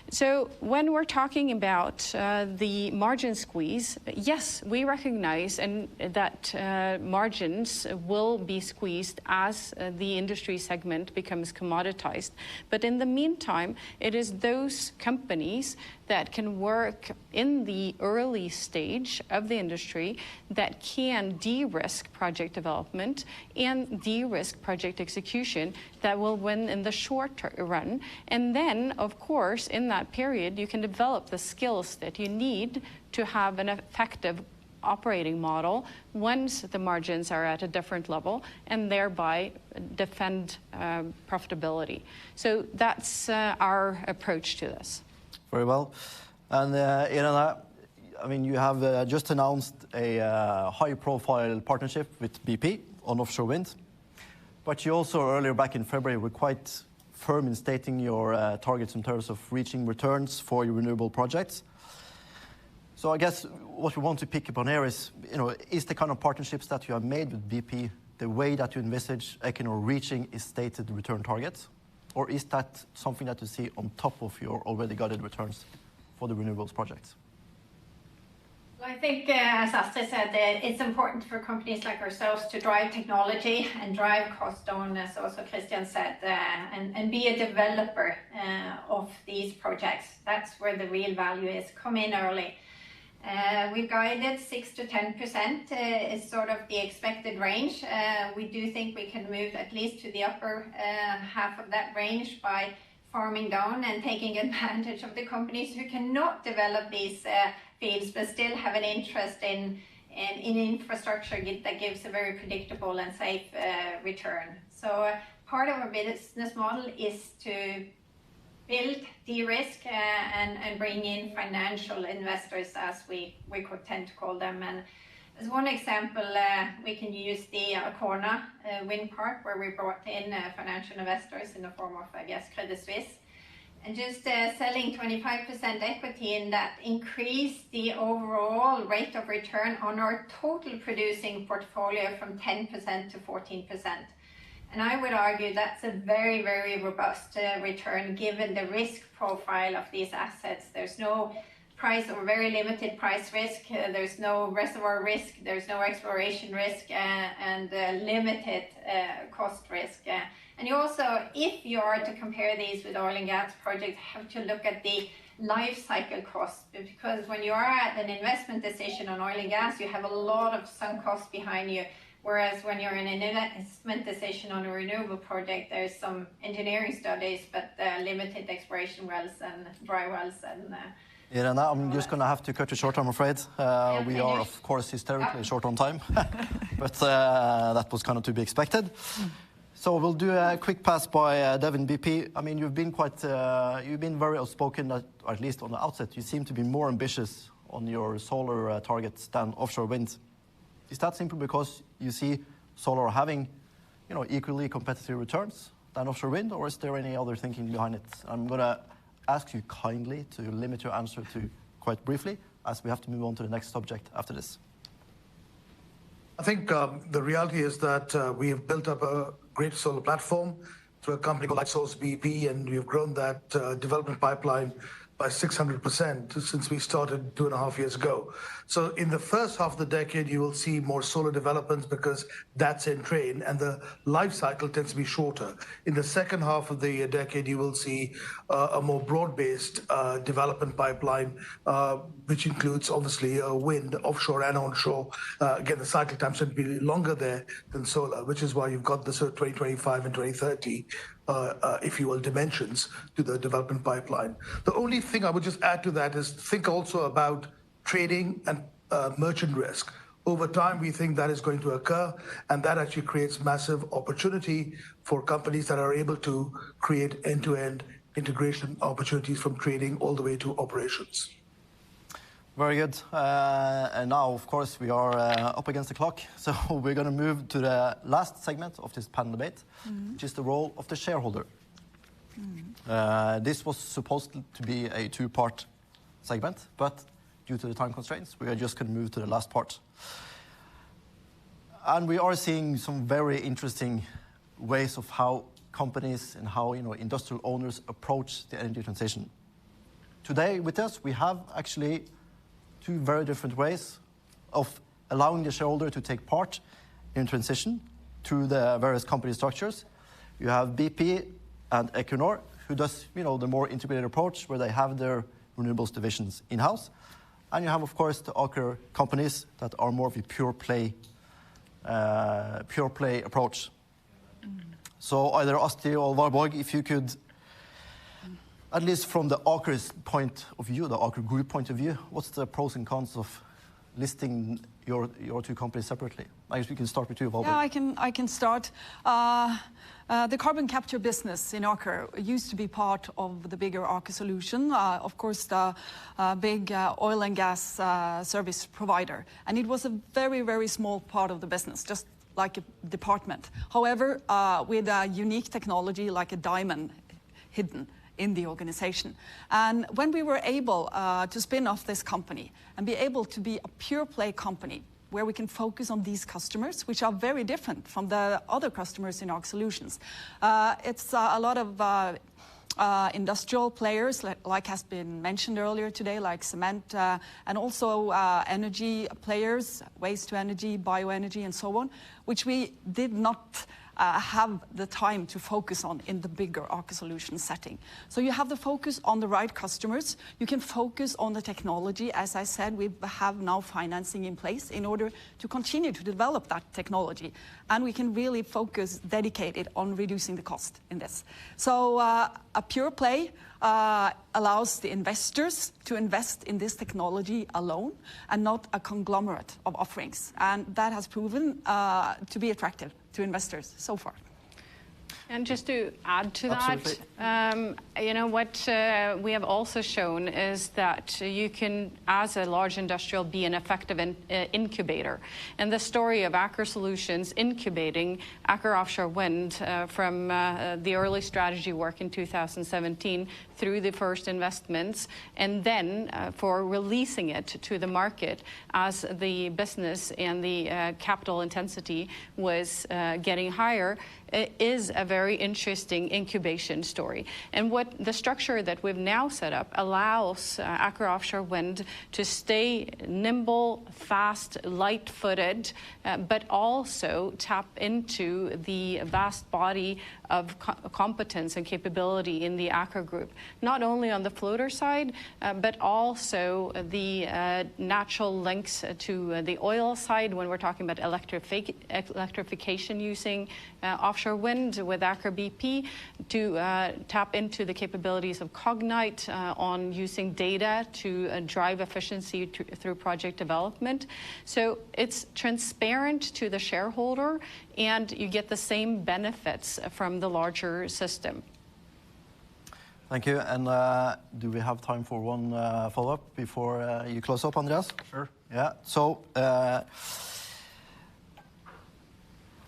So when we're talking about the margin squeeze, yes, we recognize that margins will be squeezed as the industry segment becomes commoditized. But in the meantime, it is those companies that can work in the early stage of the industry that can de-risk project development and de-risk project execution that will win in the short run. And then, of course, in that period, you can develop the skills that you need to have an effective operating model once the margins are at a different level and thereby defend profitability. So that's our approach to this. Very well. And Irene, I mean, you have just announced a high-profile partnership with BP on offshore wind, but you also earlier back in February were quite firm in stating your targets in terms of reaching returns for your renewable projects. So I guess what we want to pick up on here is, is the kind of partnerships that you have made with BP the way that you envisage Equinor reaching its stated return targets? Or is that something that you see on top of your already guided returns for the renewables projects? Well, I think, as Astrid said, it's important for companies like ourselves to drive technology and drive cost down, as also Christian said, and be a developer of these projects. That's where the real value is. Come in early. We've guided 6 to 10% is sort of the expected range. We do think we can move at least to the upper half of that range by farming down and taking advantage of the companies who cannot develop these fields but still have an interest in infrastructure that gives a very predictable and safe return. So part of our business model is to build, de-risk, and bring in financial investors, as we could tend to call them. And as one example, we can use the Arkona wind park, where we brought in financial investors in the form of, I guess, Credit Suisse. And just selling 25% equity in that increased the overall rate of return on our total producing portfolio from 10% to 14%. And I would argue that's a very, very robust return given the risk profile of these assets. There's no price or very limited price risk, there's no reservoir risk, there's no exploration risk, and limited cost risk. And you also, if you are to compare these with oil and gas projects, have to look at the life cycle cost, because when you are at an investment decision on oil and gas, you have a lot of sunk costs behind you. Whereas when you're in an investment decision on a renewable project, there's some engineering studies, but limited exploration wells and dry wells. And Irene, I'm just going to have to cut you short, I'm afraid. We are, of course, hysterically short on time, but that was kind of to be expected. So we'll do a quick pass by Devin BP. I mean, you've been very outspoken, at least on the outset. You seem to be more ambitious on your solar targets than offshore wind. Is that simply because you see solar having, equally competitive returns than offshore wind, or is there any other thinking behind it? I'm going to ask you kindly to limit your answer to quite briefly, as we have to move on to the next subject after this. I think the reality is that we have built up a great solar platform through a company called Lightsource BP, and we've grown that development pipeline by 600% since we started 2.5 years ago. So in the first half of the decade, you will see more solar developments because that's in train and the life cycle tends to be shorter. In the second half of the decade, you will see a more broad-based development pipeline, which includes obviously wind, offshore and onshore. Again, the cycle time should be longer there than solar, which is why you've got the sort of 2025 and 2030 if you will, dimensions to the development pipeline. The only thing I would just add to that is think also about trading and merchant risk. Over time, we think that is going to occur, and that actually creates massive opportunity for companies that are able to create end-to-end integration opportunities from trading all the way to operations. Very good. And now, of course, we are up against the clock. So we're going to move to the last segment of this panel debate, which is the role of the shareholder. This was supposed to be a two-part segment, but due to the time constraints, we are just going to move to the last part. And we are seeing some very interesting ways of how companies and how industrial owners approach the energy transition. Today with us, we have actually two very different ways of allowing the shareholder to take part in transition through the various company structures. You have BP and Equinor, who does the more integrated approach where they have their renewables divisions in-house. And you have, of course, the Aker companies that are more of a pure play approach. So either Asti or Valborg, if you could, at least from the Aker's point of view, the Aker Group point of view, what's the pros and cons of listing your two companies separately? I guess we can start with you, Valborg. Yeah, I can start. The carbon capture business in Aker used to be part of the bigger Aker solution, of course, the big oil and gas service provider. And it was a very, very small part of the business, just like a department. However, with a unique technology like a diamond hidden in the organization. And when we were able to spin off this company and be able to be a pure play company where we can focus on these customers, which are very different from the other customers in Aker Solutions. It's a lot of industrial players, like has been mentioned earlier today, like cement, and also energy players, waste to energy, bioenergy, and so on, which we did not have the time to focus on in the bigger Aker Solutions setting. So you have the focus on the right customers. You can focus on the technology. As I said, we have now financing in place in order to continue to develop that technology. And we can really focus dedicated on reducing the cost in this. So a pure play allows the investors to invest in this technology alone and not a conglomerate of offerings. And that has proven to be attractive to investors so far. And just to add to Absolutely. that, what we have also shown is that you can, as a large industrial, be an effective incubator. And the story of Aker Solutions incubating Aker Offshore Wind from the early strategy work in 2017 through the first investments, and then for releasing it to the market as the business and the capital intensity was getting higher, is a very interesting incubation story. And what the structure that we've now set up allows Aker Offshore Wind to stay nimble, fast, light-footed, but also tap into the vast body of competence and capability in the Aker Group, not only on the floater side, but also the natural links to the oil side when we're talking about electrification using offshore wind with Aker BP, to tap into the capabilities of Cognite on using data to drive efficiency through project development. So it's transparent to the shareholder, and you get the same benefits from the larger system. Thank you. And do we have time for one follow-up before you close up, Andreas? Sure. Yeah. So,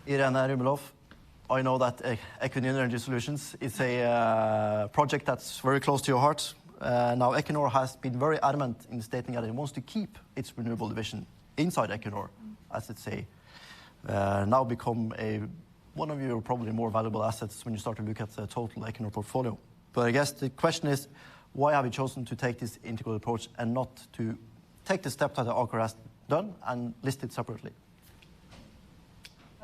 Irene Rummelhoff, I know that Equinor Energy Solutions is a project that's very close to your heart. Now, Equinor has been very adamant in stating that it wants to keep its renewable division inside Equinor, as it's now become one of your probably more valuable assets when you start to look at the total Equinor portfolio. But I guess the question is, why have you chosen to take this integrated approach and not to take the step that Aker has done and list it separately?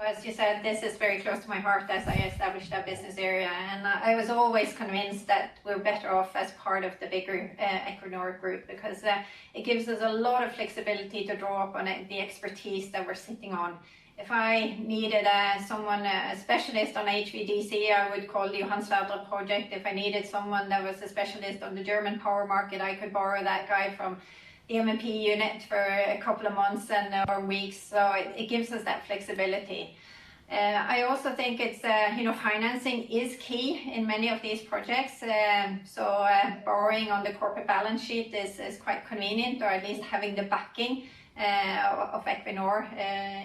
As you said, this is very close to my heart as I established that business area, and I was always convinced that we're better off as part of the bigger Equinor group, because it gives us a lot of flexibility to draw up on the expertise that we're sitting on. If I needed someone, a specialist on HVDC, I would call the Johan Sverdrup project. If I needed someone that was a specialist on the German power market, I could borrow that guy from the MMP unit for a couple of months or weeks. So it gives us that flexibility. I also think it's, financing is key in many of these projects. So borrowing on the corporate balance sheet is quite convenient, or at least having the backing of Equinor,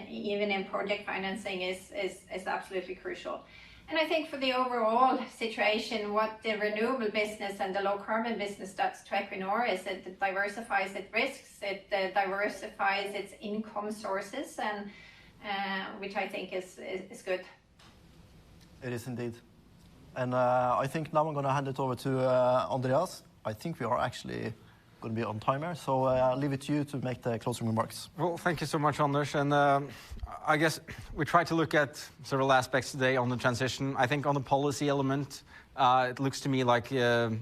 even in project financing, is absolutely crucial. And I think for the overall situation, what the renewable business and the low carbon business does to Equinor is that it diversifies its risks, it diversifies its income sources, and which I think is good. It is indeed. And I think now I'm going to hand it over to Andreas. I think we are actually going to be on timer, so I'll leave it to you to make the closing remarks. Well, thank you so much, Anders. And I guess we try to look at several aspects today on the transition. I think on the policy element, it looks to me like the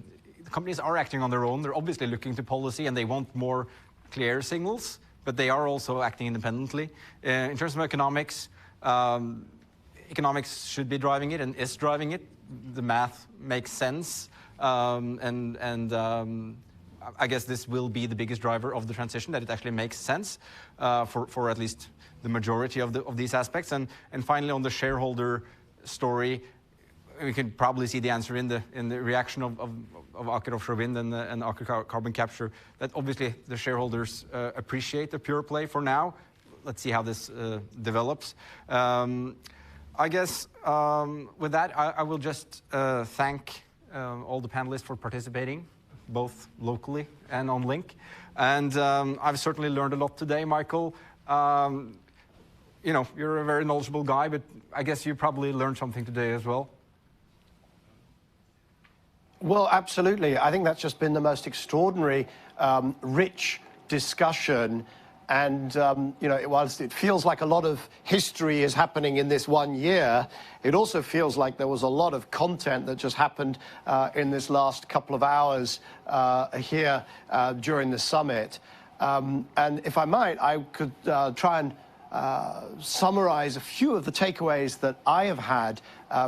companies are acting on their own. They're obviously looking to policy and they want more clear signals, but they are also acting independently. In terms of economics, economics should be driving it and is driving it. The math makes sense, I guess this will be the biggest driver of the transition, that it actually makes sense for at least the majority of these aspects. And finally, on the shareholder story, we can probably see the answer in the reaction of Aker Offshore Wind and Aker Carbon Capture, that obviously the shareholders appreciate the pure play for now. Let's see how this develops. I guess with that, I will just thank all the panelists for participating, both locally and on link. And I've certainly learned a lot today, Michael. You're a very knowledgeable guy, but I guess you probably learned something today as well. Well, absolutely. I think that's just been the most extraordinary, rich discussion. And, whilst it feels like a lot of history is happening in this 1 year, it also feels like there was a lot of content that just happened in this last couple of hours here during the summit. And if I might, I could try and summarize a few of the takeaways that I have had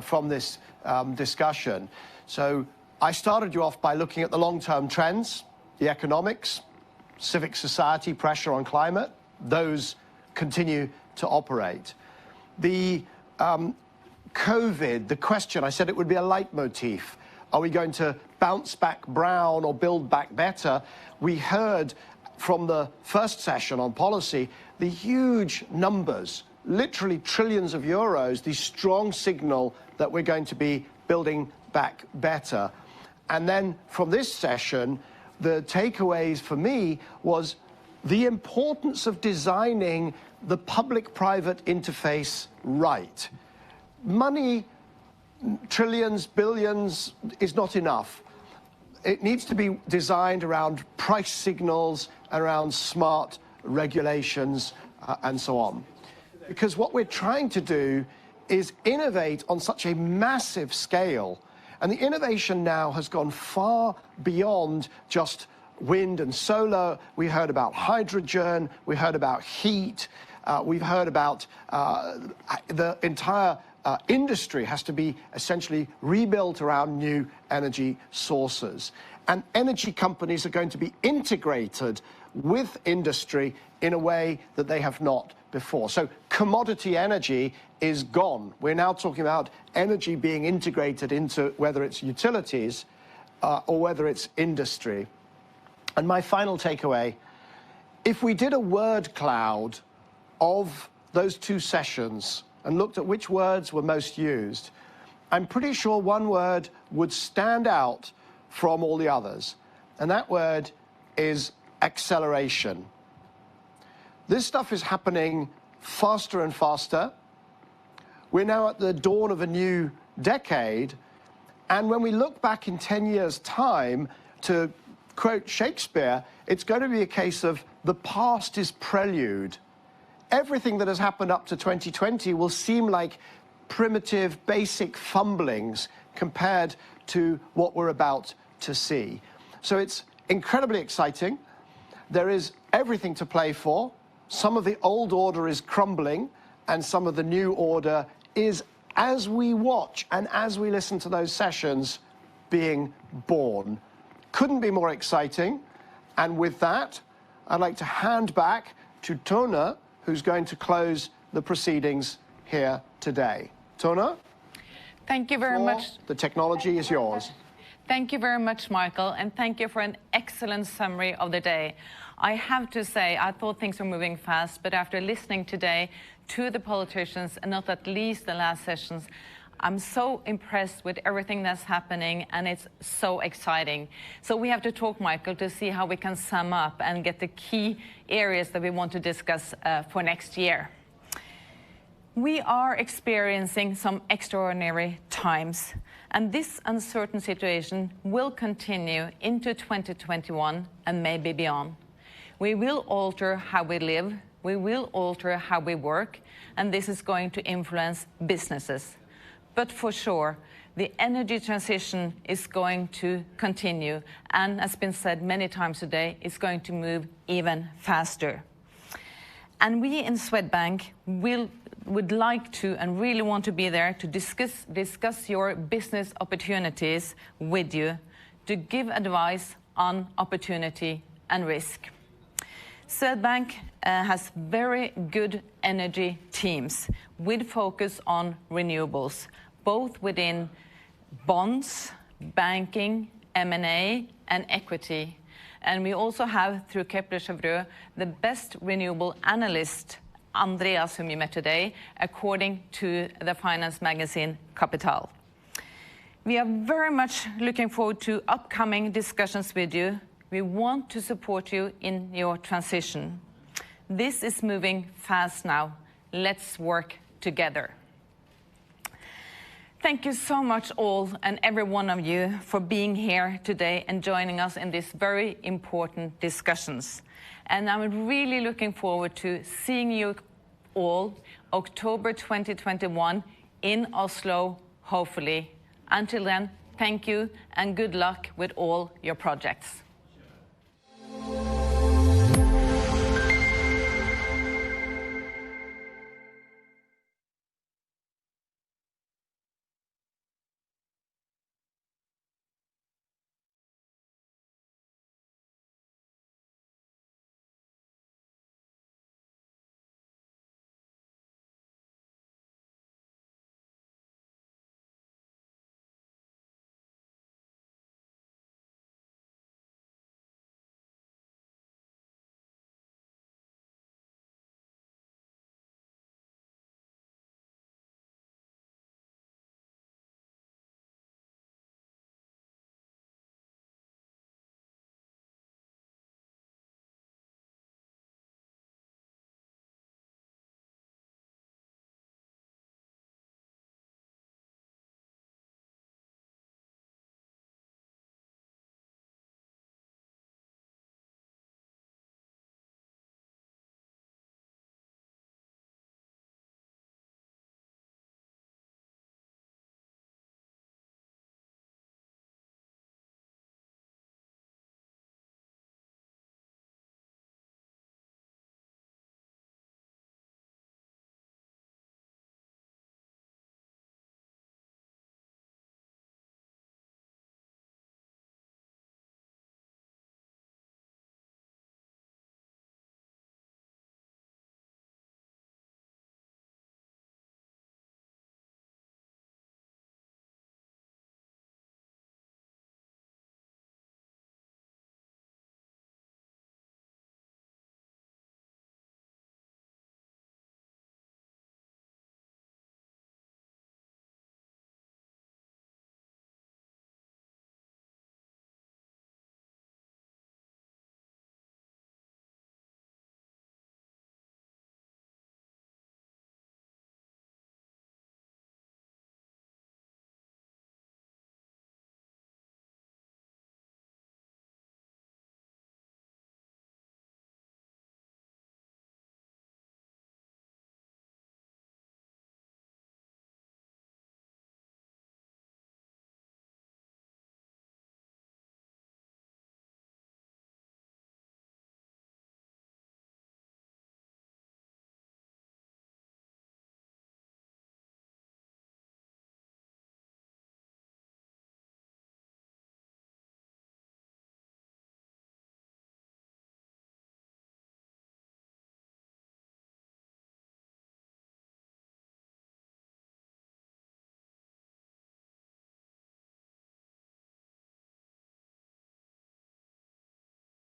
from this discussion. So I started you off by looking at the long-term trends, the economics, civic society, pressure on climate. Those continue to operate. The COVID, the question, I said it would be a leitmotif. Are we going to bounce back brown or build back better? We heard from the first session on policy the huge numbers, literally trillions of euros, the strong signal that we're going to be building back better. And then from this session, the takeaways for me was the importance of designing the public-private interface right. Money trillions, billions is not enough. It needs to be designed around price signals, around smart regulations, and so on. Because what we're trying to do is innovate on such a massive scale. And the innovation now has gone far beyond just wind and solar. We heard about hydrogen, we heard about heat, we've heard about the entire industry has to be essentially rebuilt around new energy sources. And energy companies are going to be integrated with industry in a way that they have not before. So commodity energy is gone. We're now talking about energy being integrated into whether it's utilities or whether it's industry. And my final takeaway, if we did a word cloud of those two sessions and looked at which words were most used, I'm pretty sure one word would stand out from all the others, and that word is acceleration. This stuff is happening faster and faster. We're now at the dawn of a new decade, and when we look back in 10 years' time, to quote Shakespeare, it's going to be a case of the past is prelude. Everything that has happened up to 2020 will seem like primitive, basic fumblings compared to what we're about to see. So it's incredibly exciting. There is everything to play for. Some of the old order is crumbling, and some of the new order is, as we watch and as we listen to those sessions, being born. Couldn't be more exciting. And with that, I'd like to hand back to Tone, who's going to close the proceedings here today. Tone? Thank you very much. The technology is yours. Thank you very much, Michael, and thank you for an excellent summary of the day. I have to say, I thought things were moving fast, but after listening today to the politicians, and not at least the last sessions, I'm so impressed with everything that's happening, and it's so exciting. So we have to talk, Michael, to see how we can sum up and get the key areas that we want to discuss for next year. We are experiencing some extraordinary times, and this uncertain situation will continue into 2021 and maybe beyond. We will alter how we live, we will alter how we work, and this is going to influence businesses. But for sure, the energy transition is going to continue, and as has been said many times today, it's going to move even faster. And we in Swedbank would like to and really want to be there to discuss your business opportunities with you, to give advice on opportunity and risk. Swedbank has very good energy teams with focus on renewables, both within bonds, banking, M&A, and equity. And we also have, through Kepler Chevreux, the best renewable analyst, Andreas, whom you met today, according to the finance magazine Capital. We are very much looking forward to upcoming discussions with you. We want to support you in your transition. This is moving fast now. Let's work together. Thank you so much all and every one of you for being here today and joining us in these very important discussions. And I'm really looking forward to seeing you all October 2021 in Oslo, hopefully. Until then, thank you and good luck with all your projects.